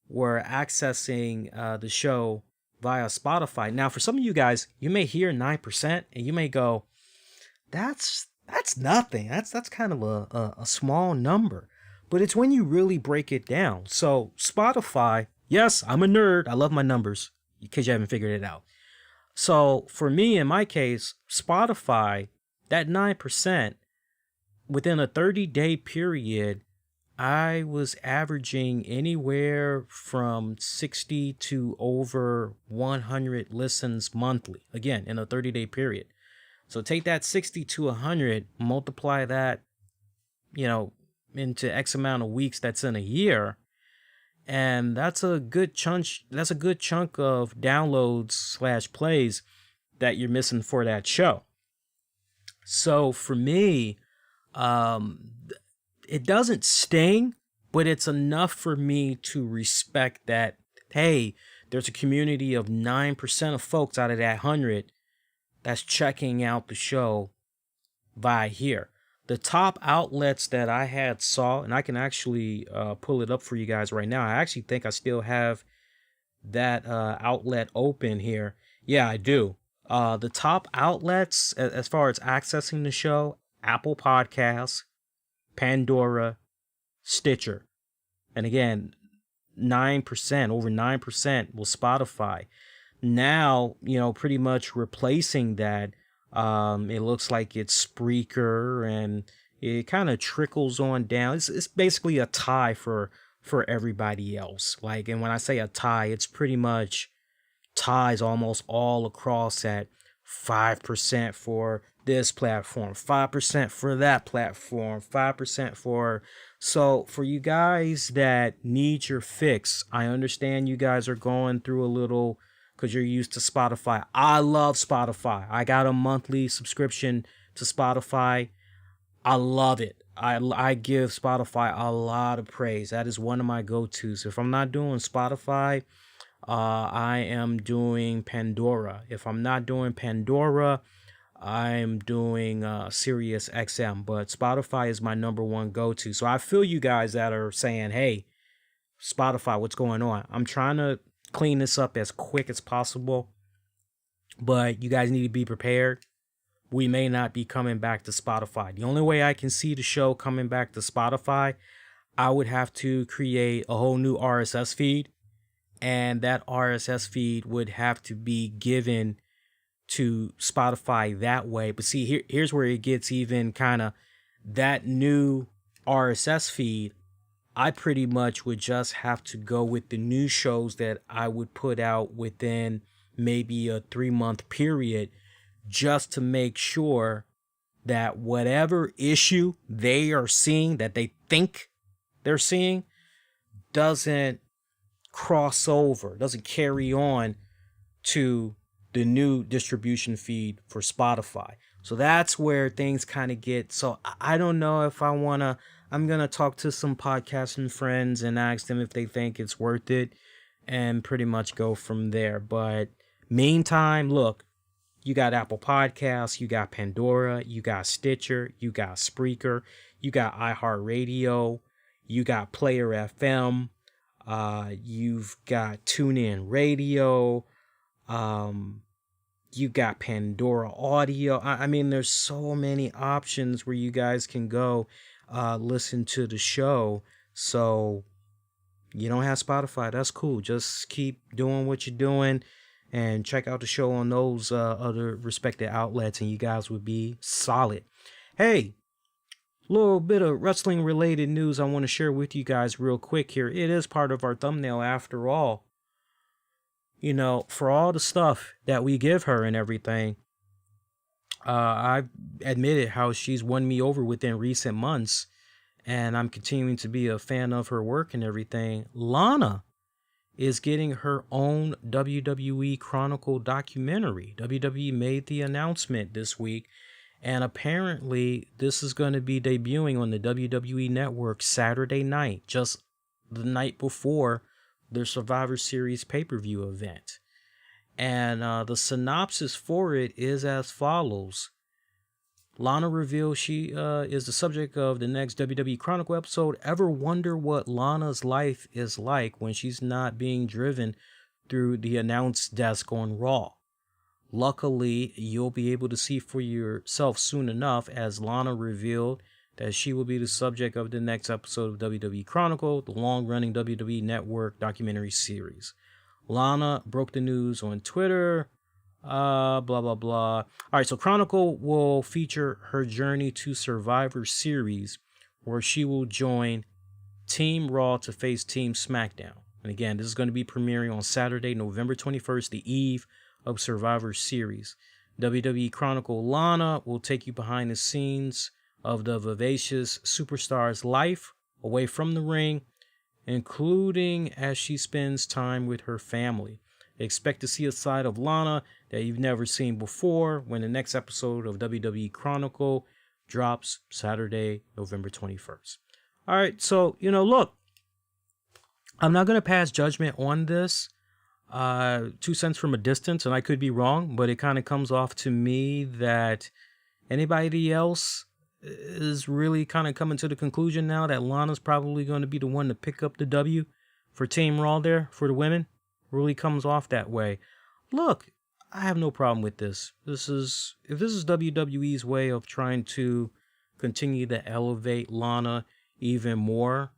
A: were accessing the show via Spotify. Now, for some of you guys, you may hear 9% and you may go, that's nothing. That's kind of a small number. But it's when you really break it down. So Spotify, yes, I'm a nerd. I love my numbers, in case you haven't figured it out. So for me, in my case, Spotify, that 9%, within a 30-day period, I was averaging anywhere from 60 to over 100 listens monthly. Again, in a 30-day period. So take that 60 to 100, multiply that, into X amount of weeks that's in a year. And that's a good chunk of downloads / plays that you're missing for that show. So for me, it doesn't sting, but it's enough for me to respect that, hey, there's a community of 9% of folks out of that 100 that's checking out the show via here. The top outlets that I had saw, and I can actually pull it up for you guys right now. I actually think I still have that outlet open here. Yeah, I do. The top outlets, as far as accessing the show, Apple Podcasts, Pandora, Stitcher. And again, 9%, over 9% was Spotify. Now, pretty much replacing that, it looks like it's Spreaker, and it kind of trickles on down. It's basically a tie for everybody else. And when I say a tie, it's pretty much ties almost all across at 5% for this platform, 5% for that platform, 5% for... So for you guys that need your fix, I understand you guys are going through a little, because you're used to Spotify. I love Spotify. I got a monthly subscription to Spotify. I love it. I give Spotify a lot of praise. That is one of my go-tos. If I'm not doing Spotify, I am doing Pandora. If I'm not doing Pandora, I'm doing Sirius XM. But Spotify is my number one go-to. So I feel you guys that are saying, hey, Spotify, what's going on? I'm trying to clean this up as quick as possible, but you guys need to be prepared. We may not be coming back to Spotify. The only way I can see the show coming back to Spotify, I would have to create a whole new RSS feed, and that RSS feed would have to be given to Spotify that way. But see, here's where it gets even kind of, that new RSS feed, I pretty much would just have to go with the new shows that I would put out within maybe a 3-month period, just to make sure that whatever issue they are seeing, that they think they're seeing, doesn't cross over, doesn't carry on to the new distribution feed for Spotify. So that's where things kind of get. So I don't know if I'm going to talk to some podcasting friends and ask them if they think it's worth it and pretty much go from there. But meantime, look, you got Apple Podcasts, you got Pandora, you got Stitcher, you got Spreaker, you got iHeartRadio, you got Player FM, you've got TuneIn Radio, you got Pandora Audio. I mean, there's so many options where you guys can go listen to the show. So you don't have Spotify, that's cool. Just keep doing what you're doing and check out the show on those other respected outlets, and you guys would be solid. Hey, little bit of wrestling related news I want to share with you guys real quick here. It is part of our thumbnail after all. You know, for all the stuff that we give her and everything, I've admitted how she's won me over within recent months, and I'm continuing to be a fan of her work and everything. Lana is getting her own WWE Chronicle documentary. WWE made the announcement this week, and apparently this is going to be debuting on the WWE Network Saturday night, just the night before their Survivor Series pay-per-view event. And the synopsis for it is as follows. Lana reveals she is the subject of the next WWE Chronicle episode. Ever wonder what Lana's life is like when she's not being driven through the announce desk on Raw? Luckily, you'll be able to see for yourself soon enough, as Lana revealed that she will be the subject of the next episode of WWE Chronicle, the long-running WWE Network documentary series. Lana broke the news on Twitter. Blah, blah, blah. All right, so Chronicle will feature her journey to Survivor Series, where she will join Team Raw to face Team SmackDown. And again, this is going to be premiering on Saturday, November 21st, the eve of Survivor Series. WWE Chronicle Lana will take you behind the scenes of the vivacious superstar's life away from the ring, including as she spends time with her family. Expect to see a side of Lana that you've never seen before when the next episode of WWE Chronicle drops Saturday, November 21st. All right, so, look, I'm not going to pass judgment on this. 2 cents from a distance, and I could be wrong, but it kind of comes off to me that anybody else is really kind of coming to the conclusion now that Lana's probably going to be the one to pick up the W for Team Raw there for the women. Really comes off that way. Look, I have no problem with this. If this is WWE's way of trying to continue to elevate Lana even more,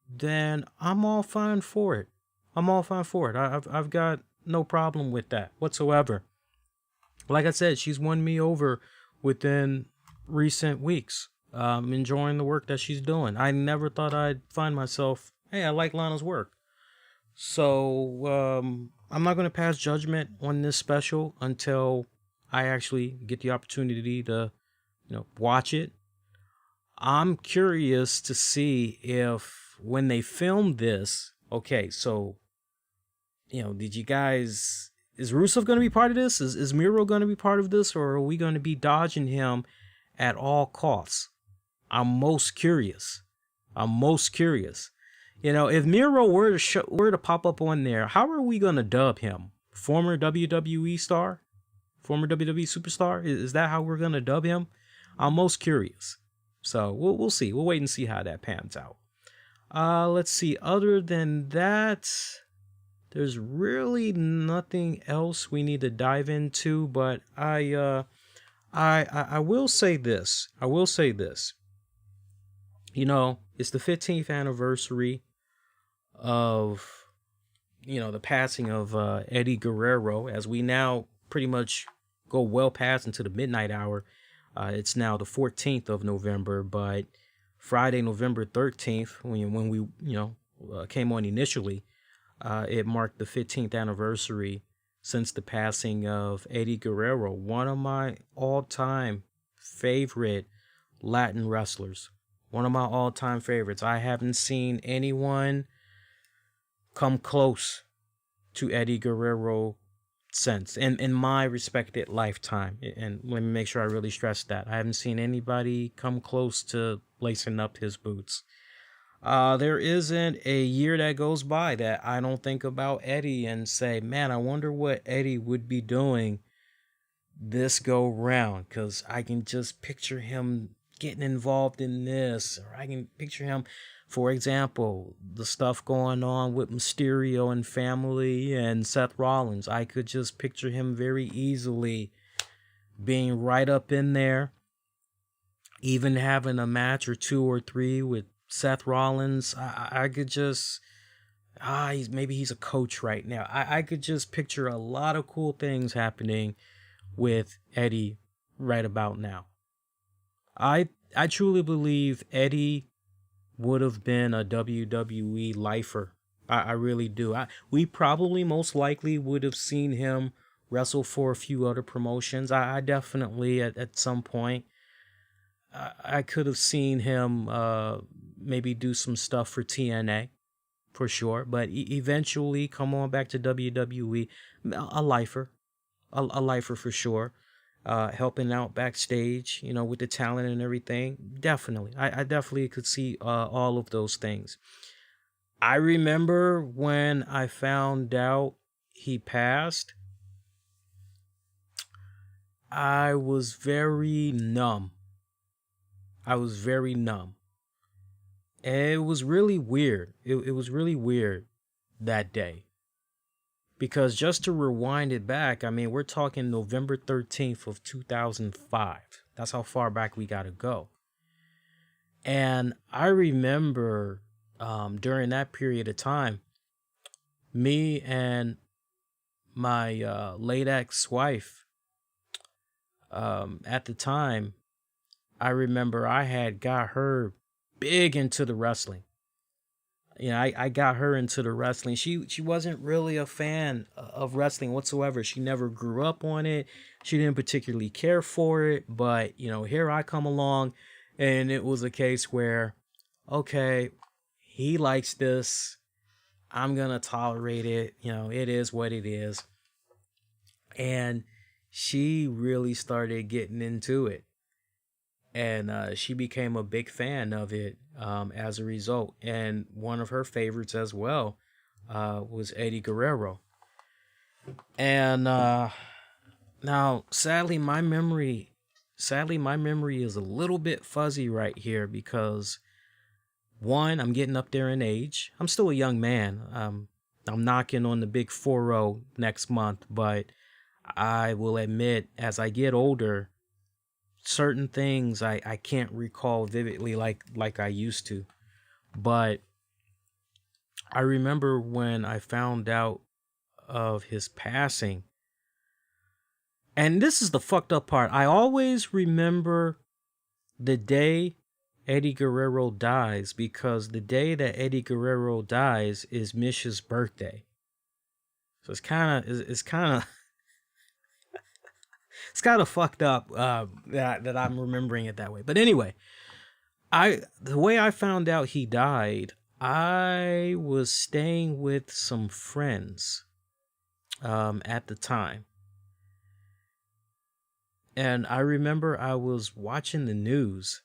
A: then I'm all fine for it. I've got no problem with that whatsoever. Like I said, she's won me over within recent weeks. I'm enjoying the work that she's doing. I never thought I'd find myself, hey, I like Lana's work. So I'm not going to pass judgment on this special until I actually get the opportunity to, watch it. I'm curious to see if when they filmed this, okay, so, did you guys, is Rusev going to be part of this? Is Miro going to be part of this? Or are we going to be dodging him at all costs? I'm most curious. If Miro were to pop up on there, how are we going to dub him? Former WWE star? Former WWE superstar? Is that how we're going to dub him? I'm most curious. So we'll see. We'll wait and see how that pans out. Let's see. Other than that, there's really nothing else we need to dive into, but I will say this. It's the 15th anniversary of, the passing of Eddie Guerrero, as we now pretty much go well past into the midnight hour. It's now the 14th of November, but Friday, November 13th, when we, came on initially, it marked the 15th anniversary since the passing of Eddie Guerrero, one of my all-time favorite Latin wrestlers. One of my all-time favorites. I haven't seen anyone come close to Eddie Guerrero since, in my respected lifetime. And let me make sure I really stress that. I haven't seen anybody come close to lacing up his boots. There isn't a year that goes by that I don't think about Eddie and say, man, I wonder what Eddie would be doing this go round, because I can just picture him getting involved in this, or I can picture him, for example, the stuff going on with Mysterio and family and Seth Rollins. I could just picture him very easily being right up in there, even having a match or 2 or 3 with Seth Rollins. I could just, maybe he's a coach right now. I could just picture a lot of cool things happening with Eddie right about now. I truly believe Eddie would have been a WWE lifer. I really do. We probably most likely would have seen him wrestle for a few other promotions. I definitely at some point I could have seen him maybe do some stuff for TNA for sure, but eventually come on back to WWE. A lifer, a lifer for sure. Helping out backstage, with the talent and everything. Definitely. I definitely could see all of those things. I remember when I found out he passed, I was very numb. It was really weird. It was really weird that day. Because just to rewind it back, I mean, we're talking November 13th of 2005. That's how far back we got to go. And I remember during that period of time, me and my late ex-wife, at the time, I remember I had got her big into the wrestling. I got her into the wrestling. She wasn't really a fan of wrestling whatsoever. She never grew up on it. She didn't particularly care for it. But, here I come along, and it was a case where, okay, he likes this. I'm going to tolerate it. It is what it is. And she really started getting into it. And she became a big fan of it as a result. And one of her favorites as well was Eddie Guerrero. And now, sadly, my memory is a little bit fuzzy right here because, one, I'm getting up there in age. I'm still a young man. I'm knocking on the big 40 next month. But I will admit, as I get older, certain things I can't recall vividly like I used to. But I remember when I found out of his passing. And this is the fucked up part. I always remember the day Eddie Guerrero dies because the day that Eddie Guerrero dies is Mish's birthday. So it's kind of it's kind of fucked up that I'm remembering it that way. But anyway, the way I found out he died, I was staying with some friends at the time. And I remember I was watching the news,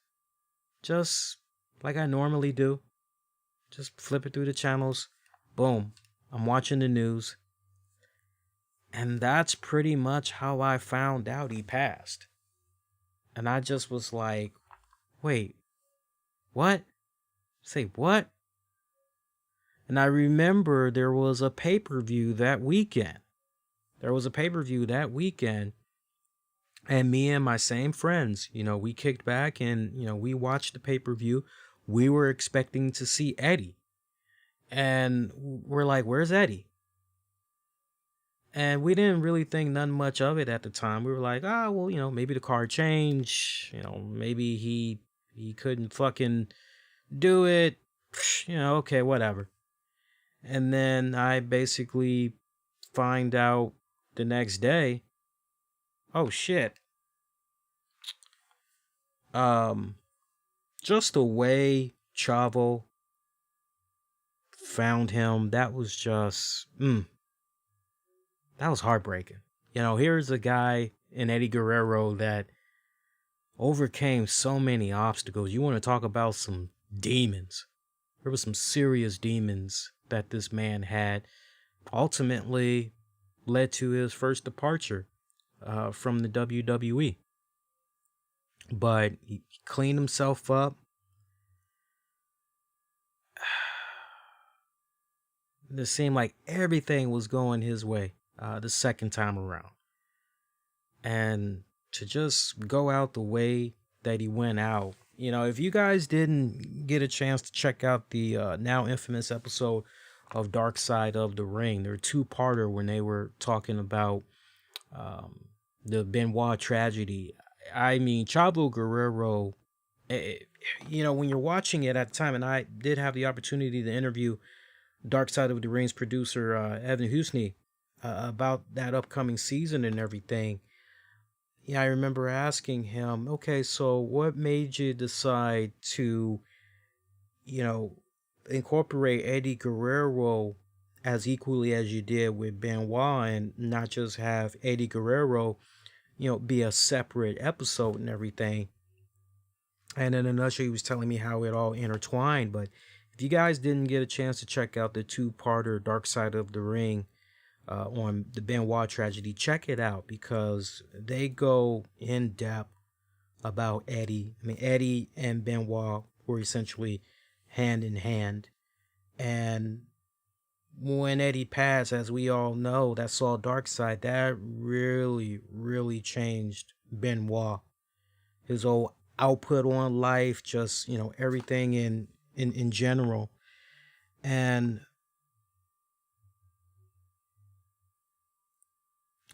A: just like I normally do. Just flipping through the channels. Boom. I'm watching the news. And that's pretty much how I found out he passed. And I just was like, wait, what? Say what? And I remember there was a pay-per-view that weekend. And me and my same friends, we kicked back and, we watched the pay-per-view. We were expecting to see Eddie. And we're like, where's Eddie? And we didn't really think nothing much of it at the time. We were like, well, maybe the card changed. Maybe he He couldn't fucking do it. Okay, whatever. And then I basically find out the next day, oh shit. Just the way Chavo found him, that was just, that was heartbreaking. Here's a guy in Eddie Guerrero that overcame so many obstacles. You want to talk about some demons. There were some serious demons that this man had. Ultimately led to his first departure from the WWE. But he cleaned himself up. It seemed like everything was going his way the second time around. And to just go out the way that he went out, if you guys didn't get a chance to check out the now infamous episode of Dark Side of the Ring, they're two-parter when they were talking about the Benoit tragedy. I mean, Chavo Guerrero, when you're watching it at the time, and I did have the opportunity to interview Dark Side of the Ring's producer, Evan Husney, about that upcoming season and everything. I remember asking him, okay, so what made you decide to, incorporate Eddie Guerrero as equally as you did with Benoit, and not just have Eddie Guerrero, be a separate episode and everything. And in a nutshell, he was telling me how it all intertwined. But if you guys didn't get a chance to check out the two-parter Dark Side of the Ring on the Benoit tragedy, check it out, because they go in depth about Eddie. I mean, Eddie and Benoit were essentially hand in hand. And when Eddie passed, as we all know, that saw Dark Side, that really, really changed Benoit. His whole output on life, just, everything in general. And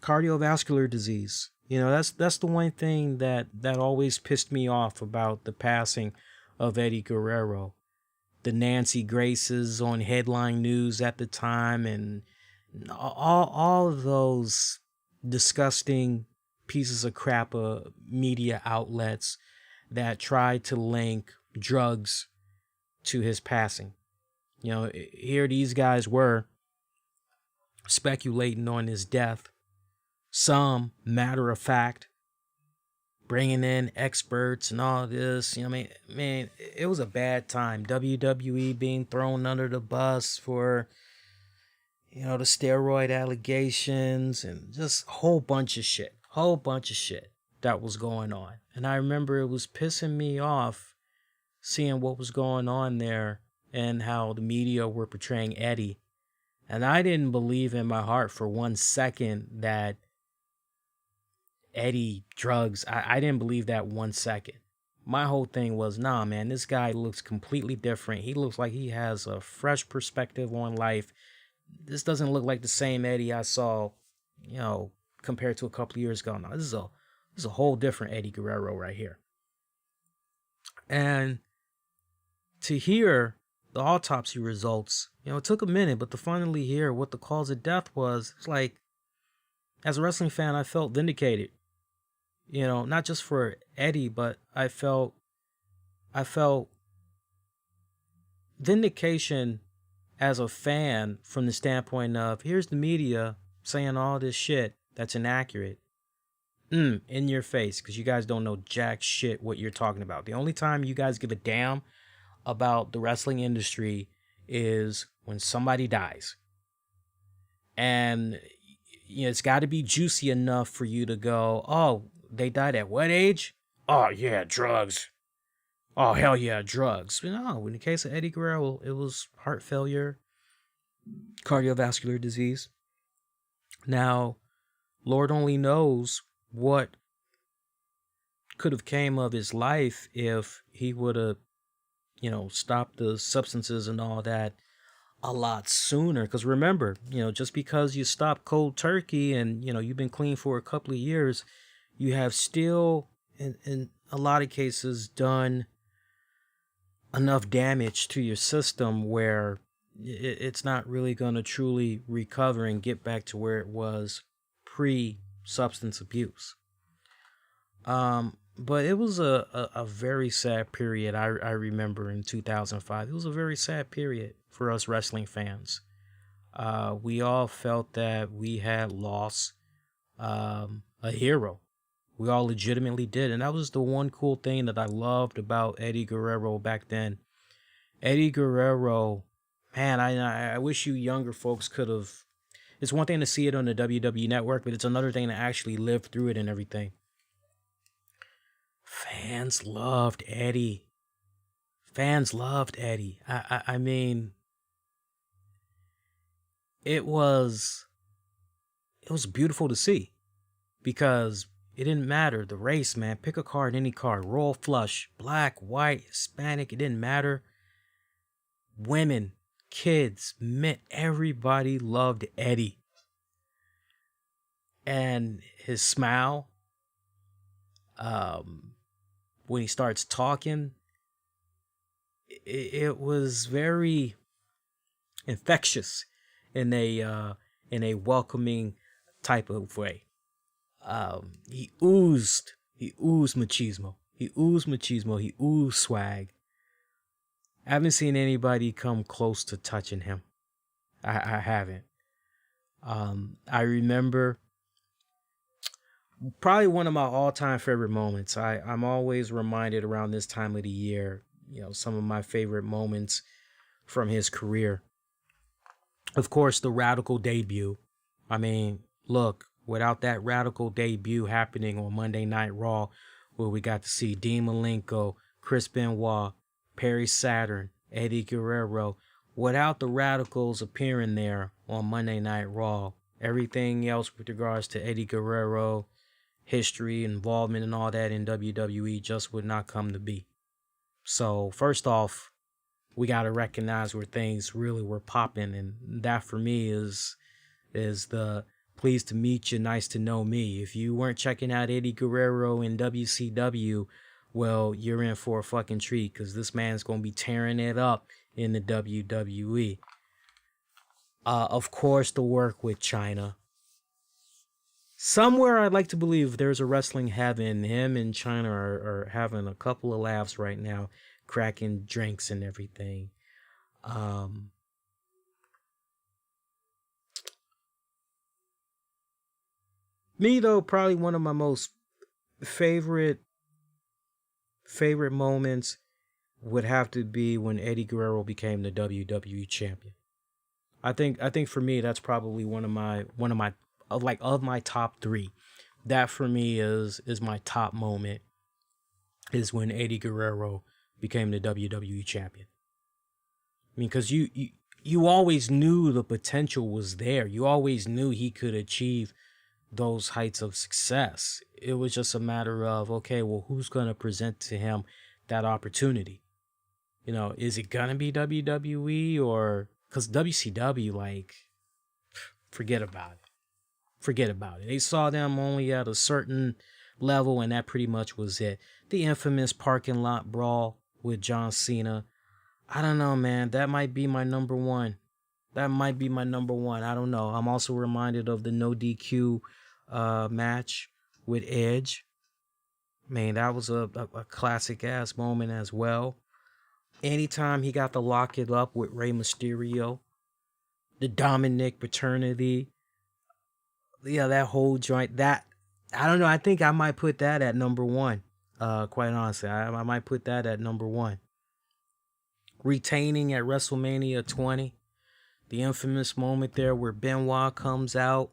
A: cardiovascular disease, that's the one thing that always pissed me off about the passing of Eddie Guerrero. The Nancy Graces on headline news at the time, and all of those disgusting pieces of crap media outlets that tried to link drugs to his passing. Here these guys were speculating on his death. Some, matter of fact, bringing in experts and all this. Man, it was a bad time. WWE being thrown under the bus for, the steroid allegations, and just a whole bunch of shit that was going on. And I remember it was pissing me off seeing what was going on there and how the media were portraying Eddie. And I didn't believe in my heart for 1 second that Eddie drugs. I didn't believe that 1 second. My whole thing was, nah, man, this guy looks completely different. He looks like he has a fresh perspective on life. This doesn't look like the same Eddie I saw, compared to a couple of years ago. No, this is a whole different Eddie Guerrero right here. And to hear the autopsy results, it took a minute, but to finally hear what the cause of death was, it's like, as a wrestling fan, I felt vindicated. Not just for Eddie, but I felt vindication as a fan from the standpoint of, here's the media saying all this shit that's inaccurate. In your face, because you guys don't know jack shit what you're talking about. The only time you guys give a damn about the wrestling industry is when somebody dies. And it's got to be juicy enough for you to go, oh, they died at what age? Oh, yeah, drugs. Oh, hell yeah, drugs. No, in the case of Eddie Guerrero, it was heart failure, cardiovascular disease. Now, Lord only knows what could have came of his life if he would have, stopped the substances and all that a lot sooner. Because remember, just because you stop cold turkey and, you've been clean for a couple of years, you have still, in a lot of cases, done enough damage to your system where it's not really going to truly recover and get back to where it was pre-substance abuse. But it was a very sad period. I remember in 2005. It was a very sad period for us wrestling fans. We all felt that we had lost a hero. We all legitimately did. And that was the one cool thing that I loved about Eddie Guerrero back then. Eddie Guerrero, man, I wish you younger folks could have. It's one thing to see it on the WWE network, but it's another thing to actually live through it and everything. Fans loved Eddie. Fans loved Eddie. I mean, it was beautiful to see because it didn't matter the race, man. Pick a card, any card, royal flush, black, white, Hispanic. It didn't matter. Women, kids, men, everybody loved Eddie. And his smile, when he starts talking, it was very infectious in a welcoming type of way. He oozed machismo. He oozed swag. I haven't seen anybody come close to touching him. I haven't. I remember probably one of my all-time favorite moments. I'm always reminded around this time of the year, some of my favorite moments from his career. Of course, the Radical debut. I mean, look, without that Radical debut happening on Monday Night Raw, where we got to see Dean Malenko, Chris Benoit, Perry Saturn, Eddie Guerrero, without the Radicals appearing there on Monday Night Raw, everything else with regards to Eddie Guerrero, history, involvement, and all that in WWE just would not come to be. So, first off, we got to recognize where things really were popping, and that for me is the pleased to meet you, nice to know me. If you weren't checking out Eddie Guerrero in WCW, well, you're in for a fucking treat, because this man's going to be tearing it up in the WWE. Of course, the work with China. Somewhere I'd like to believe there's a wrestling heaven. Him and China are having a couple of laughs right now, cracking drinks and everything. Me, though, probably one of my most favorite moments would have to be when Eddie Guerrero became the WWE champion. I think for me that's probably one of my of my top 3. That for me is my top moment, is when Eddie Guerrero became the WWE champion. I mean, because you always knew the potential was there. You always knew he could achieve those heights of success. It was just a matter of, okay, well, who's going to present to him that opportunity? Is it going to be WWE or... Because WCW, forget about it. Forget about it. They saw them only at a certain level, and that pretty much was it. The infamous parking lot brawl with John Cena. I don't know, man. That might be my number one. I don't know. I'm also reminded of the no DQ match with Edge. Man, that was a classic ass moment as well. Anytime he got to lock it up with Rey Mysterio, the Dominic paternity, that whole joint, that, I don't know, I think I might put that at number 1. Quite honestly, I might put that at number 1. Retaining at WrestleMania 20, the infamous moment there where Benoit comes out.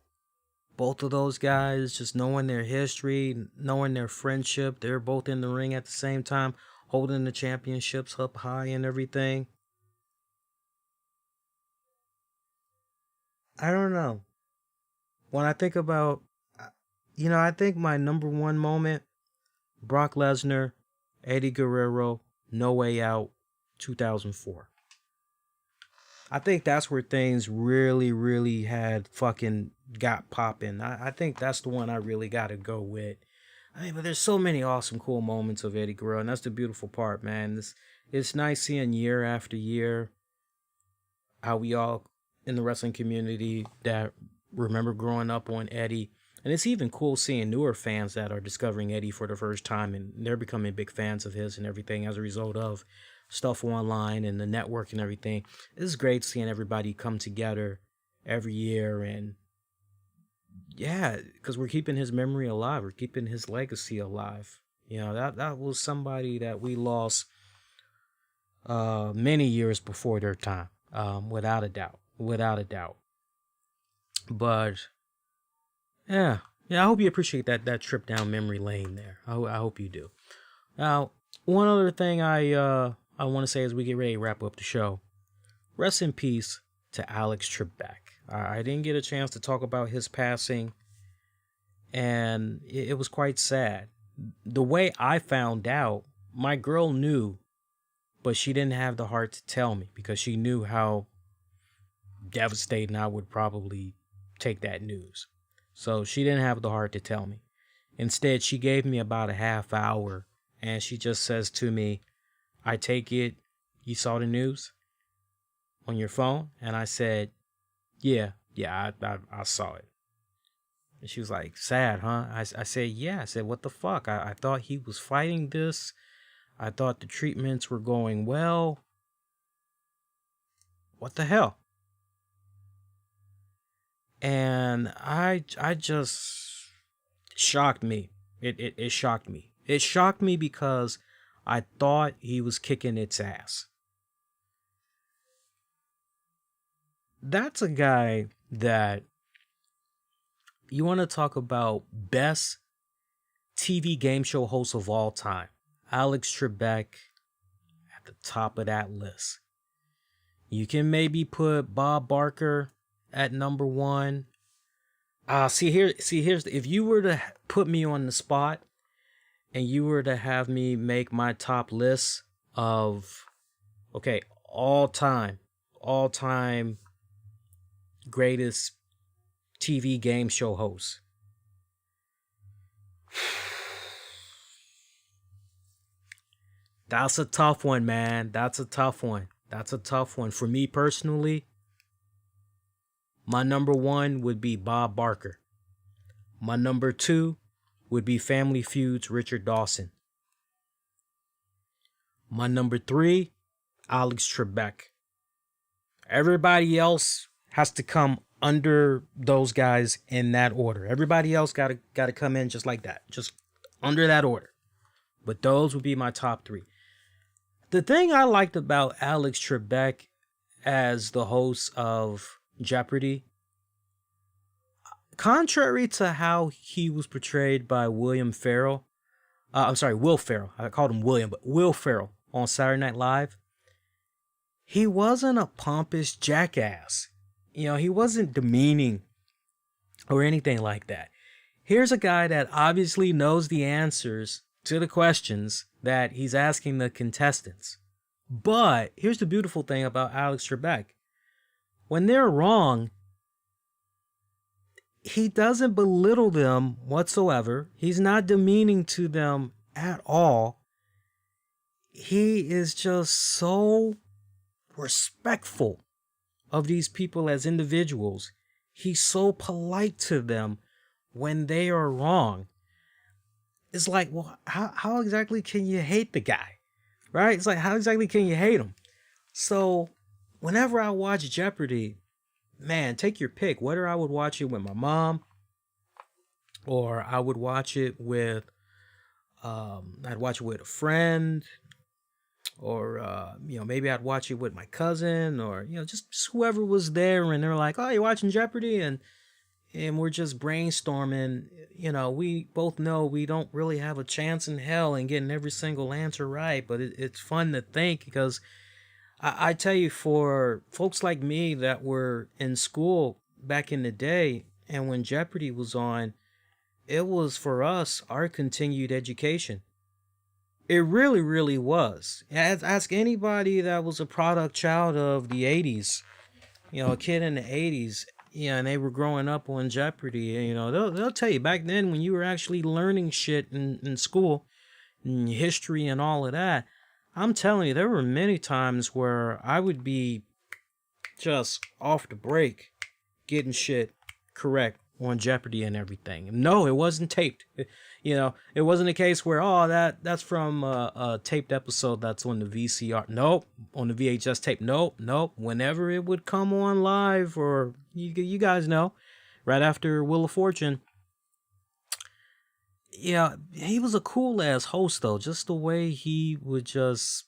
A: Both of those guys, just knowing their history, knowing their friendship, they're both in the ring at the same time, holding the championships up high and everything. I don't know. When I think about, I think my number 1 moment, Brock Lesnar, Eddie Guerrero, No Way Out, 2004. I think that's where things really, really had fucking got popping. I think that's the one I really got to go with. I mean, but there's so many awesome, cool moments of Eddie Guerrero, and that's the beautiful part, man. it's nice seeing year after year how we all in the wrestling community that remember growing up on Eddie. And it's even cool seeing newer fans that are discovering Eddie for the first time and they're becoming big fans of his and everything as a result of stuff online and the network and everything. It's great seeing everybody come together every year and yeah, because we're keeping his memory alive. We're keeping his legacy alive. You know, that was somebody that we lost many years before their time, without a doubt. Without a doubt. But yeah, I hope you appreciate that trip down memory lane there. I hope you do. Now, one other thing I want to say as we get ready to wrap up the show. Rest in peace to Alex Trebek. I didn't get a chance to talk about his passing, and it was quite sad. The way I found out, my girl knew, but she didn't have the heart to tell me because she knew how devastating I would probably take that news. So she didn't have the heart to tell me. Instead, she gave me about a half hour, and she just says to me, I take it you saw the news on your phone? And I said, yeah, I saw it. And she was like, sad, huh? I said, yeah. I said, what the fuck? I thought he was fighting this. I thought the treatments were going well. What the hell? And I just shocked me. It shocked me. It shocked me because I thought he was kicking its ass. That's a guy that you want to talk about best TV game show host of all time. Alex Trebek at the top of that list. You can maybe put Bob Barker at number one. Here's if you were to put me on the spot and you were to have me make my top list of all time greatest TV game show hosts. That's a tough one, man. That's a tough one. For me personally, my number one would be Bob Barker. My number two would be Family Feud's Richard Dawson. My number three, Alex Trebek. Everybody else has to come under those guys in that order. Everybody else gotta come in just like that, just under that order. But those would be my top three. The thing I liked about Alex Trebek as the host of Jeopardy, contrary to how he was portrayed by Will Ferrell. I called him William, but Will Ferrell on Saturday Night Live. He wasn't a pompous jackass. You know, he wasn't demeaning or anything like that. Here's a guy that obviously knows the answers to the questions that he's asking the contestants. But here's the beautiful thing about Alex Trebek. When they're wrong, he doesn't belittle them whatsoever. He's not demeaning to them at all. He is just so respectful of these people as individuals. He's so polite to them when they are wrong. It's like, well, how exactly can you hate the guy? Right? It's like, how exactly can you hate him? So whenever I watch Jeopardy, man, take your pick. Whether I would watch it with my mom or I would watch it with a friend, or maybe I'd watch it with my cousin, or just whoever was there, and they're like, oh, you're watching Jeopardy, and we're just brainstorming. We both know we don't really have a chance in hell in getting every single answer right, but it's fun to think, because I tell you, for folks like me that were in school back in the day, and when Jeopardy was on, it was for us our continued education. It really, really was. Ask anybody that was a product child of the 80s, a kid in the 80s, and they were growing up on Jeopardy. They'll tell you back then, when you were actually learning shit in school, and history and all of that, I'm telling you, there were many times where I would be just off the break, getting shit correct on Jeopardy and everything. No, it wasn't taped. It wasn't a case where that's from a taped episode that's on the VCR. Nope, on the VHS tape. Nope. Whenever it would come on live, or you guys know, right after Wheel of Fortune. Yeah, he was a cool ass host though. Just the way he would just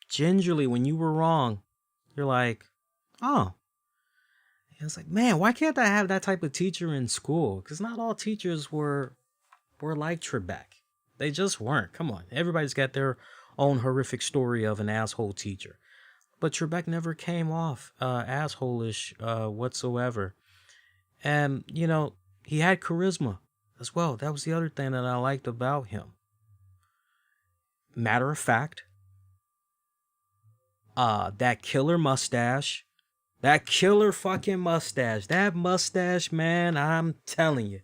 A: gingerly, when you were wrong, you're like, oh. It's like, man, why can't I have that type of teacher in school? Because not all teachers were like Trebek. They just weren't. Come on, everybody's got their own horrific story of an asshole teacher, but Trebek never came off asshole-ish whatsoever. And he had charisma as well. That was the other thing that I liked about him. Matter of fact, that killer mustache, that killer fucking mustache, that mustache, man, I'm telling you.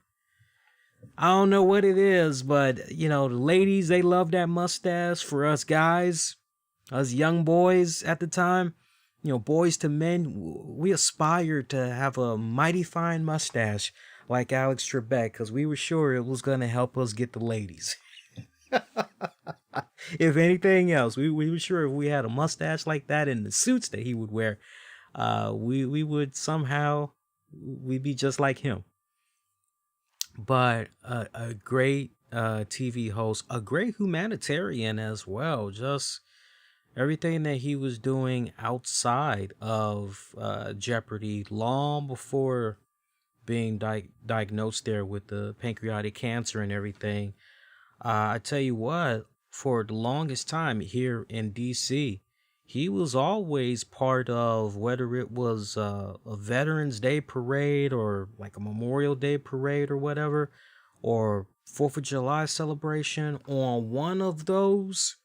A: I don't know what it is, but, the ladies, they love that mustache. For us guys, us young boys at the time, boys to men, we aspired to have a mighty fine mustache like Alex Trebek, because we were sure it was going to help us get the ladies. If anything else, we were sure if we had a mustache like that in the suits that he would wear, we would somehow, we'd be just like him. But a great TV host, a great humanitarian as well. Just everything that he was doing outside of Jeopardy, long before being diagnosed there with the pancreatic cancer and everything. I tell you what, for the longest time here in DC, he was always part of, whether it was a Veterans Day parade or like a Memorial Day parade or whatever, or 4th of July celebration. On one of those,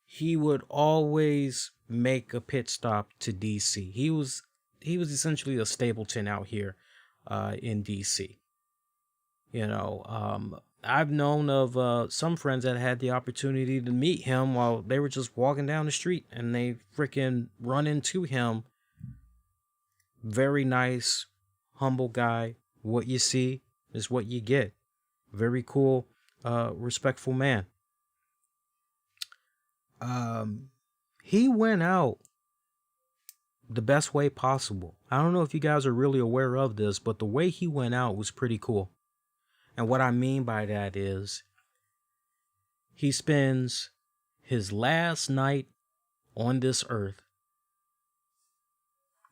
A: he would always make a pit stop to DC. He was essentially a Stapleton out here in DC. I've known of some friends that had the opportunity to meet him while they were just walking down the street, and they freaking run into him. Very nice, humble guy. What you see is what you get. Very cool, respectful man. He went out the best way possible. I don't know if you guys are really aware of this, but the way he went out was pretty cool. And what I mean by that is, he spends his last night on this earth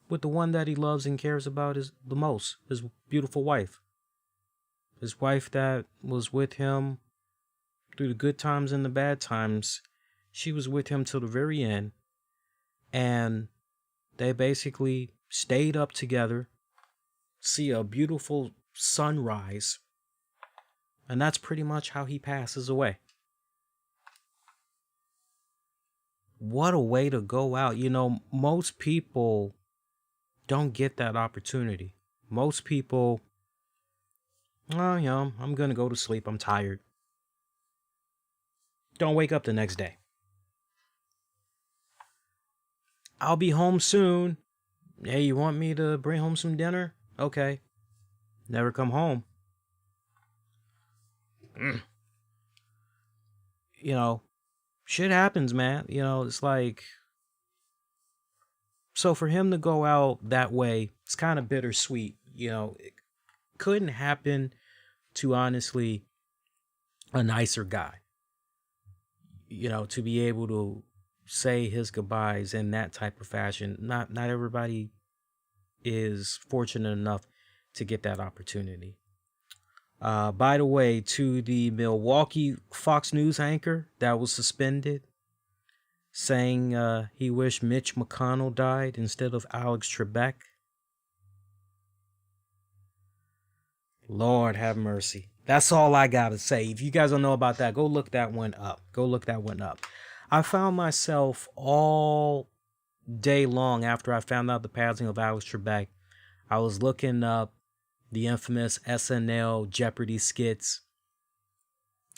A: with the one that he loves and cares about the most, his beautiful wife. His wife that was with him through the good times and the bad times. She was with him till the very end. And they basically stayed up together, see a beautiful sunrise. And that's pretty much how he passes away. What a way to go out. Most people don't get that opportunity. Most people, I'm going to go to sleep. I'm tired. Don't wake up the next day. I'll be home soon. Hey, you want me to bring home some dinner? Okay. Never come home. Shit happens, man. It's like, so for him to go out that way, it's kind of bittersweet. It couldn't happen to, honestly, a nicer guy. To be able to say his goodbyes in that type of fashion. Not everybody is fortunate enough to get that opportunity. By the way, to the Milwaukee Fox News anchor that was suspended, saying he wished Mitch McConnell died instead of Alex Trebek. Lord have mercy. That's all I gotta say. If you guys don't know about that, go look that one up. I found myself all day long after I found out the passing of Alex Trebek, I was looking up the infamous SNL Jeopardy skits.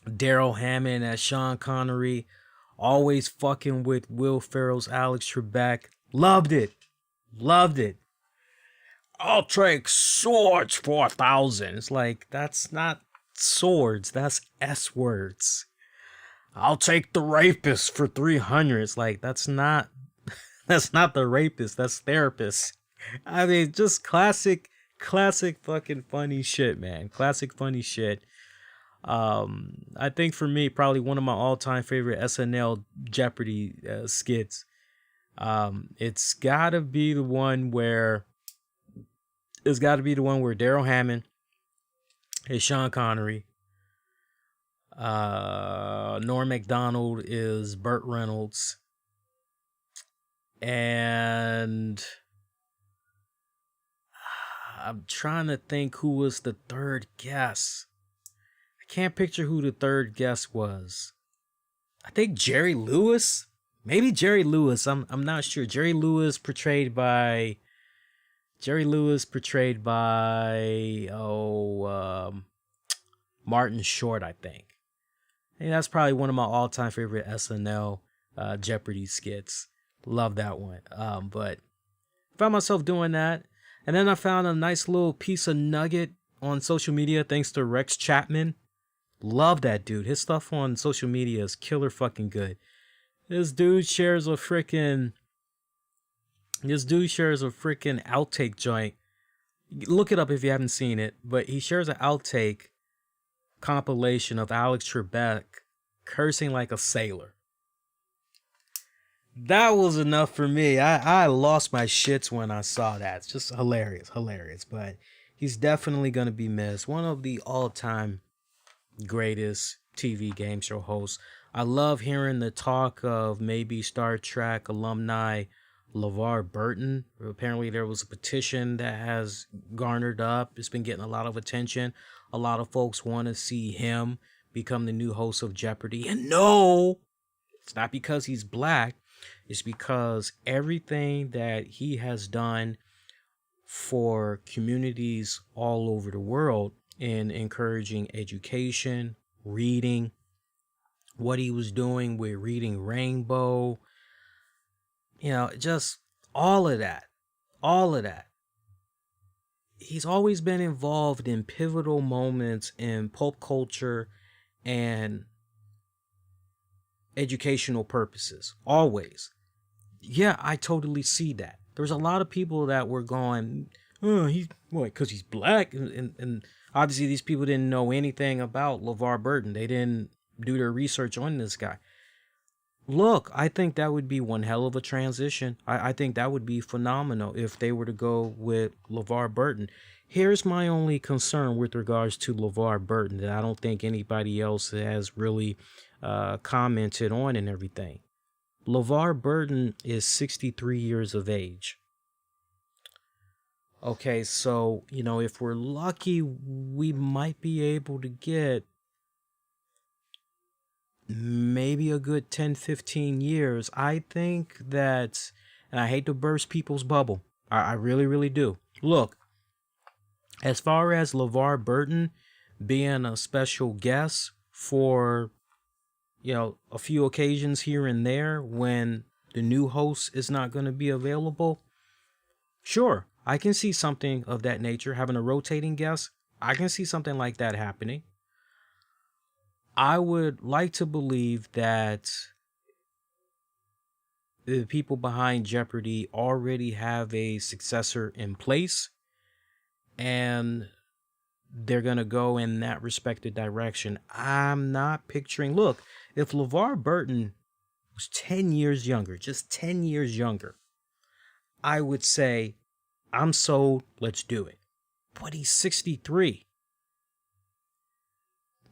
A: Daryl Hammond as Sean Connery, always fucking with Will Ferrell's Alex Trebek. Loved it. Loved it. I'll take swords for 1,000. It's like, that's not swords, that's S words. I'll take the rapist for 300. It's like, that's not the rapist, that's therapist. I mean, just classic fucking funny shit, man. Classic funny shit. I think for me, probably one of my all-time favorite SNL Jeopardy skits. It's gotta be the one where Daryl Hammond is Sean Connery. Norm Macdonald is Burt Reynolds. And I'm trying to think who was the third guest. I can't picture who the third guest was. I think Jerry Lewis? Maybe Jerry Lewis. I'm not sure. Jerry Lewis portrayed by Martin Short, I think. And that's probably one of my all-time favorite SNL Jeopardy skits. Love that one. But found myself doing that. And then I found a nice little piece of nugget on social media thanks to Rex Chapman. Love that dude. His stuff on social media is killer fucking good. This dude shares a freaking outtake joint. Look it up if you haven't seen it. But he shares an outtake compilation of Alex Trebek cursing like a sailor. That was enough for me. I lost my shits when I saw that. It's just hilarious. But he's definitely going to be missed. One of the all-time greatest TV game show hosts. I love hearing the talk of maybe Star Trek alumni LeVar Burton. Apparently there was a petition that has garnered up. It's been getting a lot of attention. A lot of folks want to see him become the new host of Jeopardy. And no, it's not because he's black. It's because everything that he has done for communities all over the world in encouraging education, reading, what he was doing with Reading Rainbow, just all of that. He's always been involved in pivotal moments in pulp culture and educational purposes. Always. Yeah, I totally see that. There's a lot of people that were going, oh, because he's black? And obviously these people didn't know anything about LeVar Burton. They didn't do their research on this guy. Look, I think that would be one hell of a transition. I think that would be phenomenal if they were to go with LeVar Burton. Here's my only concern with regards to LeVar Burton that I don't think anybody else has really commented on and everything. LeVar Burton is 63 years of age. Okay, so, if we're lucky, we might be able to get maybe a good 10, 15 years. I think that, and I hate to burst people's bubble. I really, really do. Look, as far as LeVar Burton being a special guest for, a few occasions here and there when the new host is not going to be available, sure, I can see something of that nature, having a rotating guest. I can see something like that happening. I would like to believe that the people behind Jeopardy already have a successor in place and they're going to go in that respected direction. I'm not picturing, look, if LeVar Burton was 10 years younger, just 10 years younger, I would say, I'm sold, let's do it. But he's 63.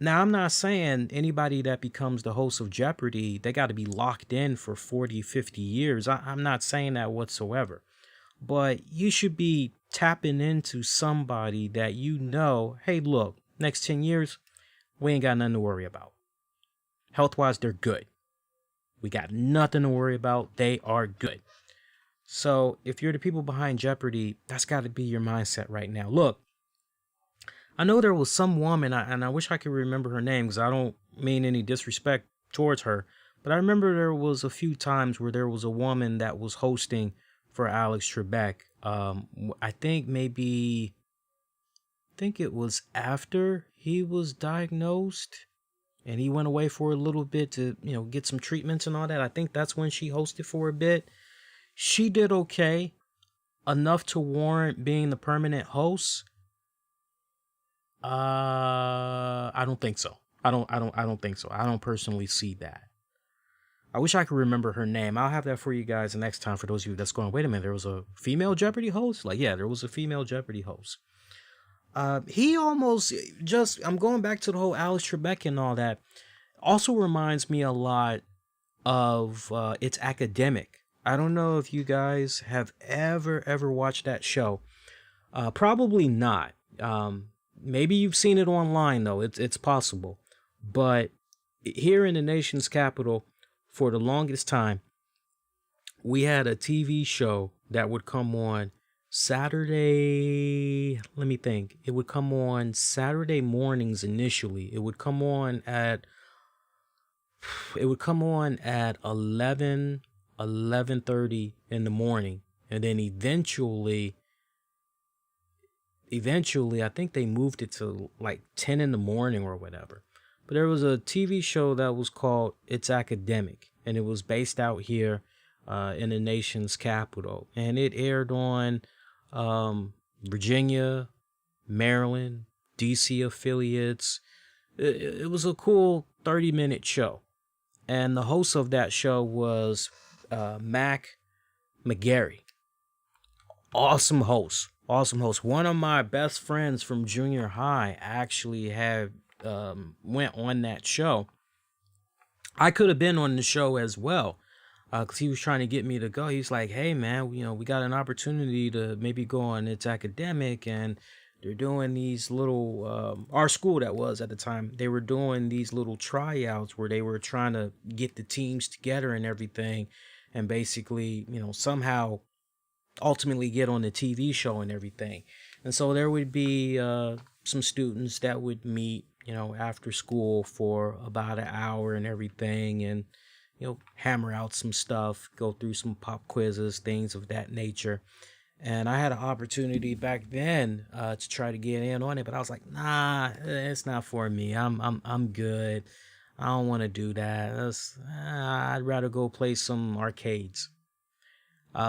A: Now, I'm not saying anybody that becomes the host of Jeopardy, they got to be locked in for 40, 50 years. I'm not saying that whatsoever. But you should be tapping into somebody that hey, look, next 10 years, we ain't got nothing to worry about. Health-wise, they're good. We got nothing to worry about. They are good. So if you're the people behind Jeopardy, that's got to be your mindset right now. Look, I know there was some woman, and I wish I could remember her name because I don't mean any disrespect towards her, but I remember there was a few times where there was a woman that was hosting for Alex Trebek. I think it was after he was diagnosed and he went away for a little bit to, get some treatments and all that. I think that's when she hosted for a bit. She did okay, enough to warrant being the permanent host. I don't think so. I don't think so. I don't personally see that. I wish I could remember her name. I'll have that for you guys next time for those of you that's going, wait a minute, there was a female Jeopardy host? Like, yeah, there was a female Jeopardy host. He almost just, I'm going back to the whole Alex Trebek and all that. Also reminds me a lot of It's Academic. I don't know if you guys have ever watched that show. Probably not. Maybe you've seen it online though. It's possible. But here in the nation's capital, for the longest time, we had a TV show that would come on Saturday. Let me think. It would come on Saturday mornings initially. It would come on at 11:30 in the morning, and then eventually I think they moved it to like 10 in the morning or whatever. But there was a TV show that was called It's Academic, and it was based out here in the nation's capital. And it aired on Virginia, Maryland, DC affiliates. It was a cool 30-minute show. And the host of that show was Mac McGarry. Awesome host. One of my best friends from junior high actually went on that show. I could have been on the show as well, because he was trying to get me to go. He's like, hey man, we got an opportunity to maybe go on It's Academic, and they're doing these little our school that was at the time, they were doing these little tryouts where they were trying to get the teams together and everything, and basically somehow ultimately get on the TV show and everything. And so there would be some students that would meet after school for about an hour and everything, and hammer out some stuff, go through some pop quizzes, things of that nature. And I had an opportunity back then to try to get in on it, but I was like, nah, it's not for me. I'm good. I don't want to do that. I'd rather go play some arcades.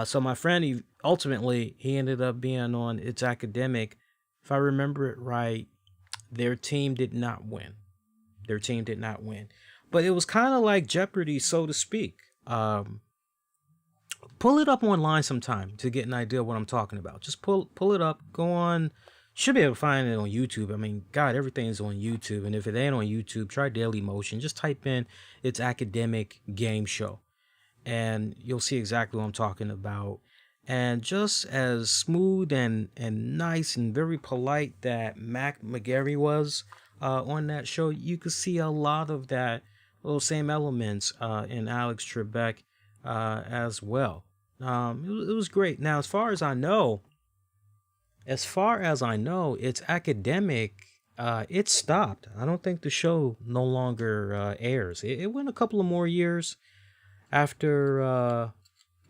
A: So my friend, he ended up being on It's Academic. If I remember it right, their team did not win. But it was kind of like Jeopardy, so to speak. Pull it up online sometime to get an idea of what I'm talking about. Just pull it up. Go on. Should be able to find it on YouTube. I mean, God, everything is on YouTube. And if it ain't on YouTube, try Daily Motion. Just type in It's Academic Game Show, and you'll see exactly what I'm talking about. And just as smooth and nice and very polite that Mac McGarry was on that show, you could see a lot of that, those same elements in Alex Trebek as well. It was great. Now, as far as I know, It's Academic. It stopped. I don't think the show no longer airs. It went a couple of more years after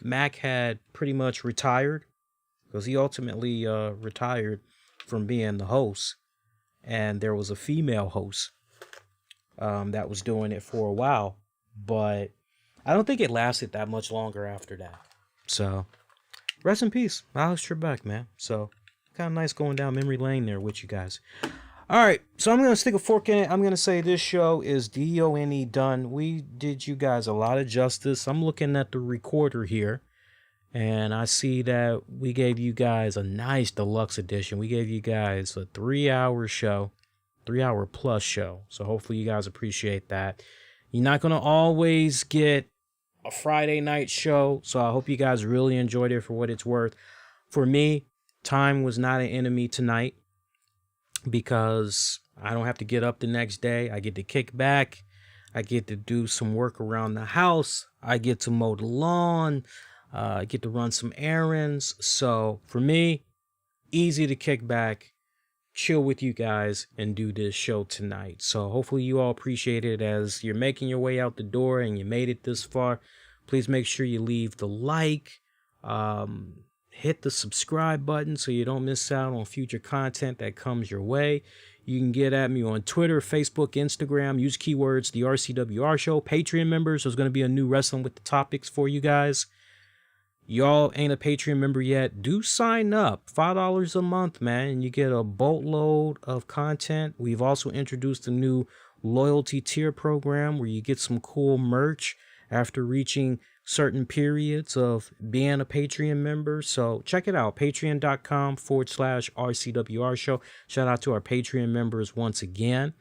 A: Mac had pretty much retired, because he ultimately retired from being the host, and there was a female host that was doing it for a while, but I don't think it lasted that much longer after that. So rest in peace, Alex Trebek, man. So kind of nice going down memory lane there with you guys. All right, so I'm going to stick a fork in it. I'm going to say this show is DONE done. We did you guys a lot of justice. I'm looking at the recorder here, and I see that we gave you guys a nice deluxe edition. We gave you guys a 3-hour show, 3-hour plus show. So hopefully you guys appreciate that. You're not going to always get a Friday night show, so I hope you guys really enjoyed it for what it's worth. For me, time was not an enemy tonight, because I don't have to get up the next day. I get to kick back. I get to do some work around the house. I get to mow the lawn. I get to run some errands. So for me, easy to kick back, chill with you guys and do this show tonight. So hopefully you all appreciate it as you're making your way out the door and you made it this far. Please make sure you leave the like, hit the subscribe button so you don't miss out on future content that comes your way. You can get at me on Twitter, Facebook, Instagram. Use keywords the RCWR Show. Patreon members, there's going to be a new Wrestling with the Topics for you guys. Y'all ain't a Patreon member yet, do sign up. $5 a month, man, and you get a boatload of content. We've also introduced a new loyalty tier program where you get some cool merch after reaching certain periods of being a Patreon member. So check it out, patreon.com/RCWR Show. Shout out to our Patreon members once again.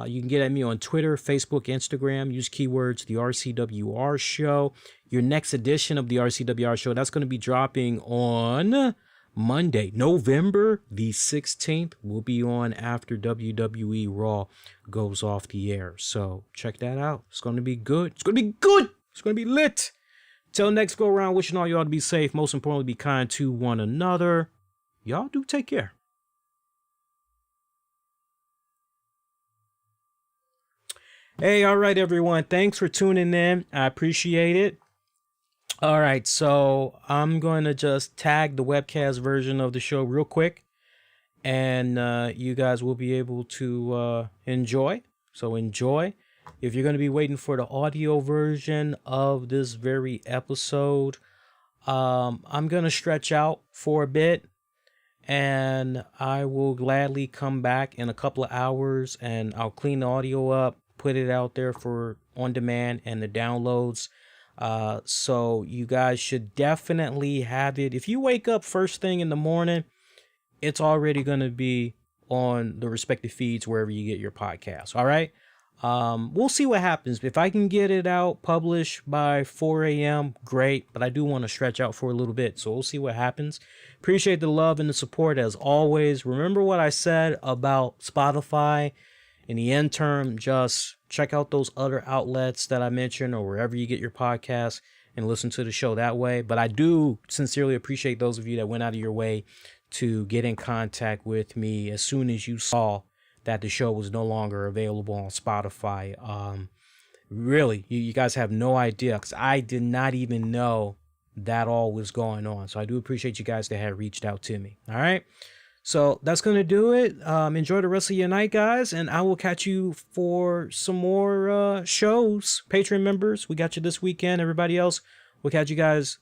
A: You can get at me on Twitter, Facebook, Instagram. Use keywords the RCWR Show. Your next edition of the RCWR Show, that's going to be dropping on Monday, November the 16th. Will be on after WWE Raw goes off the air. So check that out. It's going to be good. It's going to be good. It's going to be lit. Till next go around, wishing all y'all to be safe. Most importantly, be kind to one another. Y'all do take care. Hey, all right, everyone. Thanks for tuning in. I appreciate it. All right, so I'm going to just tag the webcast version of the show real quick, and you guys will be able to enjoy. So enjoy. If you're going to be waiting for the audio version of this very episode, I'm going to stretch out for a bit, and I will gladly come back in a couple of hours, and I'll clean the audio up, put it out there for on demand and the downloads. So you guys should definitely have it. If you wake up first thing in the morning, it's already going to be on the respective feeds wherever you get your podcasts. All right. We'll see what happens. If I can get it out published by 4 a.m., great. But I do want to stretch out for a little bit. So we'll see what happens. Appreciate the love and the support as always. Remember what I said about Spotify. In the interim, just check out those other outlets that I mentioned or wherever you get your podcasts and listen to the show that way. But I do sincerely appreciate those of you that went out of your way to get in contact with me as soon as you saw that the show was no longer available on Spotify. Really, you guys have no idea because I did not even know that all was going on. So I do appreciate you guys that had reached out to me. All right. So that's going to do it. Enjoy the rest of your night, guys. And I will catch you for some more shows. Patreon members, we got you this weekend. Everybody else, we'll catch you guys